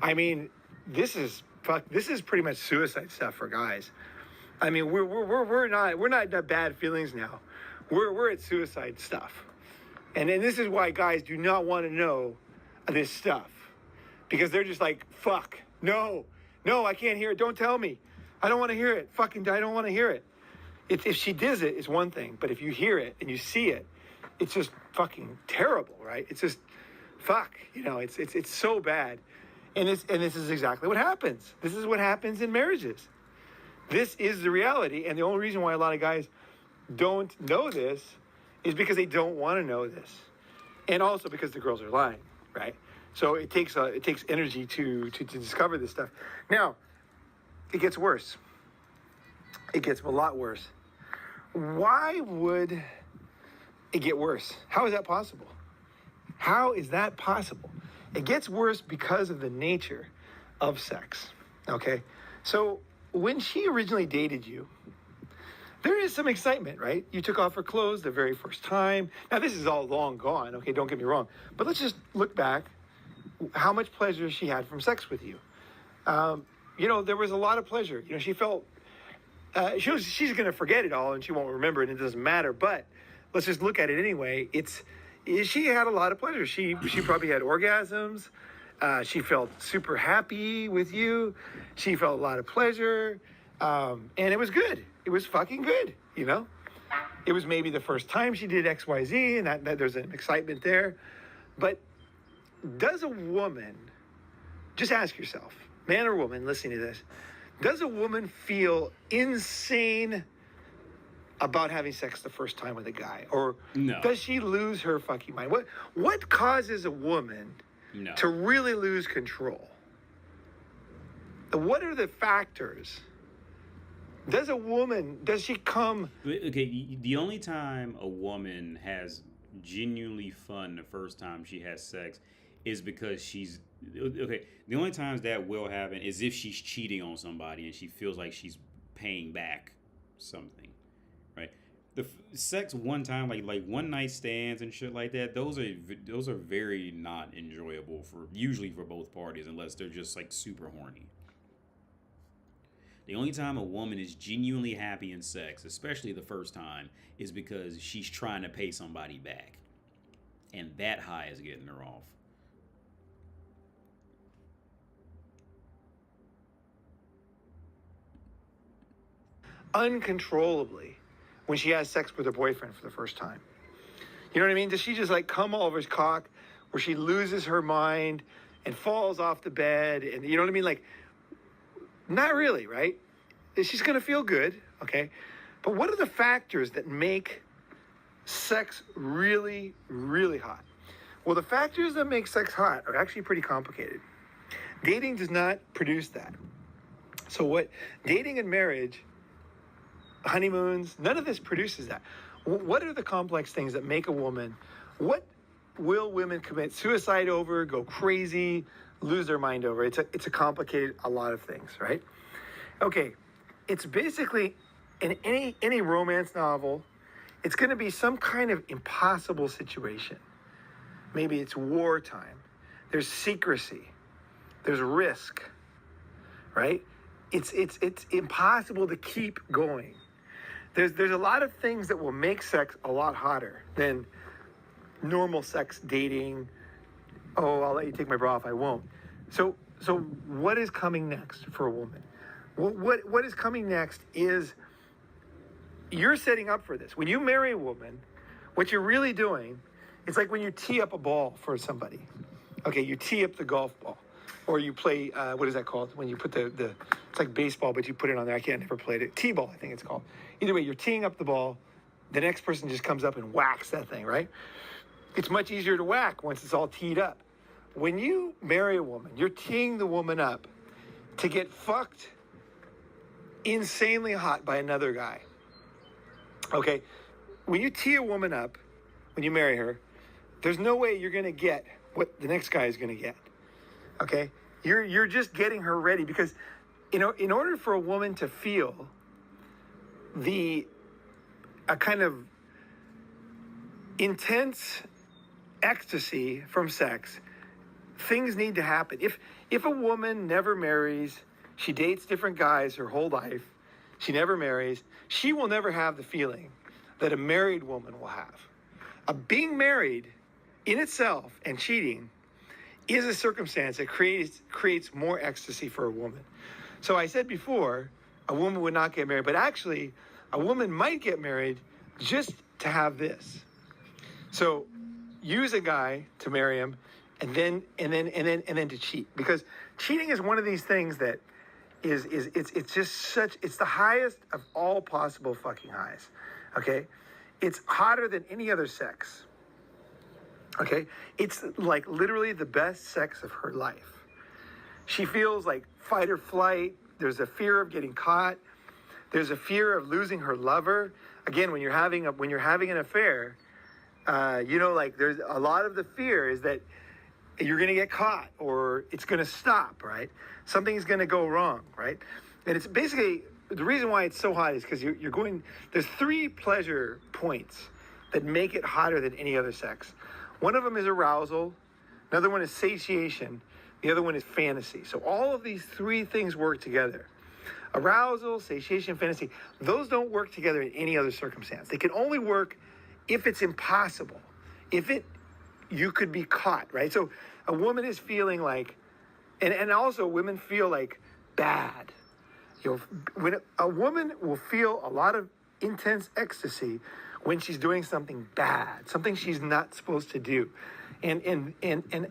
I mean, this is pretty much suicide stuff for guys. I mean, we're not at bad feelings now. We're at suicide stuff. And this is why guys do not want to know this stuff. Because they're just like, fuck, no, I can't hear it. Don't tell me. I don't want to hear it. Fucking, I don't want to hear it. If she does it, it's one thing. But if you hear it and you see it, it's just fucking terrible, right? It's just, fuck, you know, it's so bad. And this is exactly what happens. This is what happens in marriages. This is the reality. And the only reason why a lot of guys don't know this is because they don't want to know this. And also because the girls are lying, right? So it takes energy to discover this stuff. Now, it gets worse. It gets a lot worse. Why would it get worse? How is that possible? How is that possible? It gets worse because of the nature of sex, okay? So when she originally dated you, there is some excitement, right? You took off her clothes the very first time. Now, this is all long gone, okay? Don't get me wrong. But let's just look back how much pleasure she had from sex with you. You know, there was a lot of pleasure. You know, she felt, she's going to forget it all and she won't remember it and it doesn't matter. But let's just look at it anyway. She had a lot of pleasure. She probably had orgasms. She felt super happy with you. She felt a lot of pleasure. And it was good. It was fucking good, you know? It was maybe the first time she did XYZ, and that there's an excitement there. But does a woman, just ask yourself, man or woman listening to this, does a woman feel insane about having sex the first time with a guy? Or No. Does she lose her fucking mind? What causes a woman to really lose control? What are the factors? Does she come... Okay, the only time a woman has genuinely fun the first time she has sex is because she's... Okay, the only times that will happen is if she's cheating on somebody and she feels like she's paying back something. Sex one time, like one night stands and shit like that. Those are very not enjoyable for usually for both parties unless they're just like super horny. The only time a woman is genuinely happy in sex, especially the first time, is because she's trying to pay somebody back, and that high is getting her off. Uncontrollably when she has sex with her boyfriend for the first time. You know what I mean? Does she just like come all over his cock where she loses her mind and falls off the bed? And you know what I mean? Like, not really, right? She's going to feel good, okay? But what are the factors that make sex really, really hot? Well, the factors that make sex hot are actually pretty complicated. Dating does not produce that. So what dating and marriage, honeymoons, none of this produces that. What are the complex things that make a woman, what will women commit suicide over, go crazy, lose their mind over? It's a complicated, a lot of things, right? Okay, it's basically, in any romance novel, it's going to be some kind of impossible situation. Maybe it's wartime. There's secrecy. There's risk, right? It's impossible to keep going. There's a lot of things that will make sex a lot hotter than normal sex, dating. Oh, I'll let you take my bra off. I won't. So what is coming next for a woman? What is coming next is you're setting up for this. When you marry a woman, what you're really doing, it's like when you tee up a ball for somebody. Okay, you tee up the golf ball. Or you play, what is that called? When you put the it's like baseball, but you put it on there. I never played it. T-ball, I think it's called. Either way, you're teeing up the ball. The next person just comes up and whacks that thing, right? It's much easier to whack once it's all teed up. When you marry a woman, you're teeing the woman up to get fucked insanely hot by another guy. Okay? When you tee a woman up, when you marry her, there's no way you're going to get what the next guy is going to get. Okay? You're just getting her ready because, you know, in order for a woman to feel a kind of intense ecstasy from sex, things need to happen. If a woman never marries, she dates different guys her whole life, she never marries, she will never have the feeling that a married woman will have. Being married in itself and cheating is a circumstance that creates more ecstasy for a woman. So I said before, a woman would not get married, but actually a woman might get married just to have this. So use a guy to marry him and then to cheat, because cheating is one of these things that it's just such, it's the highest of all possible fucking highs. Okay? It's hotter than any other sex. Okay? It's like literally the best sex of her life. She feels like fight or flight. There's a fear of getting caught. There's a fear of losing her lover. Again, when you're having an affair, like there's a lot of the fear is that you're going to get caught or it's going to stop, right? Something's going to go wrong, right? And it's basically, the reason why it's so hot is because there's 3 pleasure points that make it hotter than any other sex. One of them is arousal. Another one is satiation. The other one is fantasy. So all of these 3 things work together. Arousal, satiation, fantasy, those don't work together in any other circumstance. They can only work if it's impossible. You could be caught, right? So a woman is feeling like, and also women feel like bad. When a woman will feel a lot of intense ecstasy when she's doing something bad, something she's not supposed to do. And an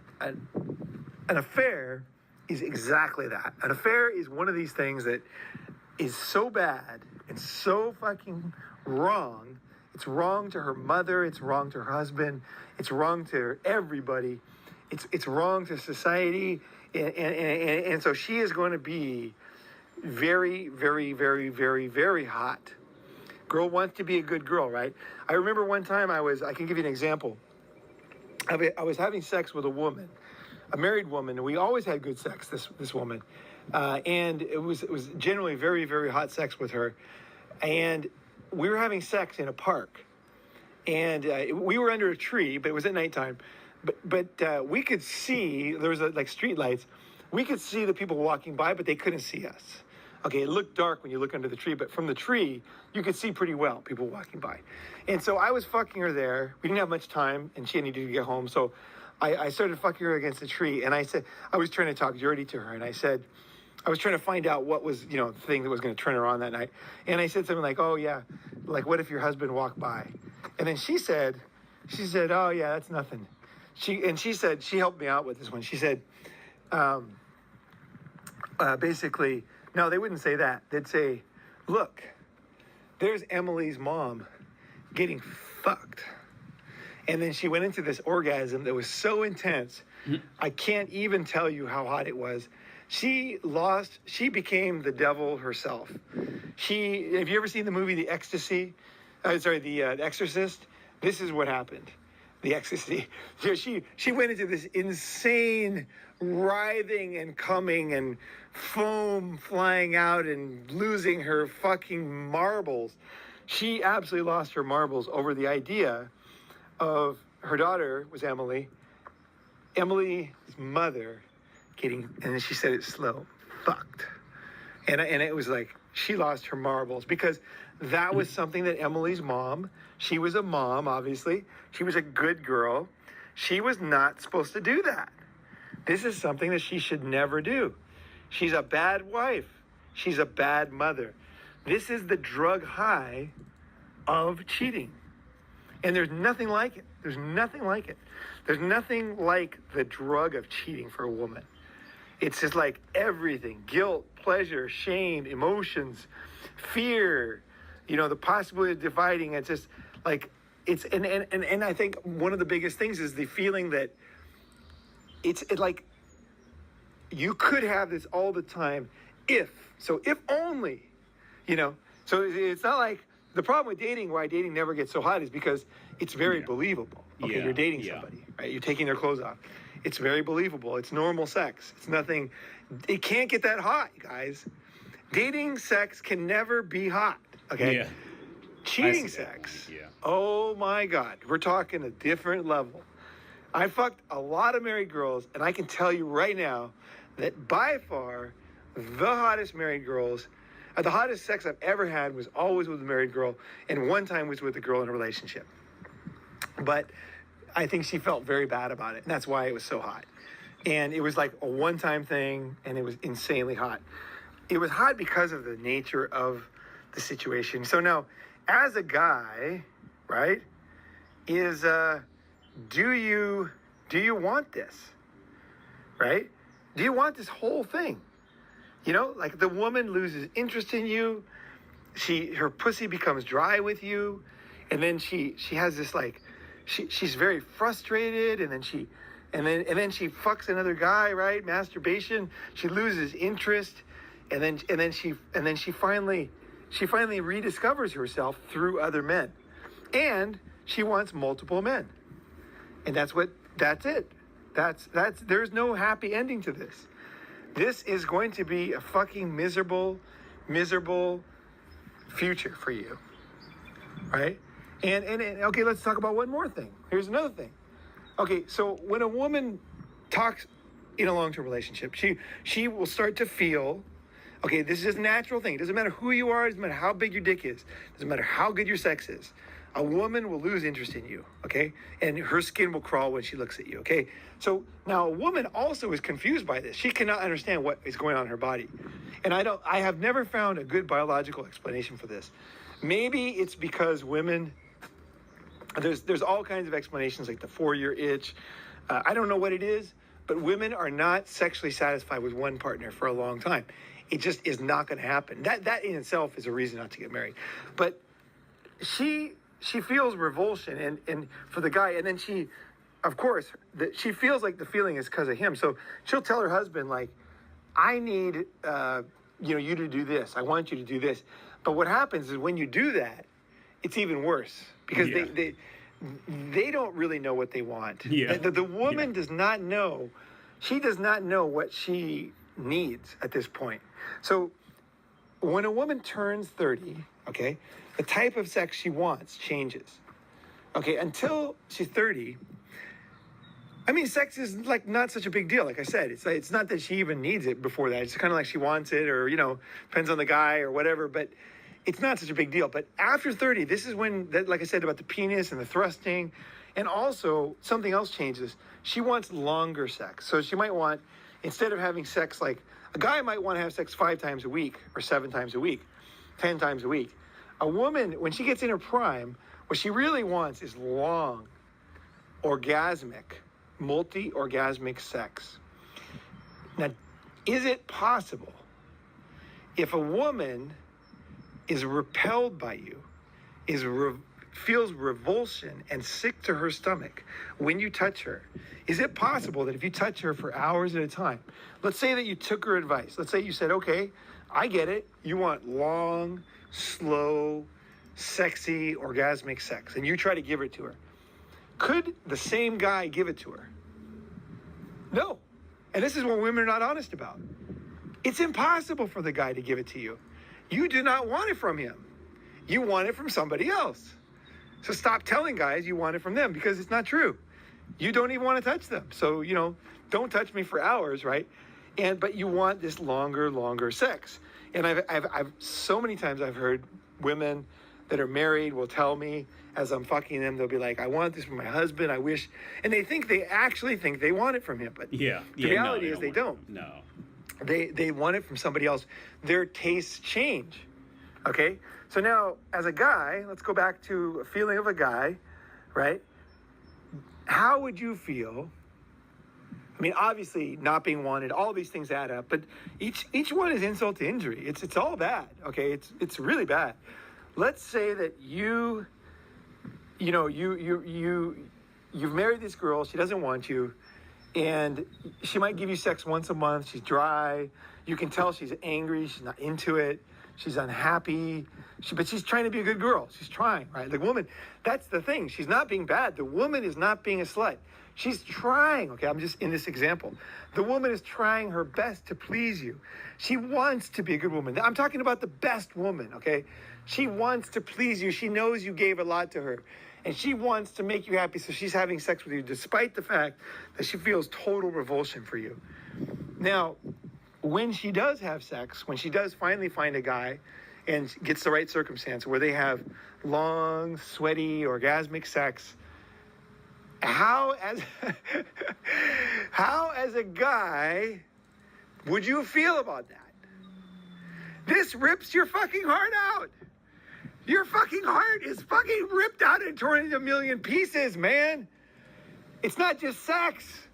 affair is exactly that. An affair is one of these things that is so bad and so fucking wrong. It's wrong to her mother. It's wrong to her husband. It's wrong to everybody. It's wrong to society. And so she is going to be very, very, very, very, very hot. Girl wants to be a good girl, right? I remember one time I can give you an example. I was having sex with a woman, a married woman, and we always had good sex, this woman. And it was generally very, very hot sex with her. And we were having sex in a park, and we were under a tree, but it was at nighttime. But we could see, there was like street lights. We could see the people walking by, but they couldn't see us. Okay, it looked dark when you look under the tree, but from the tree, you could see pretty well people walking by. And so I was fucking her there. We didn't have much time, and she needed to get home. So I started fucking her against the tree, and I said, I was trying to talk dirty to her, and I said, I was trying to find out what was, the thing that was going to turn her on that night. And I said something like, oh, yeah, like, what if your husband walked by? And then she said, oh, yeah, that's nothing. She said, she helped me out with this one. She said, basically, no, they wouldn't say that. They'd say, look, there's Emily's mom getting fucked. And then she went into this orgasm that was so intense, I can't even tell you how hot it was. She became the devil herself. Have you ever seen the movie The Exorcist? This is what happened. The Ecstasy. She went into this insane writhing and coming and foam flying out and losing her fucking marbles. She absolutely lost her marbles over the idea of her daughter was Emily's mother getting, and then she said it slow, fucked. And it was like, she lost her marbles because that was something that Emily's mom, she was a mom, obviously. She was a good girl. She was not supposed to do that. This is something that she should never do. She's a bad wife. She's a bad mother. This is the drug high of cheating. And there's nothing like it. There's nothing like it. There's nothing like the drug of cheating for a woman. It's just like everything, guilt, pleasure, shame, emotions, fear, the possibility of dividing. It's just like, and I think one of the biggest things is the feeling that it's like you could have this all the time if only, so it's not like the problem with dating, why dating never gets so hot is because it's very believable. Okay, you're dating somebody, right? You're taking their clothes off. It's very believable. It's normal sex. It's nothing. It can't get that hot, guys. Dating sex can never be hot. Okay. Yeah. Cheating sex. Yeah. Oh my God. We're talking a different level. I fucked a lot of married girls, and I can tell you right now that by far the hottest married girls, the hottest sex I've ever had was always with a married girl, and one time was with a girl in a relationship. But I think she felt very bad about it, and that's why it was so hot. And it was like a one-time thing, and it was insanely hot. It was hot because of the nature of the situation. So now, as a guy, right, do you want this, right? Do you want this whole thing? Like the woman loses interest in you, her pussy becomes dry with you, and then she has this like, she's very frustrated, and then she fucks another guy, right? Masturbation. She loses interest, and then she finally rediscovers herself through other men, and she wants multiple men, and that's it. That's there's no happy ending to this. This is going to be a fucking miserable future for you, right? And okay, let's talk about one more thing. Here's another thing. Okay, so when a woman talks in a long-term relationship, she will start to feel, okay, this is a natural thing. It doesn't matter who you are. It doesn't matter how big your dick is. It doesn't matter how good your sex is. A woman will lose interest in you, okay? And her skin will crawl when she looks at you, okay? So now a woman also is confused by this. She cannot understand what is going on in her body. And I have never found a good biological explanation for this. Maybe it's because women, there's all kinds of explanations like the 4-year itch. I don't know what it is, but women are not sexually satisfied with one partner for a long time. It just is not going to happen. That in itself is a reason not to get married. But she feels revulsion and for the guy, and then she feels like the feeling is because of him. So she'll tell her husband, like, I need you to do this. I want you to do this. But what happens is when you do that, it's even worse because they don't really know what they want. Yeah. The woman does not know. She does not know what she needs at this point. So when a woman turns 30 okay? The type of sex she wants changes. Okay, until she's 30, I mean, sex is like not such a big deal. Like I said, it's not that she even needs it before that. It's kind of like she wants it, or depends on the guy or whatever. But it's not such a big deal. But after 30, this is when, like I said about the penis and the thrusting, and also something else changes. She wants longer sex. So she might want, instead of having sex, like a guy might want to have sex 5 times a week or 7 times a week, 10 times a week. A woman, when she gets in her prime, what she really wants is long, orgasmic, multi-orgasmic sex. Now, is it possible if a woman is repelled by you, feels revulsion and sick to her stomach when you touch her, is it possible that if you touch her for hours at a time, let's say that you took her advice, let's say you said, okay, I get it, you want long, slow, sexy, orgasmic sex, and you try to give it to her, could the same guy give it to her? No. And this is what women are not honest about. It's impossible for the guy to give it to you. You do not want it from him. You want it from somebody else. So stop telling guys you want it from them, because it's not true. You don't even want to touch them. So, don't touch me for hours, right? But you want this longer sex. And I've so many times I've heard women that are married will tell me, as I'm fucking them, they'll be like, I want this from my husband, I wish. And they actually think they want it from him. But the reality is they don't. No. They want it from somebody else. Their tastes change. Okay? So now, as a guy, let's go back to a feeling of a guy, right? How would you feel? I mean, obviously, not being wanted, all these things add up, but each one is insult to injury. It's all bad, okay? It's really bad. Let's say that you've married this girl, she doesn't want you, and she might give you sex once a month, she's dry, you can tell she's angry, she's not into it, she's unhappy, but she's trying to be a good girl, she's trying, right? The woman, that's the thing, she's not being bad, the woman is not being a slut, she's trying, okay, I'm just in this example, the woman is trying her best to please you, she wants to be a good woman, I'm talking about the best woman, okay? She wants to please you. She knows you gave a lot to her. And she wants to make you happy, so she's having sex with you, despite the fact that she feels total revulsion for you. Now, when she does have sex, when she does finally find a guy and gets the right circumstance where they have long, sweaty, orgasmic sex, how as a guy would you feel about that? This rips your fucking heart out. Your fucking heart is fucking ripped out and torn into a million pieces, man. It's not just sex.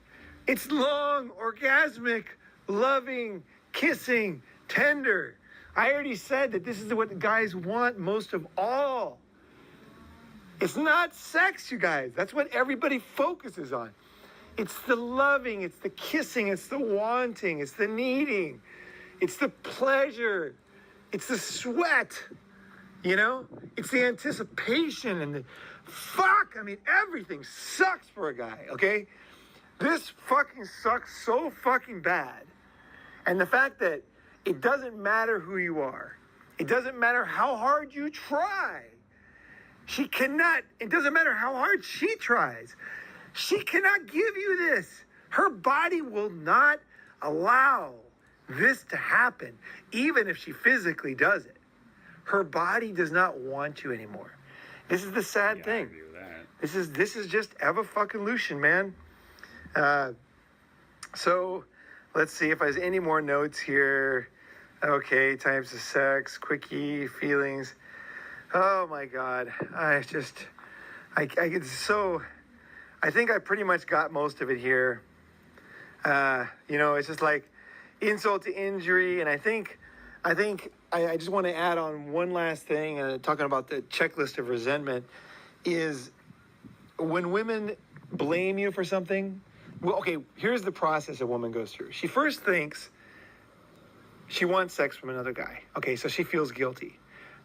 It's long, orgasmic, loving, kissing, tender. I already said that this is what the guys want most of all. It's not sex, you guys. That's what everybody focuses on. It's the loving, it's the kissing, it's the wanting, it's the needing, it's the pleasure, it's the sweat. It's the anticipation and the fuck. I mean, everything sucks for a guy, okay? This fucking sucks so fucking bad. And the fact that it doesn't matter who you are, it doesn't matter how hard you try. It doesn't matter how hard she tries. She cannot give you this. Her body will not allow this to happen, even if she physically does it. Her body does not want you anymore. This is the sad thing. I agree with that. This is just evolution, man. So let's see if there's any more notes here. Okay, types of sex, quickie, feelings. Oh my God. I get so. I think I pretty much got most of it here. It's just like insult to injury, and I think I just want to add on one last thing, talking about the checklist of resentment, is when women blame you for something. Well, okay, here's the process a woman goes through. She first thinks she wants sex from another guy. Okay, so she feels guilty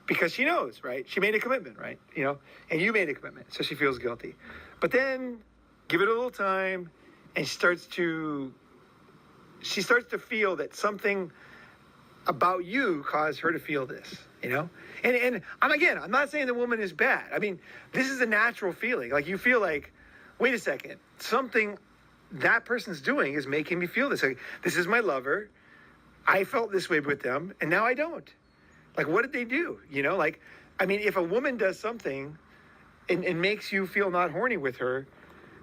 because she knows, right? She made a commitment, right? And you made a commitment, so she feels guilty. But then give it a little time, and she starts to feel that something about you caused her to feel this, you know? And I'm not saying the woman is bad. I mean, this is a natural feeling. Like, you feel like, wait a second, something that person's doing is making me feel this. Like, this is my lover. I felt this way with them, and now I don't. Like, what did they do? You know, like, I mean, if a woman does something and makes you feel not horny with her,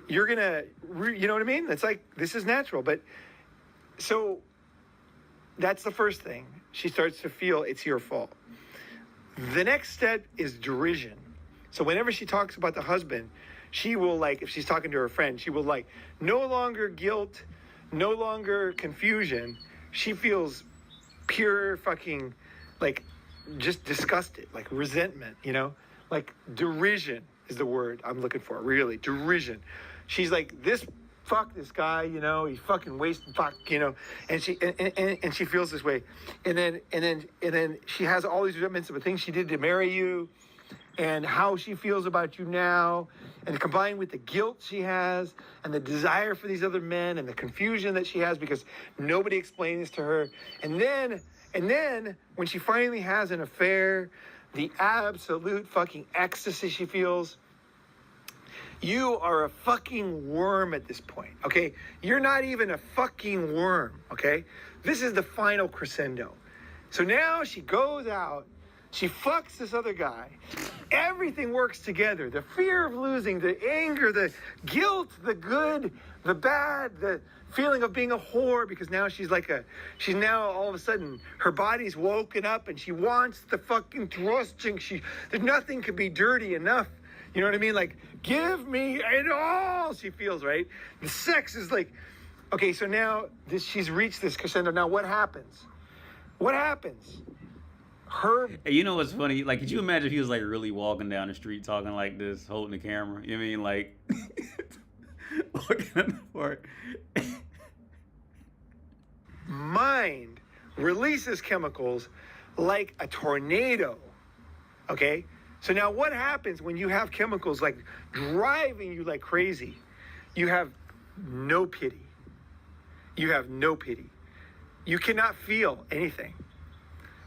you're gonna, you know what I mean? It's like, this is natural. But so that's the first thing. She starts to feel it's your fault. The next step is derision. So whenever she talks about the husband, she will, like, if she's talking to her friend, she will, like, no longer guilt, no longer confusion. She feels pure fucking, like, just disgusted, like resentment, you know? Like, derision is the word I'm looking for, really, derision. She's like, fuck this guy, you know, he's fucking wasting fuck, you know, and she feels this way. And then she has all these resentments of the things she did to marry you and how she feels about you now, and combined with the guilt she has and the desire for these other men and the confusion that she has because nobody explained this to her. And then when she finally has an affair, the absolute fucking ecstasy she feels. You are a fucking worm at this point, okay? You're not even a fucking worm, okay? This is the final crescendo. So now she goes out, she fucks this other guy. Everything works together. The fear of losing, the anger, the guilt, the good, the bad, the feeling of being a whore, because now she's now all of a sudden her body's woken up and she wants the fucking thrusting. Nothing could be dirty enough. You know what I mean? Like, give me it all, she feels, right? The sex is like, okay, so now she's reached this crescendo. Now what happens? What happens? Hey, you know what's funny? Like, could you imagine if he was, like, really walking down the street talking like this, holding the camera? You know what I mean? Like, walking in the park. Mind releases chemicals like a tornado, okay? So now what happens when you have chemicals like driving you like crazy? You have no pity. You have no pity. You cannot feel anything,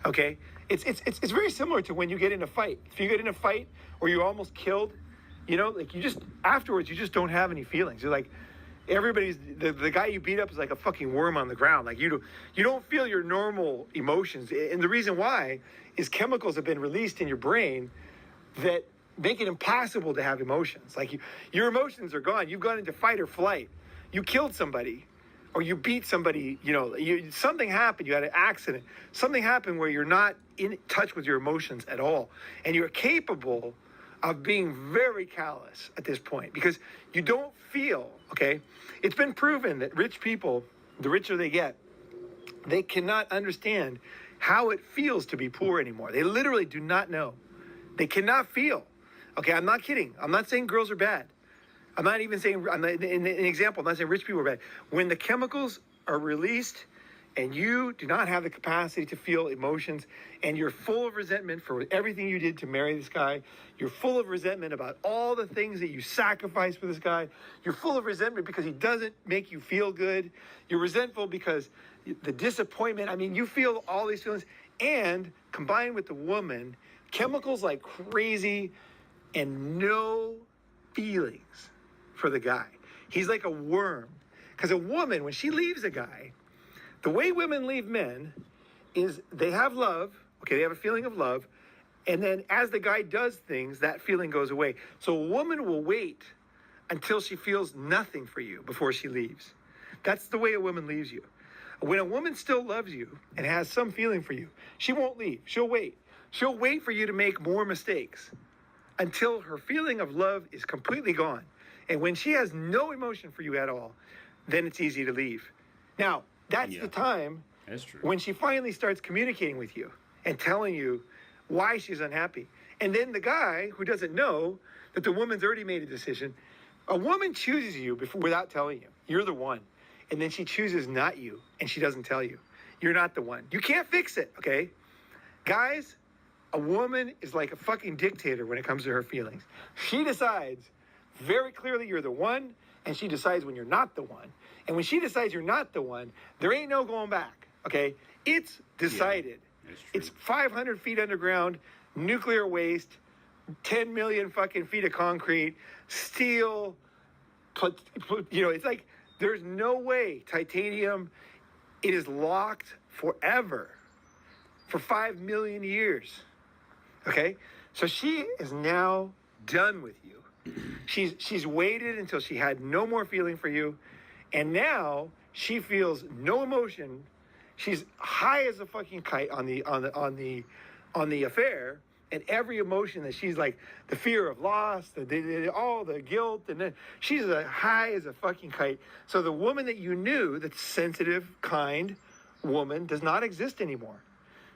okay? It's very similar to when you get in a fight. If you get in a fight or you're almost killed, you know, like, you just, afterwards, you just don't have any feelings. You're like, the guy you beat up is like a fucking worm on the ground. Like, you don't feel your normal emotions. And the reason why is chemicals have been released in your brain that make it impossible to have emotions. Like, your emotions are gone. You've gone into fight or flight. You killed somebody, or you beat somebody, you know, something happened, you had an accident. Something happened where you're not in touch with your emotions at all. And you're capable of being very callous at this point because you don't feel, okay? It's been proven that rich people, the richer they get, they cannot understand how it feels to be poor anymore. They literally do not know. They cannot feel. Okay, I'm not kidding. I'm not saying girls are bad. I'm not even saying, in an example, I'm not saying rich people are bad. When the chemicals are released and you do not have the capacity to feel emotions and you're full of resentment for everything you did to marry this guy, you're full of resentment about all the things that you sacrificed for this guy, you're full of resentment because he doesn't make you feel good, you're resentful because the disappointment, I mean, you feel all these feelings, and combined with the woman, chemicals like crazy and no feelings for the guy. He's like a worm. Because a woman, when she leaves a guy, the way women leave men is they have love, okay, they have a feeling of love, and then as the guy does things, that feeling goes away. So a woman will wait until she feels nothing for you before she leaves. That's the way a woman leaves you. When a woman still loves you and has some feeling for you, she won't leave. She'll wait. She'll wait for you to make more mistakes until her feeling of love is completely gone. And when she has no emotion for you at all, then it's easy to leave. Now, that's the time when she finally starts communicating with you and telling you why she's unhappy. And then the guy who doesn't know that the woman's already made a decision, a woman chooses you without telling you. You're the one. And then she chooses not you, and she doesn't tell you. You're not the one. You can't fix it, okay? Guys, a woman is like a fucking dictator when it comes to her feelings. She decides very clearly you're the one, and she decides when you're not the one. And when she decides you're not the one, there ain't no going back, okay? It's decided. That's true. It's 500 feet underground, nuclear waste, 10 million fucking feet of concrete, steel. It's like there's no way titanium. It is locked forever, for 5 million years. Okay, so she is now done with you. She's waited until she had no more feeling for you, and now she feels no emotion. She's high as a fucking kite on the affair, and every emotion that she's like the fear of loss, all the guilt, and then she's as high as a fucking kite. So the woman that you knew, the sensitive, kind woman, does not exist anymore.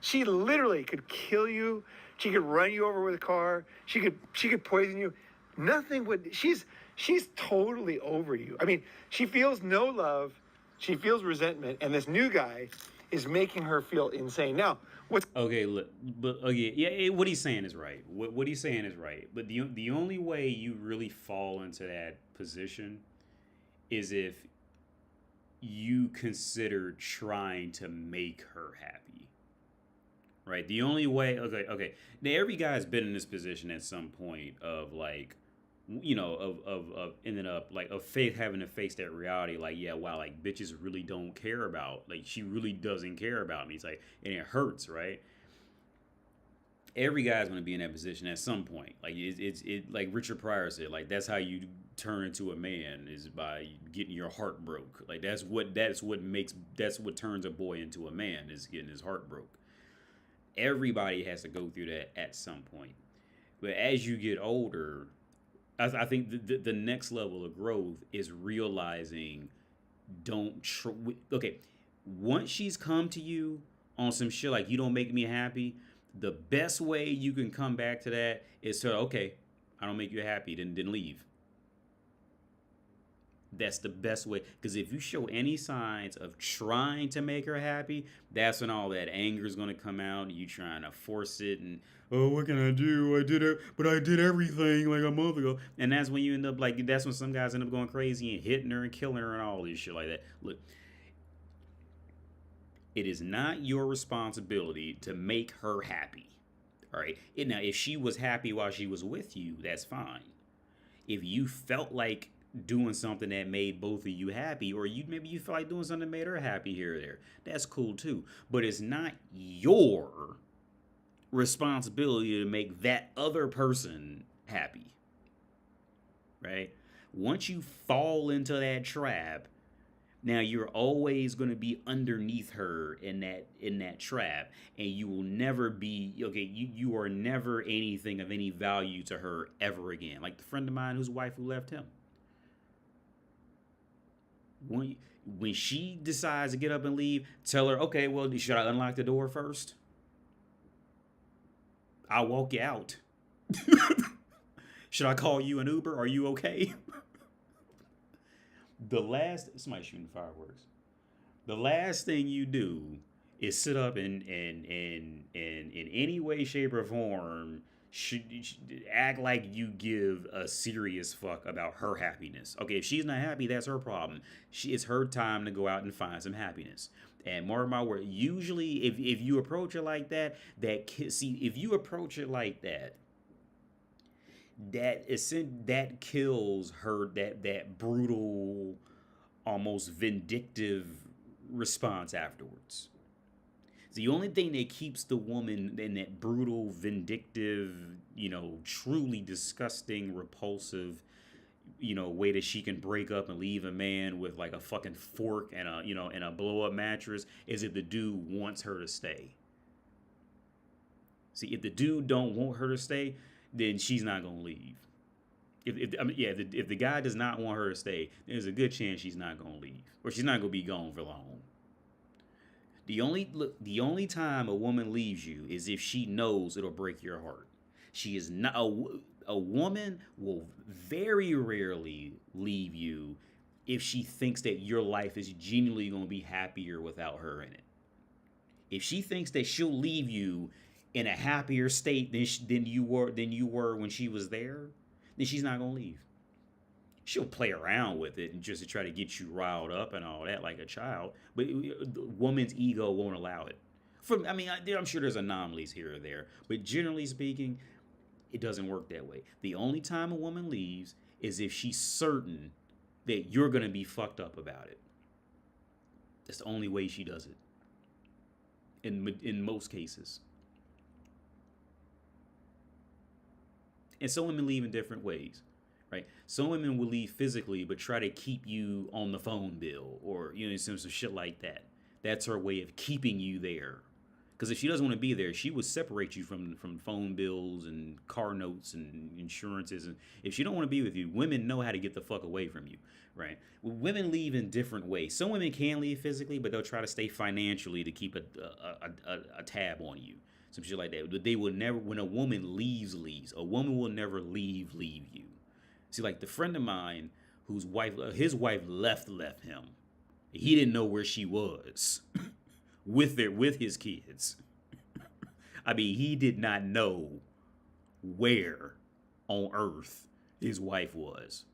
She literally could kill you. She could run you over with a car. She could poison you. Nothing would. She's totally over you. I mean, she feels no love. She feels resentment, and this new guy is making her feel insane. Now, what's okay? Look, but okay, yeah. What he's saying is right. What he's saying is right. But the only way you really fall into that position is if you consider trying to make her happy. Right? The only way. Okay. Now, every guy's been in this position at some point of like, of ending up like having to face that reality, like, yeah, wow, like bitches really don't care about, like, she really doesn't care about me. It's like, and it hurts, right? Every guy's gonna be in that position at some point. Like it's like Richard Pryor said, like that's how you turn into a man, is by getting your heart broke. Like that's what turns a boy into a man, is getting his heart broke. Everybody has to go through that at some point. But as you get older, I think the next level of growth is realizing, once she's come to you on some shit like, you don't make me happy, the best way you can come back to that is to, okay, I don't make you happy, then leave. That's the best way. Because if you show any signs of trying to make her happy, that's when all that anger is going to come out, and you trying to force it, and, oh, what can I do? I did everything like a month ago. And that's when you end up like, that's when some guys end up going crazy and hitting her and killing her and all this shit like that. Look, it is not your responsibility to make her happy. All right. Now, if she was happy while she was with you, that's fine. If you felt like doing something that made both of you happy, or maybe you feel like doing something that made her happy here or there, that's cool too. But it's not your responsibility to make that other person happy, right? Once you fall into that trap, now you're always going to be underneath her in that trap, and you will never be you are never anything of any value to her ever again. Like the friend of mine whose wife who left him. When she decides to get up and leave, tell her, okay, well, should I unlock the door first? I'll walk you out. Should I call you an Uber? Are you okay? Somebody shooting fireworks. The last thing you do is sit up and in any way, shape, or form should act like you give a serious fuck about her happiness. Okay, if she's not happy, that's her problem. It's her time to go out and find some happiness. And mark my word, usually if you approach it like that, that kills her, that brutal, almost vindictive response afterwards. The only thing that keeps the woman in that brutal, vindictive, truly disgusting, repulsive, way that she can break up and leave a man with like a fucking fork and a blow up mattress is if the dude wants her to stay. See, if the dude don't want her to stay, then she's not gonna leave. If the guy does not want her to stay, there's a good chance she's not gonna leave, or she's not gonna be gone for long. The only time a woman leaves you is if she knows it'll break your heart. She is not a woman will very rarely leave you if she thinks that your life is genuinely going to be happier without her in it. If she thinks that she'll leave you in a happier state than you were when she was there, then she's not going to leave. She'll play around with it and just to try to get you riled up and all that like a child. But the woman's ego won't allow it. I'm sure there's anomalies here or there, but generally speaking, it doesn't work that way. The only time a woman leaves is if she's certain that you're gonna be fucked up about it. That's the only way she does it. In most cases. And some women leave in different ways, right? Some women will leave physically, but try to keep you on the phone bill or, some shit like that. That's her way of keeping you there. Because if she doesn't want to be there, she would separate you from phone bills and car notes and insurances. And if she don't want to be with you, women know how to get the fuck away from you, right? Women leave in different ways. Some women can leave physically, but they'll try to stay financially to keep a tab on you. Some shit like that. But they will never, when a woman leaves. A woman will never leave you. See, like the friend of mine whose wife, his wife left him. He didn't know where she was with his kids. I mean, he did not know where on earth his wife was.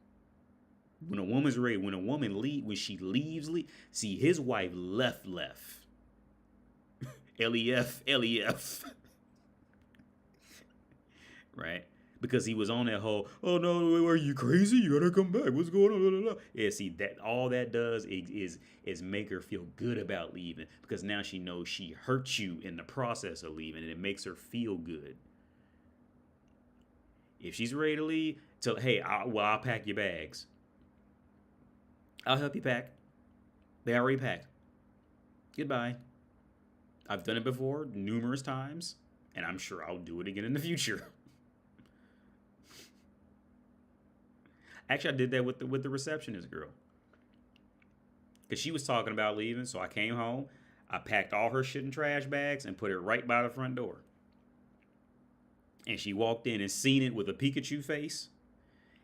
When a woman's ready, when she leaves, see, his wife left. Lef. Right? Because he was on that whole, oh no, are you crazy? You gotta come back. What's going on? Blah, blah, blah. Yeah, see, that all that does is make her feel good about leaving, because now she knows she hurt you in the process of leaving, and it makes her feel good. If she's ready to leave, tell, hey, I'll pack your bags. I'll help you pack. They already packed. Goodbye. I've done it before numerous times, and I'm sure I'll do it again in the future. Actually, I did that with the receptionist girl. Because she was talking about leaving, so I came home. I packed all her shit in trash bags and put it right by the front door. And she walked in and seen it with a Pikachu face.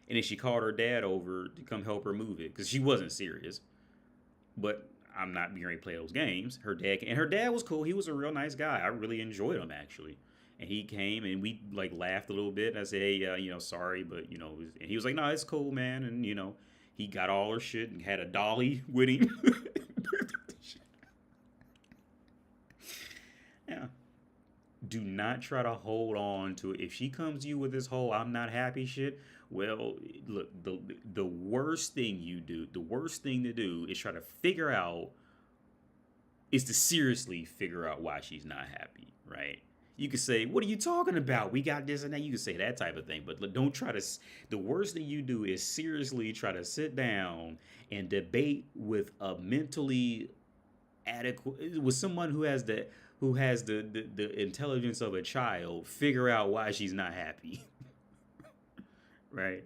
And then she called her dad over to come help her move it, because she wasn't serious. But I'm not being ready to play those games. Her dad was cool. He was a real nice guy. I really enjoyed him, actually. And he came and we like laughed a little bit. And I said, hey, sorry, but and he was like, no, it's cool, man. And he got all her shit and had a dolly with him. Yeah. Do not try to hold on to it. If she comes to you with this whole I'm not happy shit, well, look, the worst thing to do is try to figure out, is to seriously figure out why she's not happy, right? You could say, what are you talking about? We got this and that. You can say that type of thing, but don't try to. The worst thing you do is seriously try to sit down and debate with a mentally adequate, with someone who has the intelligence of a child, figure out why she's not happy. Right?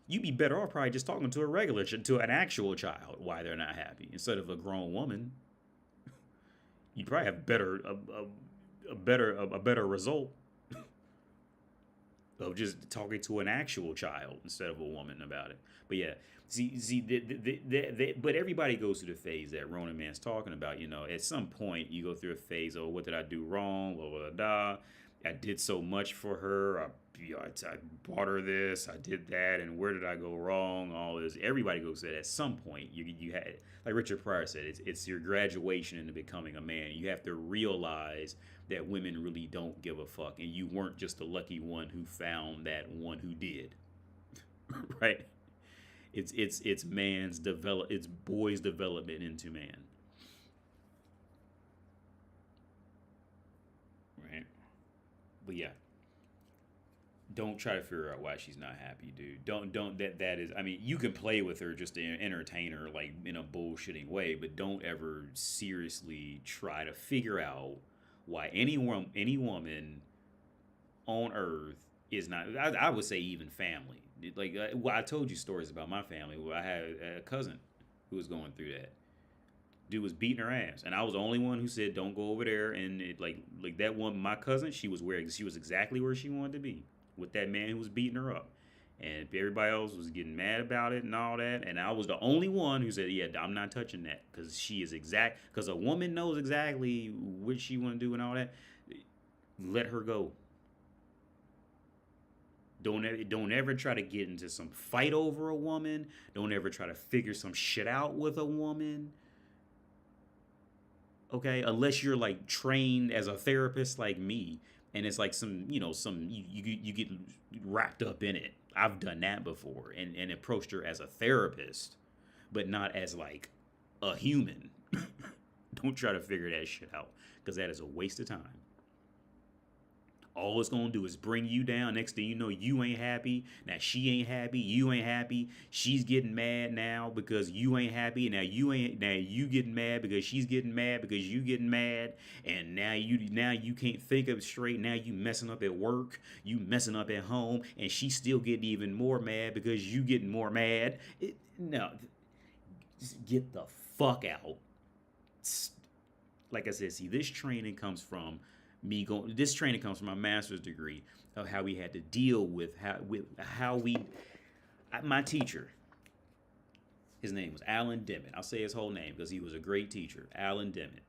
You'd be better off probably just talking to an actual child why they're not happy instead of a grown woman. You'd probably have a better result of just talking to an actual child instead of a woman about it. But yeah, but everybody goes through the phase that Ronan Man's talking about. At some point you go through a phase of, what did I do wrong? Blah, blah, blah. I did so much for her. I bought her this. I did that. And where did I go wrong? All this. Everybody goes through that at some point. You had, like Richard Pryor said, it's your graduation into becoming a man. You have to realize that women really don't give a fuck, and you weren't just the lucky one who found that one who did. Right? It's boys' development into man. Right? But yeah. Don't try to figure out why she's not happy, dude. Don't that is, I mean, you can play with her just to entertain her, like, in a bullshitting way, but don't ever seriously try to figure out why any woman on earth is not, I would say even family. Like, I told you stories about my family where I had a cousin who was going through that. Dude was beating her ass, and I was the only one who said don't go over there. And it, like that one, my cousin, she was exactly where she wanted to be, with that man who was beating her up. And everybody else was getting mad about it and all that. And I was the only one who said, yeah, I'm not touching that, because a woman knows exactly what she want to do and all that. Let her go. Don't ever try to get into some fight over a woman. Don't ever try to figure some shit out with a woman. Okay, unless you're like trained as a therapist like me, and it's like some, you get wrapped up in it. I've done that before and approached her as a therapist, but not as like a human. Don't try to figure that shit out, because that is a waste of time. All it's gonna do is bring you down. Next thing you know, you ain't happy. Now she ain't happy. You ain't happy. She's getting mad now because you ain't happy. Now you getting mad because she's getting mad because you getting mad. And now you can't think of it straight. Now you messing up at work. You messing up at home, and she's still getting even more mad because you getting more mad. No, just get the fuck out. Like I said, see, this training comes from my master's degree of how we had to deal with my teacher. His name was Alan Dimmitt. I'll say his whole name because he was a great teacher, Alan Dimmitt.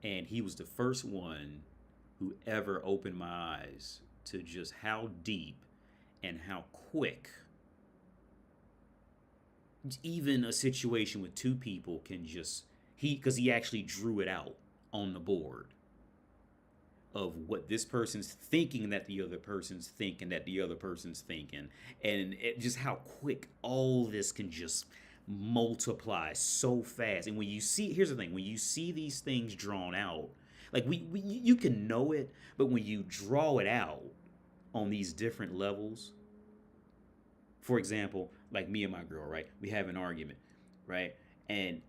And he was the first one who ever opened my eyes to just how deep and how quick even a situation with two people can just, because he actually drew it out on the board of what this person's thinking that the other person's thinking that the other person's thinking, and just how quick all this can just multiply so fast. And when you see, here's the thing, when you see these things drawn out, like you can know it, but when you draw it out on these different levels, for example, like me and my girl, right? We have an argument, right? And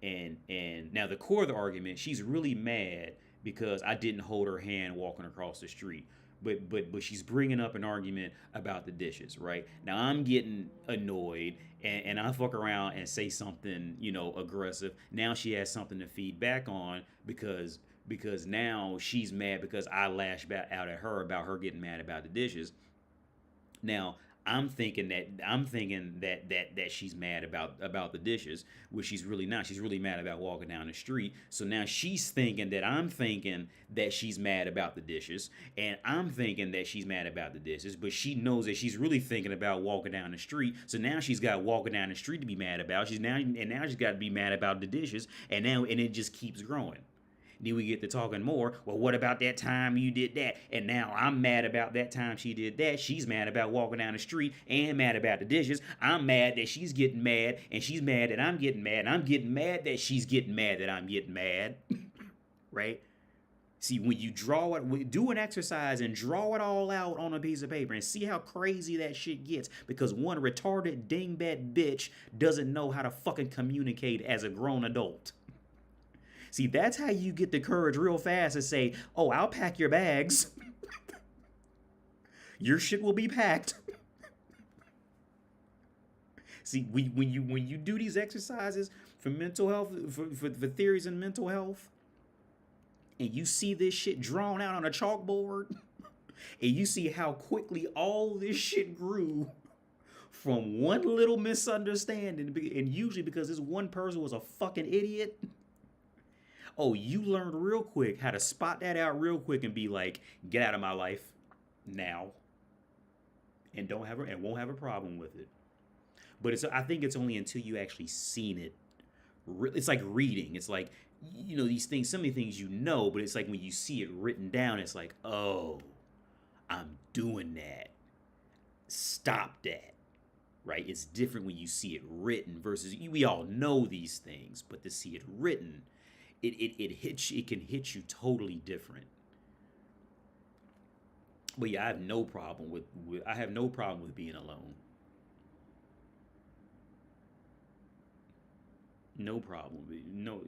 now the core of the argument, she's really mad because I didn't hold her hand walking across the street. But she's bringing up an argument about the dishes, right? Now I'm getting annoyed and I fuck around and say something, aggressive. Now she has something to feed back on because now she's mad because I lashed out at her about her getting mad about the dishes. Now I'm thinking that she's mad about the dishes, which she's really not. She's really mad about walking down the street. So now she's thinking that I'm thinking that she's mad about the dishes, and I'm thinking that she's mad about the dishes, but she knows that she's really thinking about walking down the street. So now she's got walking down the street to be mad about. Now she's got to be mad about the dishes, and it just keeps growing. Then we get to talking more. Well, what about that time you did that? And now I'm mad about that time she did that. She's mad about walking down the street and mad about the dishes. I'm mad that she's getting mad, and she's mad that I'm getting mad, and I'm getting mad that she's getting mad that I'm getting mad. Right? See, when you do an exercise and draw it all out on a piece of paper and see how crazy that shit gets, because one retarded dingbat bitch doesn't know how to fucking communicate as a grown adult. See, that's how you get the courage real fast to say, oh, I'll pack your bags. Your shit will be packed. See, when you do these exercises for mental health, for theories in mental health, and you see this shit drawn out on a chalkboard, and you see how quickly all this shit grew from one little misunderstanding, and usually because this one person was a fucking idiot. Oh, you learned real quick how to spot that out real quick and be like, get out of my life now, and won't have a problem with it. But I think it's only until you actually seen it. It's like reading. It's like, these things, so many things but it's like when you see it written down, it's like, oh, I'm doing that. Stop that. Right? It's different when you see it written versus, we all know these things, but to see it written, it can hit you totally different. But yeah, I have no problem with being alone. No problem. No,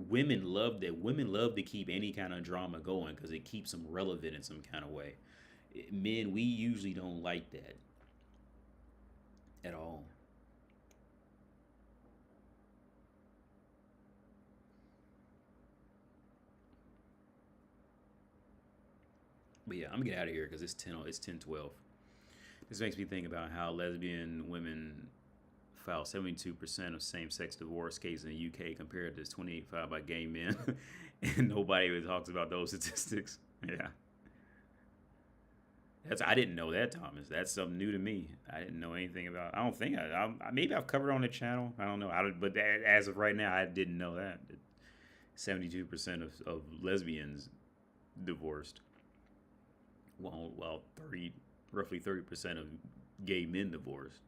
women love that. Women love to keep any kind of drama going because it keeps them relevant in some kind of way. Men, we usually don't like that at all. But yeah, I'm gonna get out of here because it's 10:12. This makes me think about how lesbian women file 72% of same-sex divorce cases in the UK compared to 28 filed by gay men, and nobody even talks about those statistics. Yeah, I didn't know that, Thomas. That's something new to me. I didn't know anything about. I don't think maybe I've covered it on the channel. I don't know. But as of right now, I didn't know that. 72% of lesbians divorced, while roughly 30% of gay men divorced.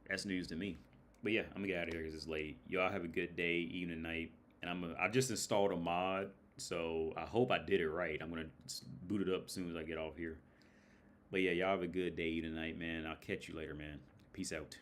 That's news to me. But yeah, I'm gonna get out of here because it's late. Y'all have a good day, evening, night. And I just installed a mod, so I hope I did it right. I'm gonna boot it up as soon as I get off here. But yeah, y'all have a good day, evening, night, man. I'll catch you later, man. Peace out.